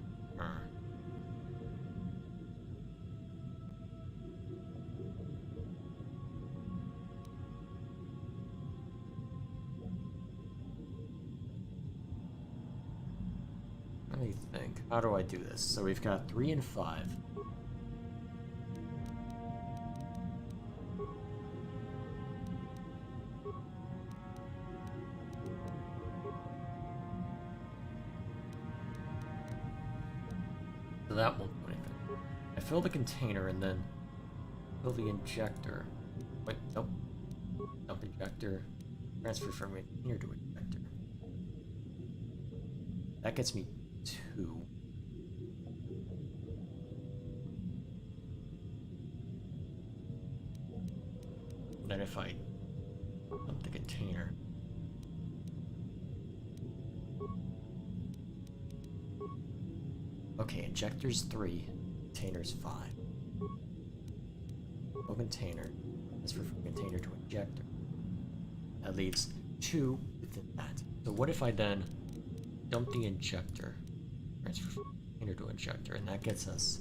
Let me think. How do I do this? So we've got 3 and 5. So that won't do anything. I fill the container and then fill the injector. Wait, nope. Dump injector. Transfer from container to injector. That gets me 2. And then if I dump the container. Okay, injector's 3, container's 5. Full container. Transfer from container to injector. That leaves 2 within that. So what if I then dump the injector, transfer from container to injector, and that gets us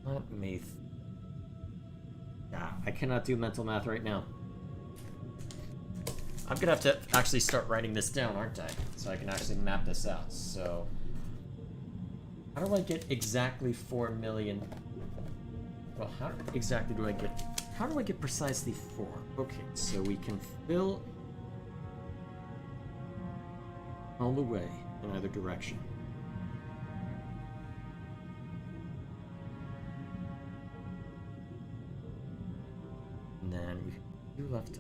Let me I cannot do mental math right now. I'm gonna have to actually start writing this down, aren't I? So I can actually map this out. So how do I get exactly 4 million? Well, how exactly do I get? How do I get precisely 4? Okay, so we can fill all the way in either direction. And then we have 2 left.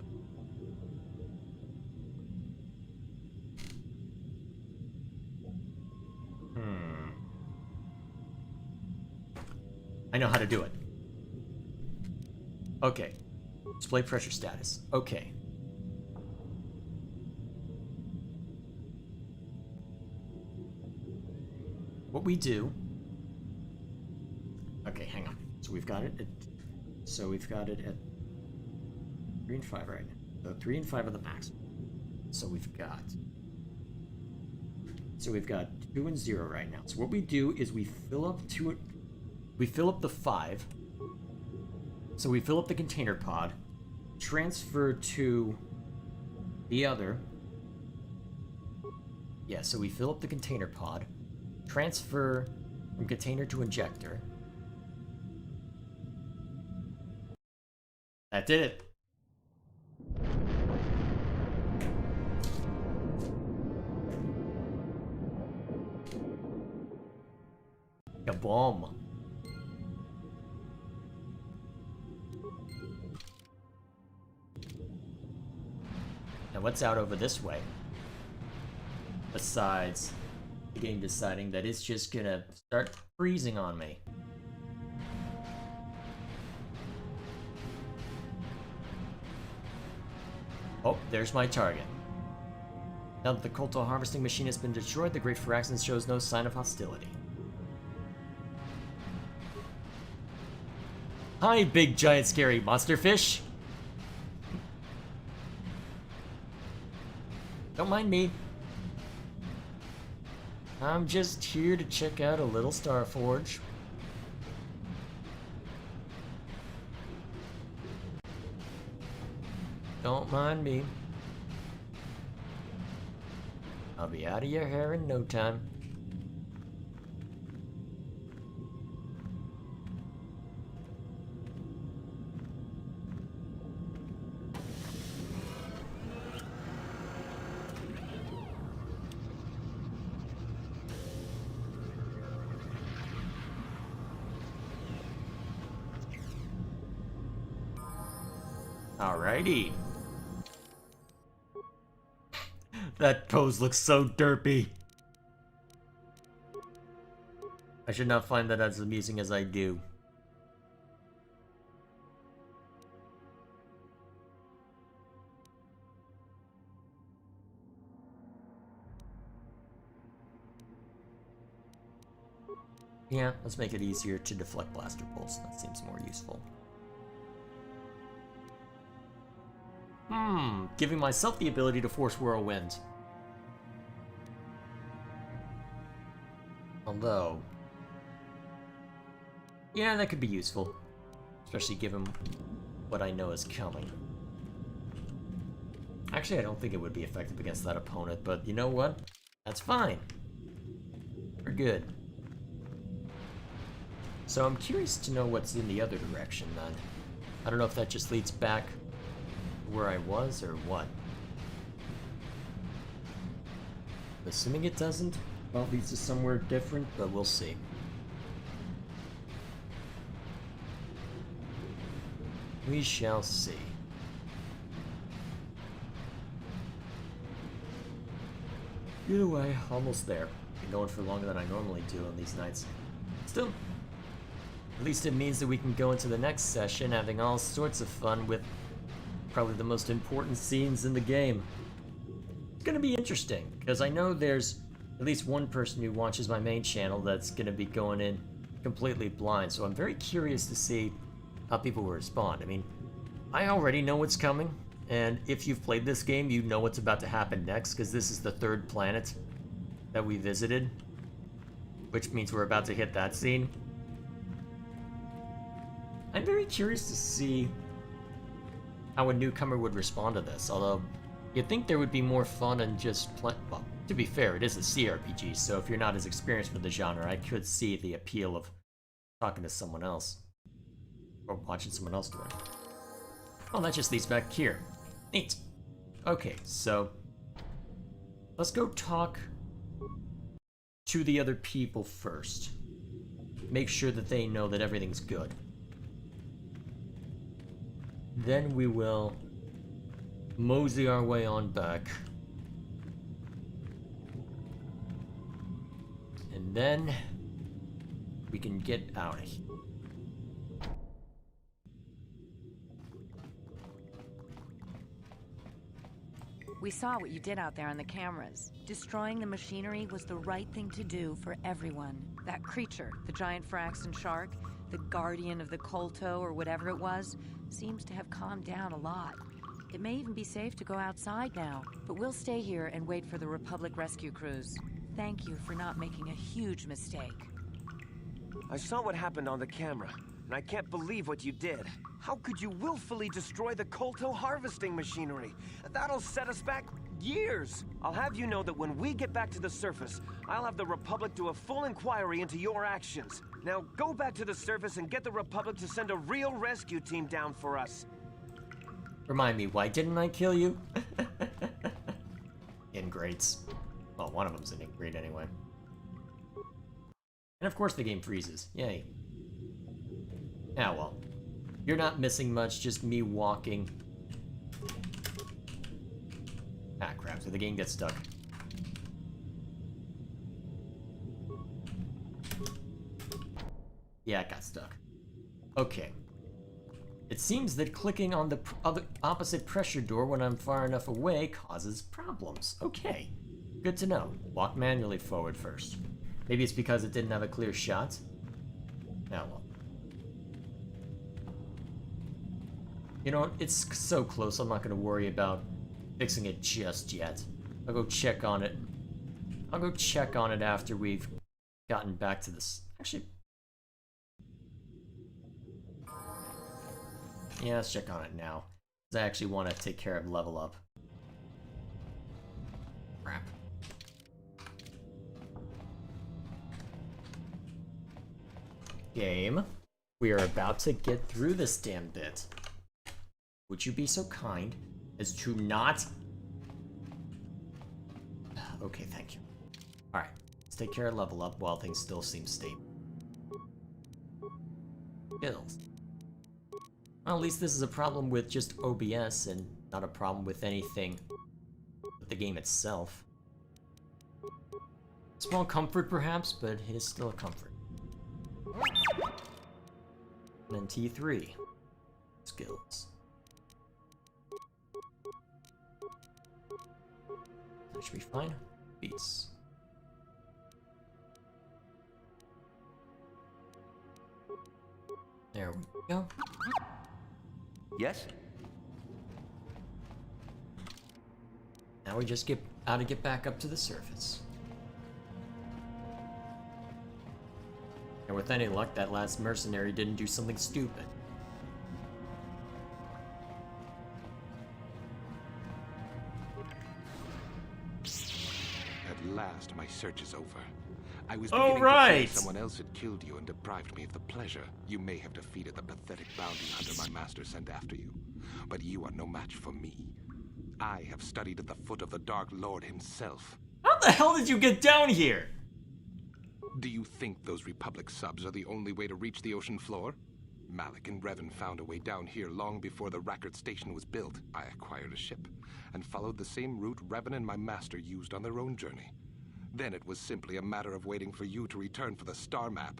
I know how to do it. Okay. Display pressure status. Okay. What we do... Okay, hang on. So we've got it at... So we've got it at 3 and 5 right now. So 3 and 5 are the max. So we've got... So we've got 2 and 0 right now. So what we do is we fill up 2... We fill up the 5. So we fill up the container pod. Transfer to the other. Yeah, so we fill up the container pod. Transfer from container to injector. That did it. Kaboom. Now what's out over this way? Besides the game deciding that it's just gonna start freezing on me. Oh, there's my target. Now that the Kolto harvesting machine has been destroyed, the Great Firaxis shows no sign of hostility. Hi, big giant scary monster fish! Don't mind me. I'm just here to check out a little Starforge. Don't mind me. I'll be out of your hair in no time. Alrighty. That pose looks so derpy. I should not find that as amusing as I do. Yeah, let's make it easier to deflect blaster bolts. That seems more useful. Giving myself the ability to force whirlwind. Although, yeah, that could be useful. Especially given what I know is coming. Actually, I don't think it would be effective against that opponent, but you know what? That's fine. We're good. So I'm curious to know what's in the other direction, then. I don't know if that just leads back where I was, or what. Assuming it doesn't, well, it leads to somewhere different, but we'll see. We shall see. Either way, almost there. Been going for longer than I normally do on these nights. Still, at least it means that we can go into the next session having all sorts of fun with probably the most important scenes in the game. It's gonna be interesting, because I know there's at least one person who watches my main channel that's gonna be going in completely blind, so I'm very curious to see how people will respond. I mean, I already know what's coming, and if you've played this game, you know what's about to happen next, because this is the third planet that we visited, which means we're about to hit that scene. I'm very curious to see how a newcomer would respond to this, although you'd think there would be more fun and just play. Well, to be fair, it is a CRPG, so if you're not as experienced with the genre, I could see the appeal of talking to someone else. Or watching someone else do it. Oh, that just leads back here. Neat. Okay, so let's go talk to the other people first. Make sure that they know that everything's good. Then we will mosey our way on back. And then we can get out of here. We saw what you did out there on the cameras. Destroying the machinery was the right thing to do for everyone. That creature, the giant Firaxan shark, the guardian of the Kolto or whatever it was, seems to have calmed down a lot. It may even be safe to go outside now, but we'll stay here and wait for the Republic rescue crews. Thank you for not making a huge mistake. I saw what happened on the camera, and I can't believe what you did. How could you willfully destroy the Kolto harvesting machinery? That'll set us back years. I'll have you know that when we get back to the surface, I'll have the Republic do a full inquiry into your actions. Now go back to the surface and get the Republic to send a real rescue team down for us. Remind me, why didn't I kill you? Ingrates. Well, one of them's an ingrate anyway. And of course the game freezes. Yay. Ah, well. You're not missing much, just me walking. Ah, crap, so the game gets stuck. Yeah, it got stuck. Okay. It seems that clicking on the opposite pressure door when I'm far enough away causes problems. Okay, good to know. Walk manually forward first. Maybe it's because it didn't have a clear shot? Ah, well. You know what? It's so close, I'm not going to worry about fixing it just yet. I'll go check on it. I'll go check on it after we've gotten back to this. Actually, yeah, let's check on it now. Because I actually want to take care of level up. Crap. Game. We are about to get through this damn bit. Would you be so kind as to not... Okay, thank you. Alright, let's take care of level up while things still seem stable. Skills. Well, at least this is a problem with just OBS and not a problem with anything with the game itself. Small comfort, perhaps, but it is still a comfort. And then T3. Skills. That should be fine. Beats. There we go. Yes? Now we just gotta get back up to the surface. And with any luck, that last mercenary didn't do something stupid. At last, my search is over. I was Oh, beginning right. to fear someone else had killed you and deprived me of the pleasure you may have defeated the pathetic bounty hunter my master sent after you. But you are no match for me. I have studied at the foot of the Dark Lord himself. How the hell did you get down here? Do you think those Republic subs are the only way to reach the ocean floor? Malik and Revan found a way down here long before the Rackard station was built. I acquired a ship and followed the same route Revan and my master used on their own journey. Then it was simply a matter of waiting for you to return for the star map.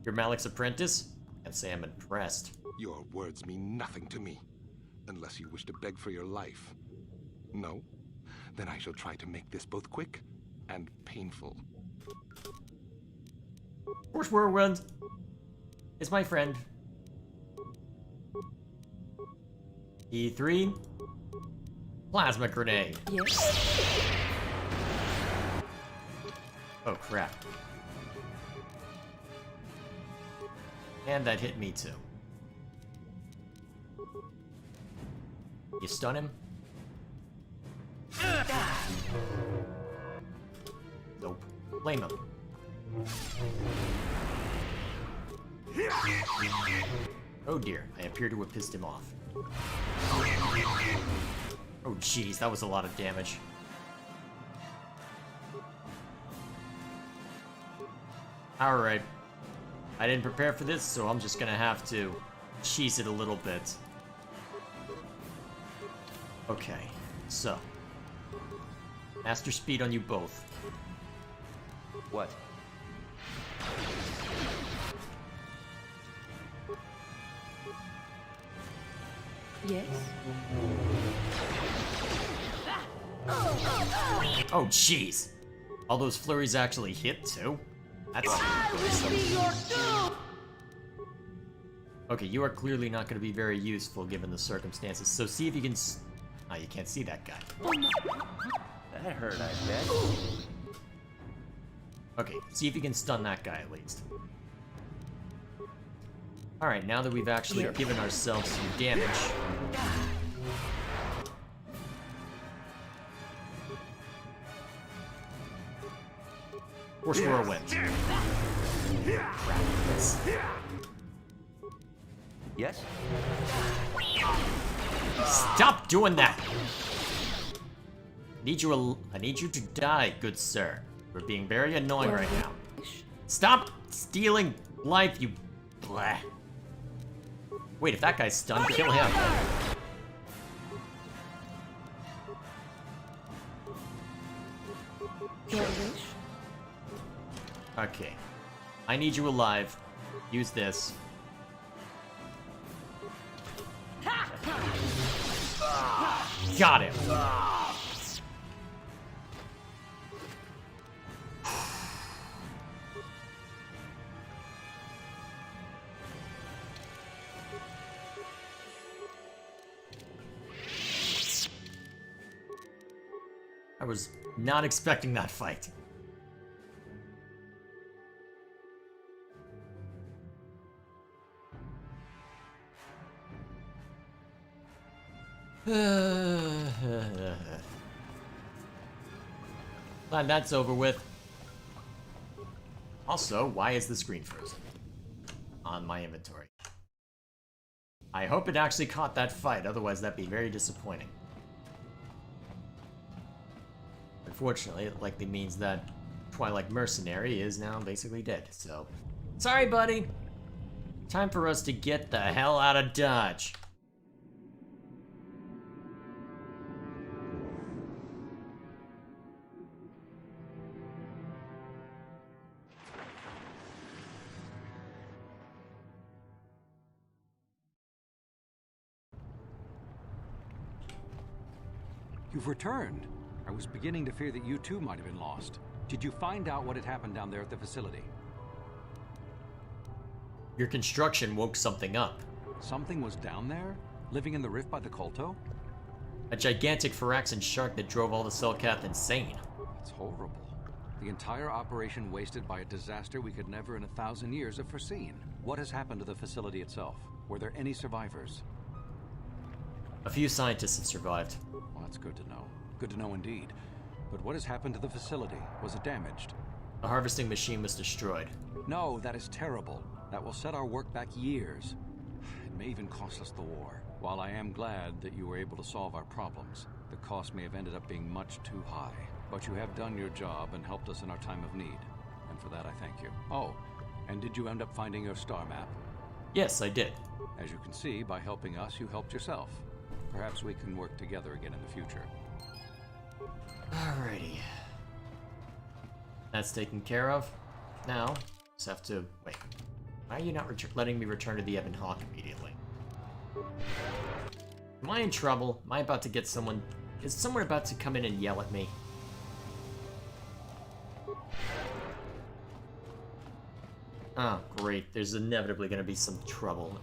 You're Malik's apprentice? I'd say I'm impressed. Your words mean nothing to me, unless you wish to beg for your life. No? Then I shall try to make this both quick and painful. Force Whirlwind is my friend. E3. Plasma grenade. Yes. Oh crap. And that hit me too. You stun him? Nope. Blame him. Oh dear, I appear to have pissed him off. Oh jeez, that was a lot of damage. Alright. I didn't prepare for this, so I'm just gonna have to cheese it a little bit. Okay, so. Master speed on you both. What? Yes. Oh jeez. All those flurries actually hit too? That's okay, you are clearly not going to be very useful given the circumstances, so see if you can oh, you can't see that guy. That hurt, I bet. Okay, see if you can stun that guy at least. Alright, now that we've actually given ourselves some damage. Force Whirlwind. Yes? Stop doing that! I need you to die, good sir. You're being very annoying right now. Stop stealing life, you blah. Wait, if that guy's stunned, kill him. Okay. I need you alive. Use this. Got him. I was not expecting that fight. Glad that's over with. Also, why is the screen frozen on my inventory? I hope it actually caught that fight, otherwise that'd be very disappointing. Unfortunately, it likely means that Twilight Mercenary is now basically dead, so... Sorry, buddy! Time for us to get the hell out of Dodge. You've returned. I was beginning to fear that you too might have been lost. Did you find out what had happened down there at the facility? Your construction woke something up. Something was down there? Living in the rift by the Kolto? A gigantic Phyraxan shark that drove all the Selkath insane. It's horrible. The entire operation wasted by a disaster we could never in 1,000 years have foreseen. What has happened to the facility itself? Were there any survivors? A few scientists have survived. Well, that's good to know. Good to know indeed. But what has happened to the facility? Was it damaged? The harvesting machine was destroyed. No, that is terrible. That will set our work back years. It may even cost us the war. While I am glad that you were able to solve our problems, the cost may have ended up being much too high. But you have done your job and helped us in our time of need. And for that, I thank you. Oh, and did you end up finding your star map? Yes, I did. As you can see, by helping us, you helped yourself. Perhaps we can work together again in the future. Alrighty. That's taken care of. Now, just have to... Wait. Why are you not letting me return to the Ebon Hawk immediately? Am I in trouble? Am I about to get someone... Is someone about to come in and yell at me? Oh, great. There's inevitably going to be some trouble.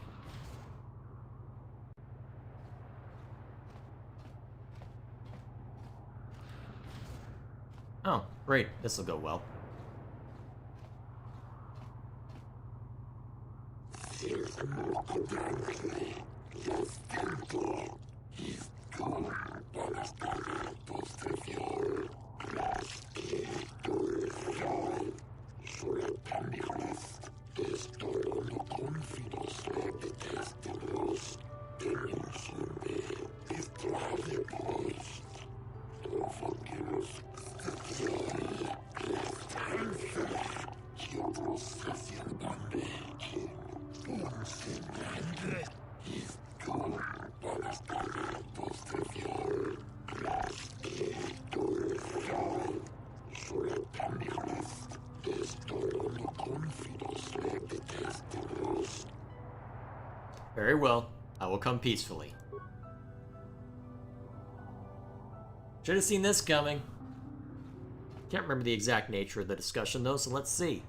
Oh, great. This'll go well. Very well. I will come peacefully. Should have seen this coming. Can't remember the exact nature of the discussion though, so let's see.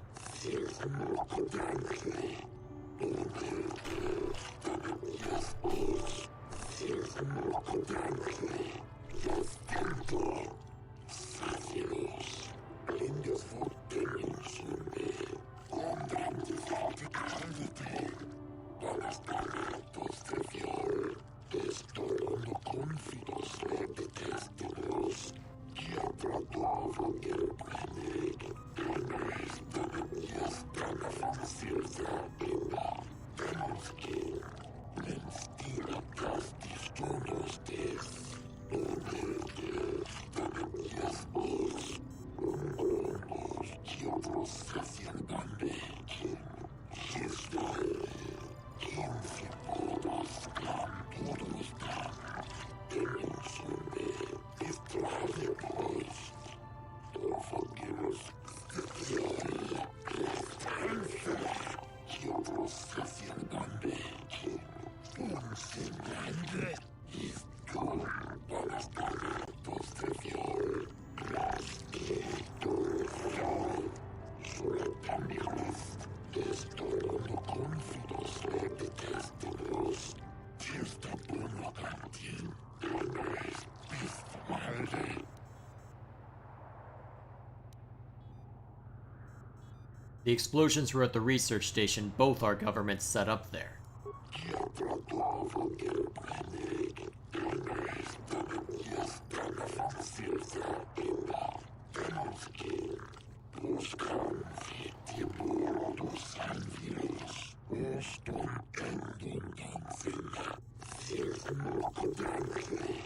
The explosions were at the research station both our governments set up there.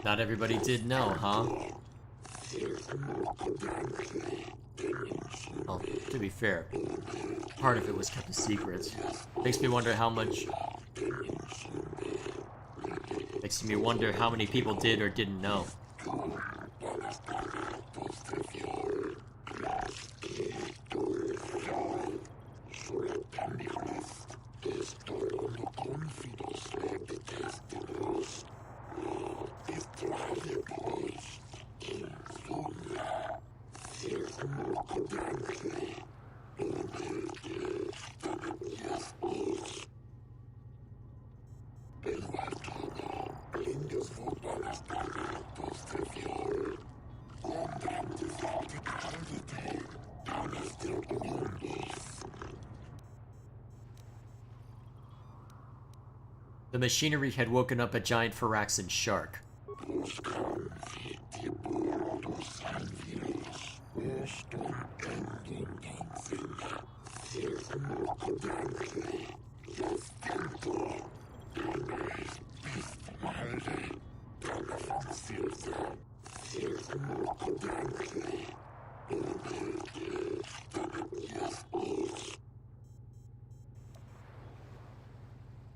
Not everybody did know, huh? Well, to be fair, part of it was kept a secret. Makes me wonder how many people did or didn't know. The machinery had woken up a giant Phyraxan shark.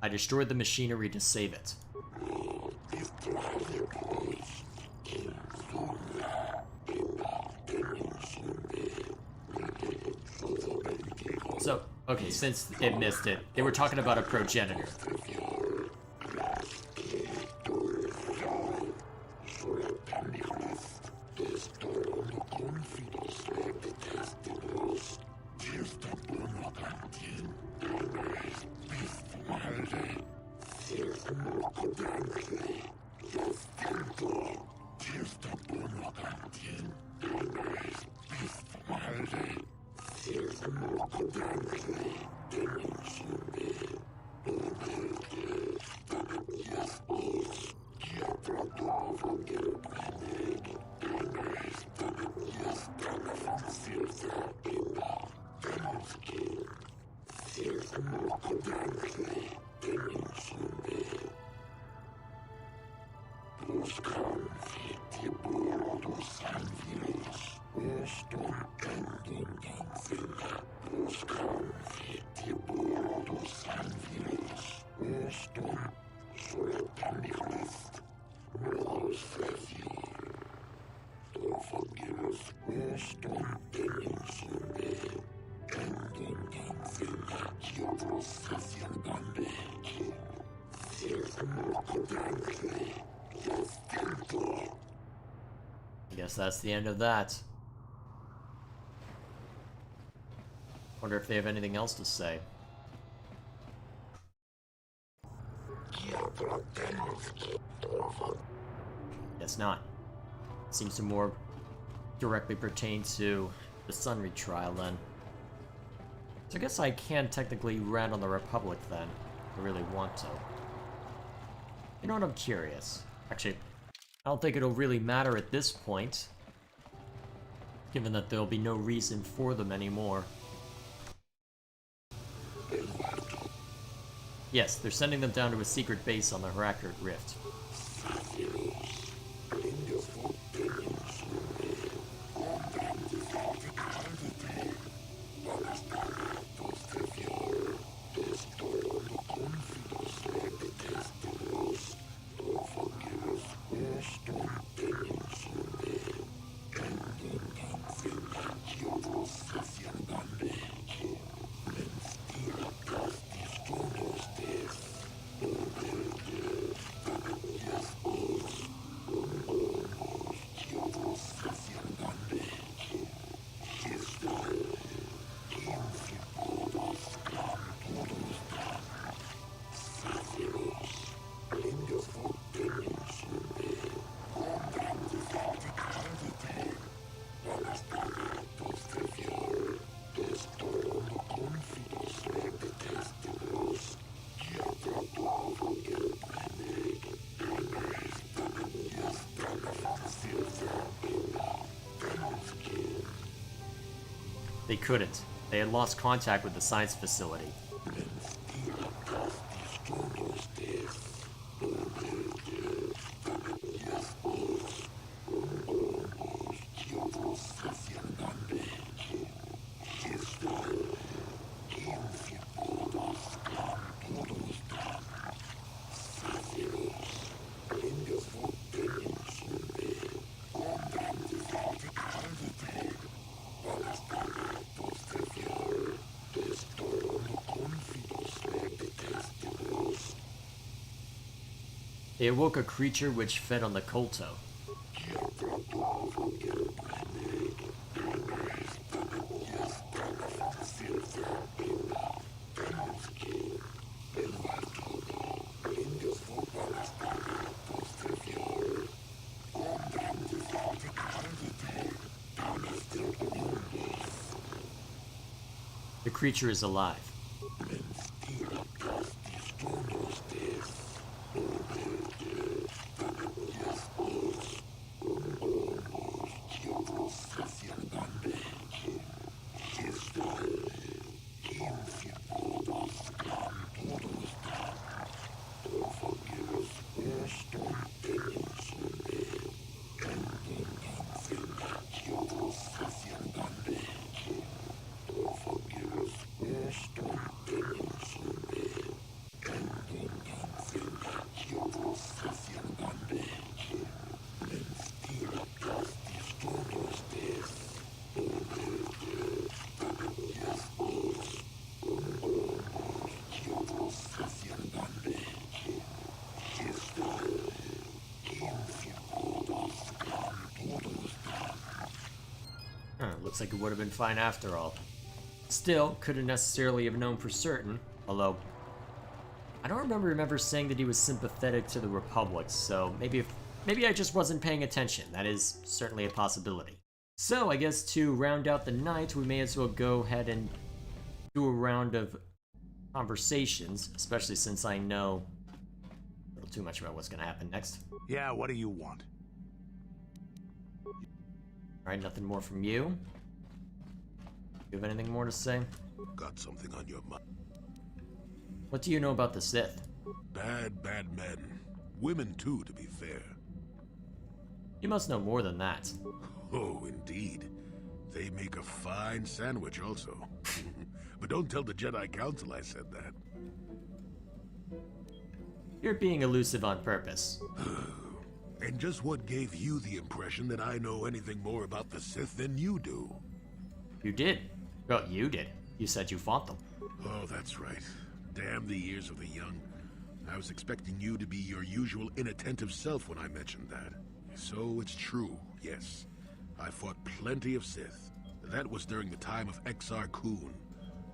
I destroyed the machinery to save it. So, okay, since it missed it, they were talking about a progenitor. I guess that's the end of that. Wonder if they have anything else to say. Guess not. Seems to more directly pertain to the Sunry trial then. So I guess I can technically rat on the Republic then, if I really want to. You know what, I'm curious. Actually, I don't think it'll really matter at this point, given that there'll be no reason for them anymore. Yes, they're sending them down to a secret base on the Harakert Rift. couldn't. They had lost contact with the science facility. They awoke a creature which fed on the Kolto. The creature is alive. Looks like it would have been fine after all. Still, couldn't necessarily have known for certain, although I don't remember saying that he was sympathetic to the Republic, so maybe I just wasn't paying attention. That is certainly a possibility. So I guess to round out the night, we may as well go ahead and do a round of conversations, especially since I know a little too much about what's going to happen next. Yeah, what do you want? Alright, nothing more from you? You have anything more to say? Got something on your mind? What do you know about the Sith? Bad men. Women too, to be fair. You must know more than that. Oh, indeed. They make a fine sandwich also. But don't tell the Jedi Council I said that. You're being elusive on purpose. And just what gave you the impression that I know anything more about the Sith than you do? You did. Well, you did. You said you fought them. Oh, that's right. Damn the ears of the young. I was expecting you to be your usual inattentive self when I mentioned that. So it's true, yes. I fought plenty of Sith. That was during the time of Exar Kun.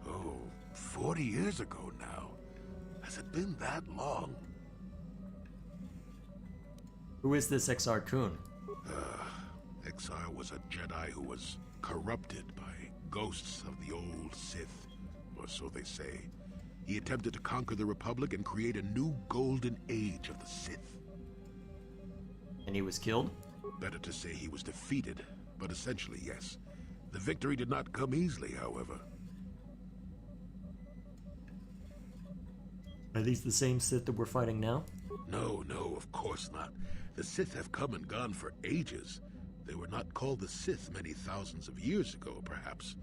Oh, 40 years ago now. Has it been that long? Who is this Exar Kun? Exar was a Jedi who was corrupted by ghosts of the old Sith, or so they say. He attempted to conquer the Republic and create a new golden age of the Sith. And he was killed? Better to say he was defeated, but essentially yes. The victory did not come easily, however. Are these the same Sith that we're fighting now? No, of course not. The Sith have come and gone for ages. They were not called the Sith many thousands of years ago, perhaps.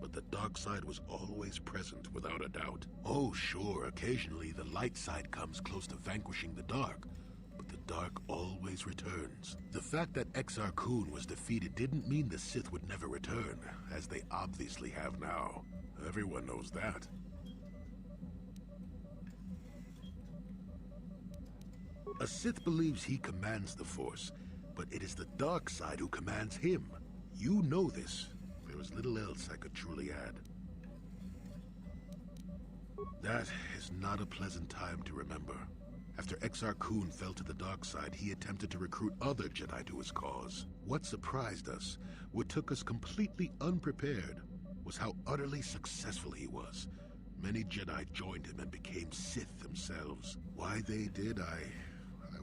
But the dark side was always present, without a doubt. Oh, sure, occasionally the light side comes close to vanquishing the dark. But the dark always returns. The fact that Exar Kun was defeated didn't mean the Sith would never return, as they obviously have now. Everyone knows that. A Sith believes he commands the Force, but it is the dark side who commands him. You know this. There is little else I could truly add. That is not a pleasant time to remember. After Exar Kun fell to the dark side, he attempted to recruit other Jedi to his cause. What surprised us, what took us completely unprepared, was how utterly successful he was. Many Jedi joined him and became Sith themselves. Why they did, I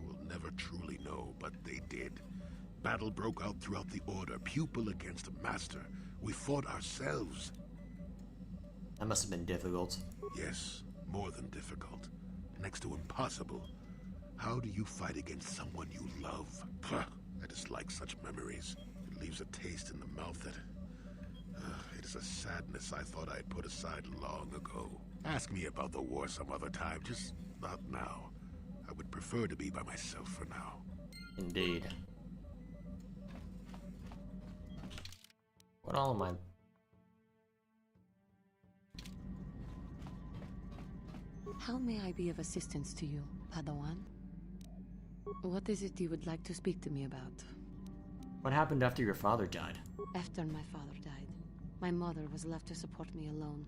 will never truly know, but they did. Battle broke out throughout the Order, pupil against master. We fought ourselves. That must have been difficult. Yes, more than difficult. Next to impossible. How do you fight against someone you love? Puh, I dislike such memories. It leaves a taste in the mouth that... it is a sadness I thought I'd put aside long ago. Ask me about the war some other time, just not now. I would prefer to be by myself for now. Indeed. What all am I... How may I be of assistance to you, Padawan? What is it you would like to speak to me about? What happened after your father died? After my father died, my mother was left to support me alone.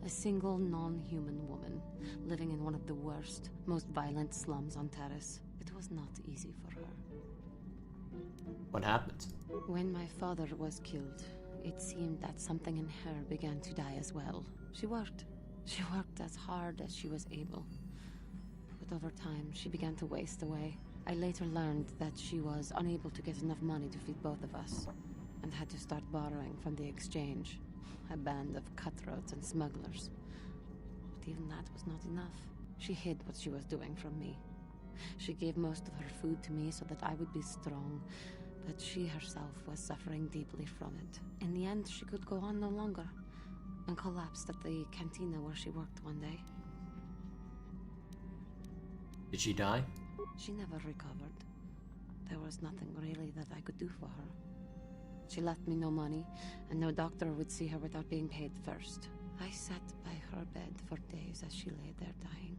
A single non-human woman, living in one of the worst, most violent slums on Taris. It was not easy for her. What happened? When my father was killed, it seemed that something in her began to die as well. She worked as hard as she was able. But over time, she began to waste away. I later learned that she was unable to get enough money to feed both of us, and had to start borrowing from the exchange, a band of cutthroats and smugglers. But even that was not enough. She hid what she was doing from me. She gave most of her food to me so that I would be strong, but she herself was suffering deeply from it. In the end, she could go on no longer, and collapsed at the cantina where she worked one day. Did she die? She never recovered. There was nothing really that I could do for her. She left me no money, and no doctor would see her without being paid first. I sat by her bed for days as she lay there dying.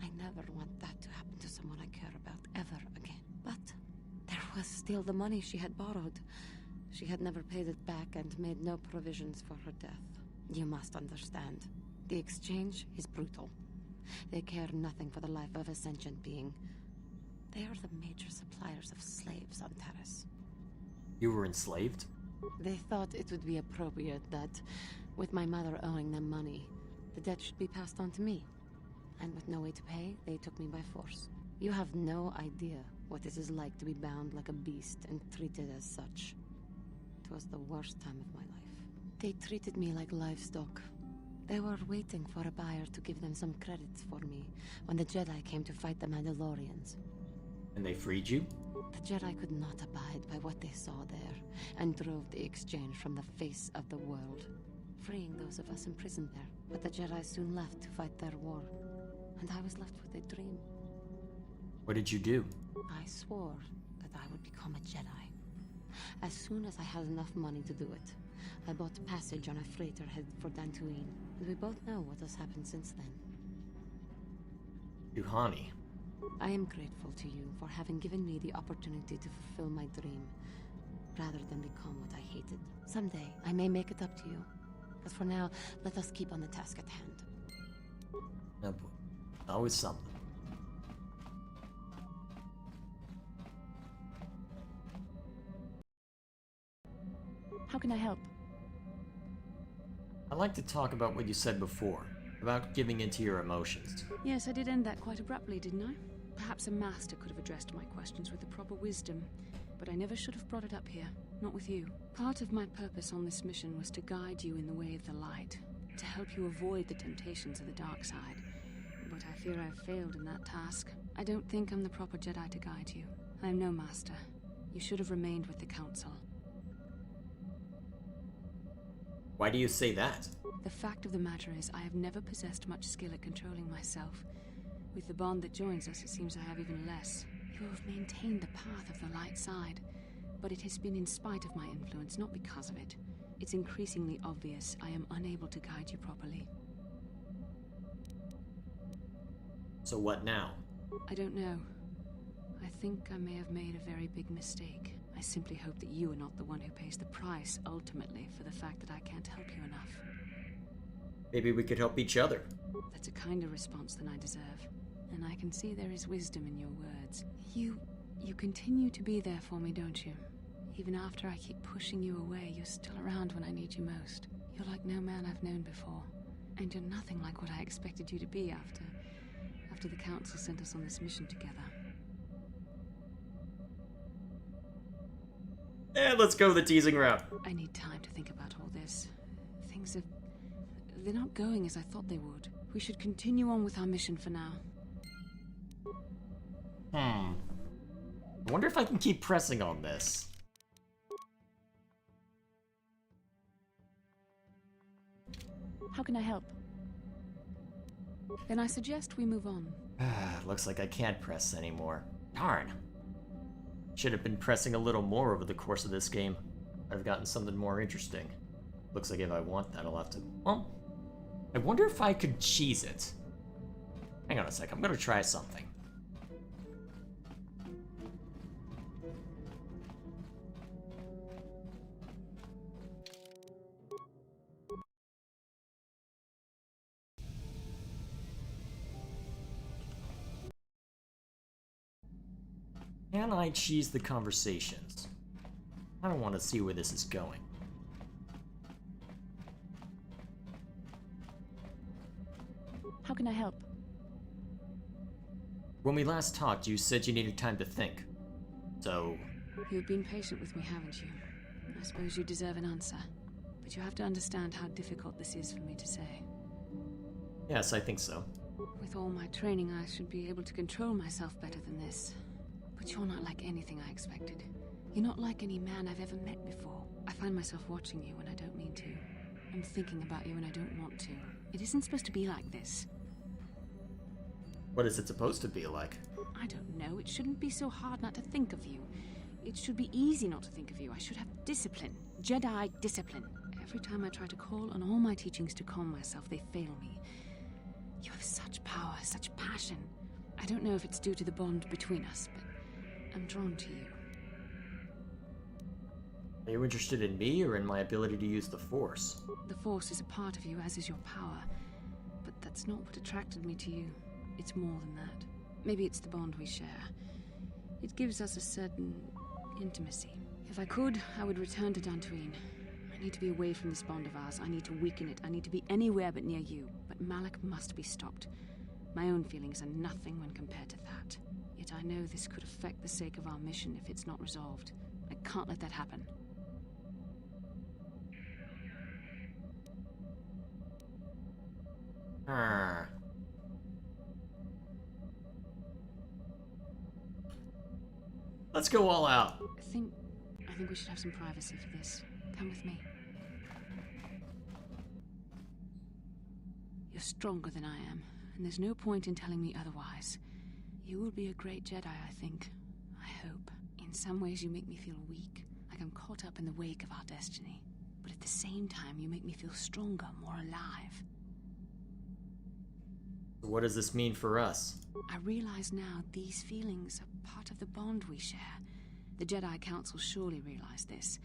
I never want that to happen to someone I care about ever again. But there was still the money she had borrowed. She had never paid it back and made no provisions for her death. You must understand. The exchange is brutal. They care nothing for the life of a sentient being. They are the major suppliers of slaves on Taris. You were enslaved? They thought it would be appropriate that, with my mother owing them money, the debt should be passed on to me. And with no way to pay, they took me by force. You have no idea what it is like to be bound like a beast and treated as such. It was the worst time of my life. They treated me like livestock. They were waiting for a buyer to give them some credits for me when the Jedi came to fight the Mandalorians. And they freed you? The Jedi could not abide by what they saw there, and drove the exchange from the face of the world, freeing those of us imprisoned there. But the Jedi soon left to fight their war, and I was left with a dream. What did you do? I swore that I would become a Jedi. As soon as I had enough money to do it, I bought passage on a freighter headed for Dantooine, and we both know what has happened since then. Duhani. I am grateful to you for having given me the opportunity to fulfill my dream, rather than become what I hated. Someday, I may make it up to you. But for now, let us keep on the task at hand. Oh boy. Always something. How can I help? I'd like to talk about what you said before, about giving into your emotions. Yes, I did end that quite abruptly, didn't I? Perhaps a master could have addressed my questions with the proper wisdom, but I never should have brought it up here, not with you. Part of my purpose on this mission was to guide you in the way of the light, to help you avoid the temptations of the dark side. But I fear I've failed in that task. I don't think I'm the proper Jedi to guide you. I am no master. You should have remained with the Council. Why do you say that? The fact of the matter is, I have never possessed much skill at controlling myself. With the bond that joins us, it seems I have even less. You have maintained the path of the light side, but it has been in spite of my influence, not because of it. It's increasingly obvious I am unable to guide you properly. So what now? I don't know. I think I may have made a very big mistake. I simply hope that you are not the one who pays the price, ultimately, for the fact that I can't help you enough. Maybe we could help each other. That's a kinder response than I deserve. And I can see there is wisdom in your words. You continue to be there for me, don't you? Even after I keep pushing you away, you're still around when I need you most. You're like no man I've known before. And you're nothing like what I expected you to be after the Council sent us on this mission together. Let's go the teasing route. I need time to think about all this. Things have They're not going as I thought they would. We should continue on with our mission for now. I wonder if I can keep pressing on this. How can I help? Then I suggest we move on. Looks like I can't press anymore. Darn. Should have been pressing a little more over the course of this game. I've gotten something more interesting. Looks like if I want that, I'll have to... Well, I wonder if I could cheese it. Hang on a sec, I'm gonna try something. Can I cheese the conversations? I don't want to see where this is going. How can I help? When we last talked, you said you needed time to think. So... You've been patient with me, haven't you? I suppose you deserve an answer. But you have to understand how difficult this is for me to say. Yes, I think so. With all my training, I should be able to control myself better than this. But you're not like anything I expected. You're not like any man I've ever met before. I find myself watching you when I don't mean to. I'm thinking about you when I don't want to. It isn't supposed to be like this. What is it supposed to be like? I don't know. It shouldn't be so hard not to think of you. It should be easy not to think of you. I should have discipline. Jedi discipline. Every time I try to call on all my teachings to calm myself, they fail me. You have such power, such passion. I don't know if it's due to the bond between us, but I'm drawn to you. Are you interested in me or in my ability to use the Force? The Force is a part of you, as is your power. But that's not what attracted me to you. It's more than that. Maybe it's the bond we share. It gives us a certain intimacy. If I could, I would return to Dantooine. I need to be away from this bond of ours. I need to weaken it. I need to be anywhere but near you. But Malak must be stopped. My own feelings are nothing when compared to that. Yet I know this could affect the sake of our mission if it's not resolved. I can't let that happen. Let's go all out. I think we should have some privacy for this. Come with me. You're stronger than I am, and there's no point in telling me otherwise. You will be a great Jedi, I think. I hope. In some ways you make me feel weak, like I'm caught up in the wake of our destiny. But at the same time, you make me feel stronger, more alive. What does this mean for us? I realize now these feelings are part of the bond we share. The Jedi Council surely realized this.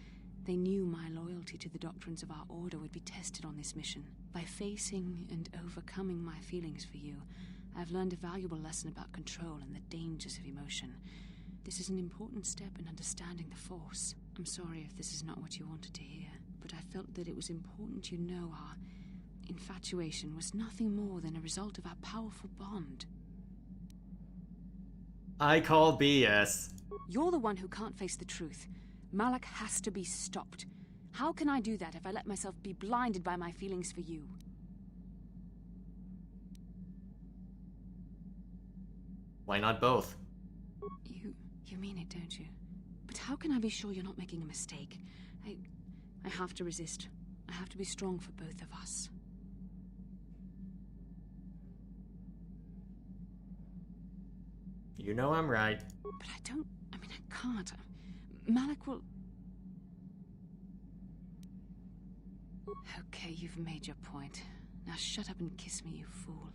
They knew my loyalty to the doctrines of our order would be tested on this mission. By facing and overcoming my feelings for you, I've learned a valuable lesson about control and the dangers of emotion. This is an important step in understanding the Force. I'm sorry if this is not what you wanted to hear, but I felt that it was important you know our infatuation was nothing more than a result of our powerful bond. I call BS. You're the one who can't face the truth. Malak has to be stopped. How can I do that if I let myself be blinded by my feelings for you? Why not both? You mean it, don't you? But how can I be sure you're not making a mistake? I have to resist. I have to be strong for both of us. You know I'm right. But I can't. Malak will... Okay, you've made your point. Now shut up and kiss me, you fool.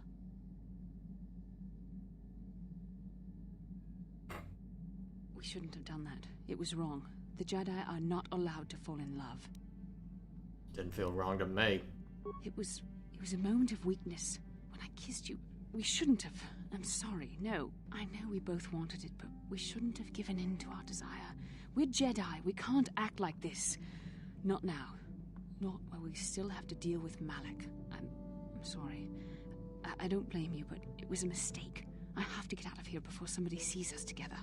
We shouldn't have done that. It was wrong. The Jedi are not allowed to fall in love. Didn't feel wrong to me. It was a moment of weakness. When I kissed you, we shouldn't have. I'm sorry. No, I know we both wanted it, but we shouldn't have given in to our desire. We're Jedi. We can't act like this. Not now. Not while we still have to deal with Malak. I'm sorry. I don't blame you, but it was a mistake. I have to get out of here before somebody sees us together.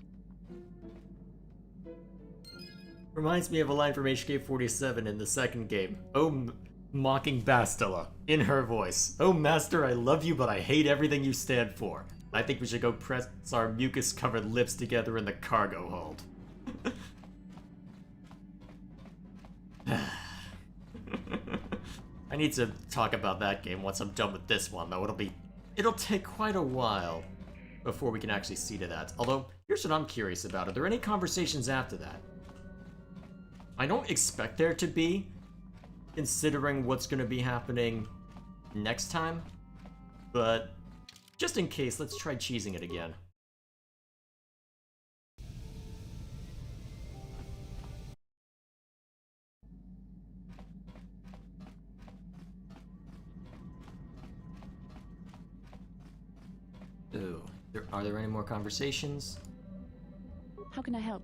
Reminds me of a line from HK-47 in the second game. Oh, mocking Bastila in her voice. Oh, Master, I love you, but I hate everything you stand for. I think we should go press our mucus-covered lips together in the cargo hold. I need to talk about that game once I'm done with this one, though. It'll take quite a while before we can actually see to that. Although, here's what I'm curious about. Are there any conversations after that? I don't expect there to be, considering what's going to be happening next time. But just in case, let's try cheesing it again. Ooh, are there any more conversations? How can I help?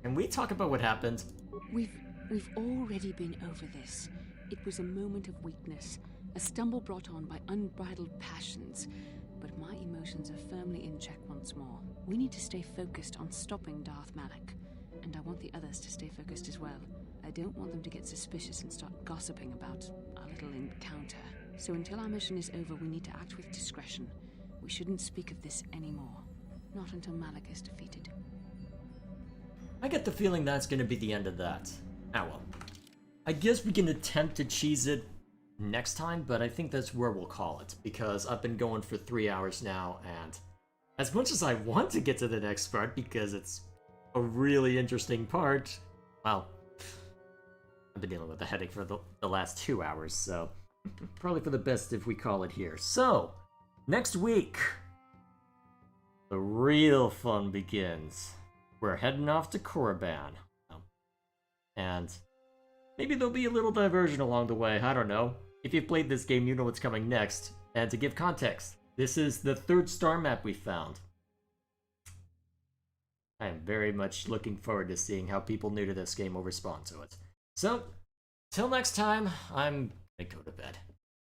Can we talk about what happened? We've already been over this. It was a moment of weakness, a stumble brought on by unbridled passions. But my emotions are firmly in check once more. We need to stay focused on stopping Darth Malak. And I want the others to stay focused as well. I don't want them to get suspicious and start gossiping about our little encounter. So until our mission is over, we need to act with discretion. We shouldn't speak of this anymore. Not until Malak is defeated. I get the feeling that's going to be the end of that. Ah well. I guess we can attempt to cheese it next time, but I think that's where we'll call it. Because I've been going for 3 hours now, and as much as I want to get to the next part, because it's a really interesting part, well, I've been dealing with a headache for the last 2 hours, so probably for the best if we call it here. So, next week, the real fun begins. We're heading off to Korriban. And maybe there'll be a little diversion along the way, I don't know. If you've played this game, you know what's coming next. And to give context, this is the 3rd star map we found. I am very much looking forward to seeing how people new to this game will respond to it. So, till next time, I'm gonna go to bed.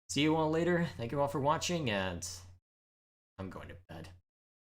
See you all later. Thank you all for watching, and I'm going to bed.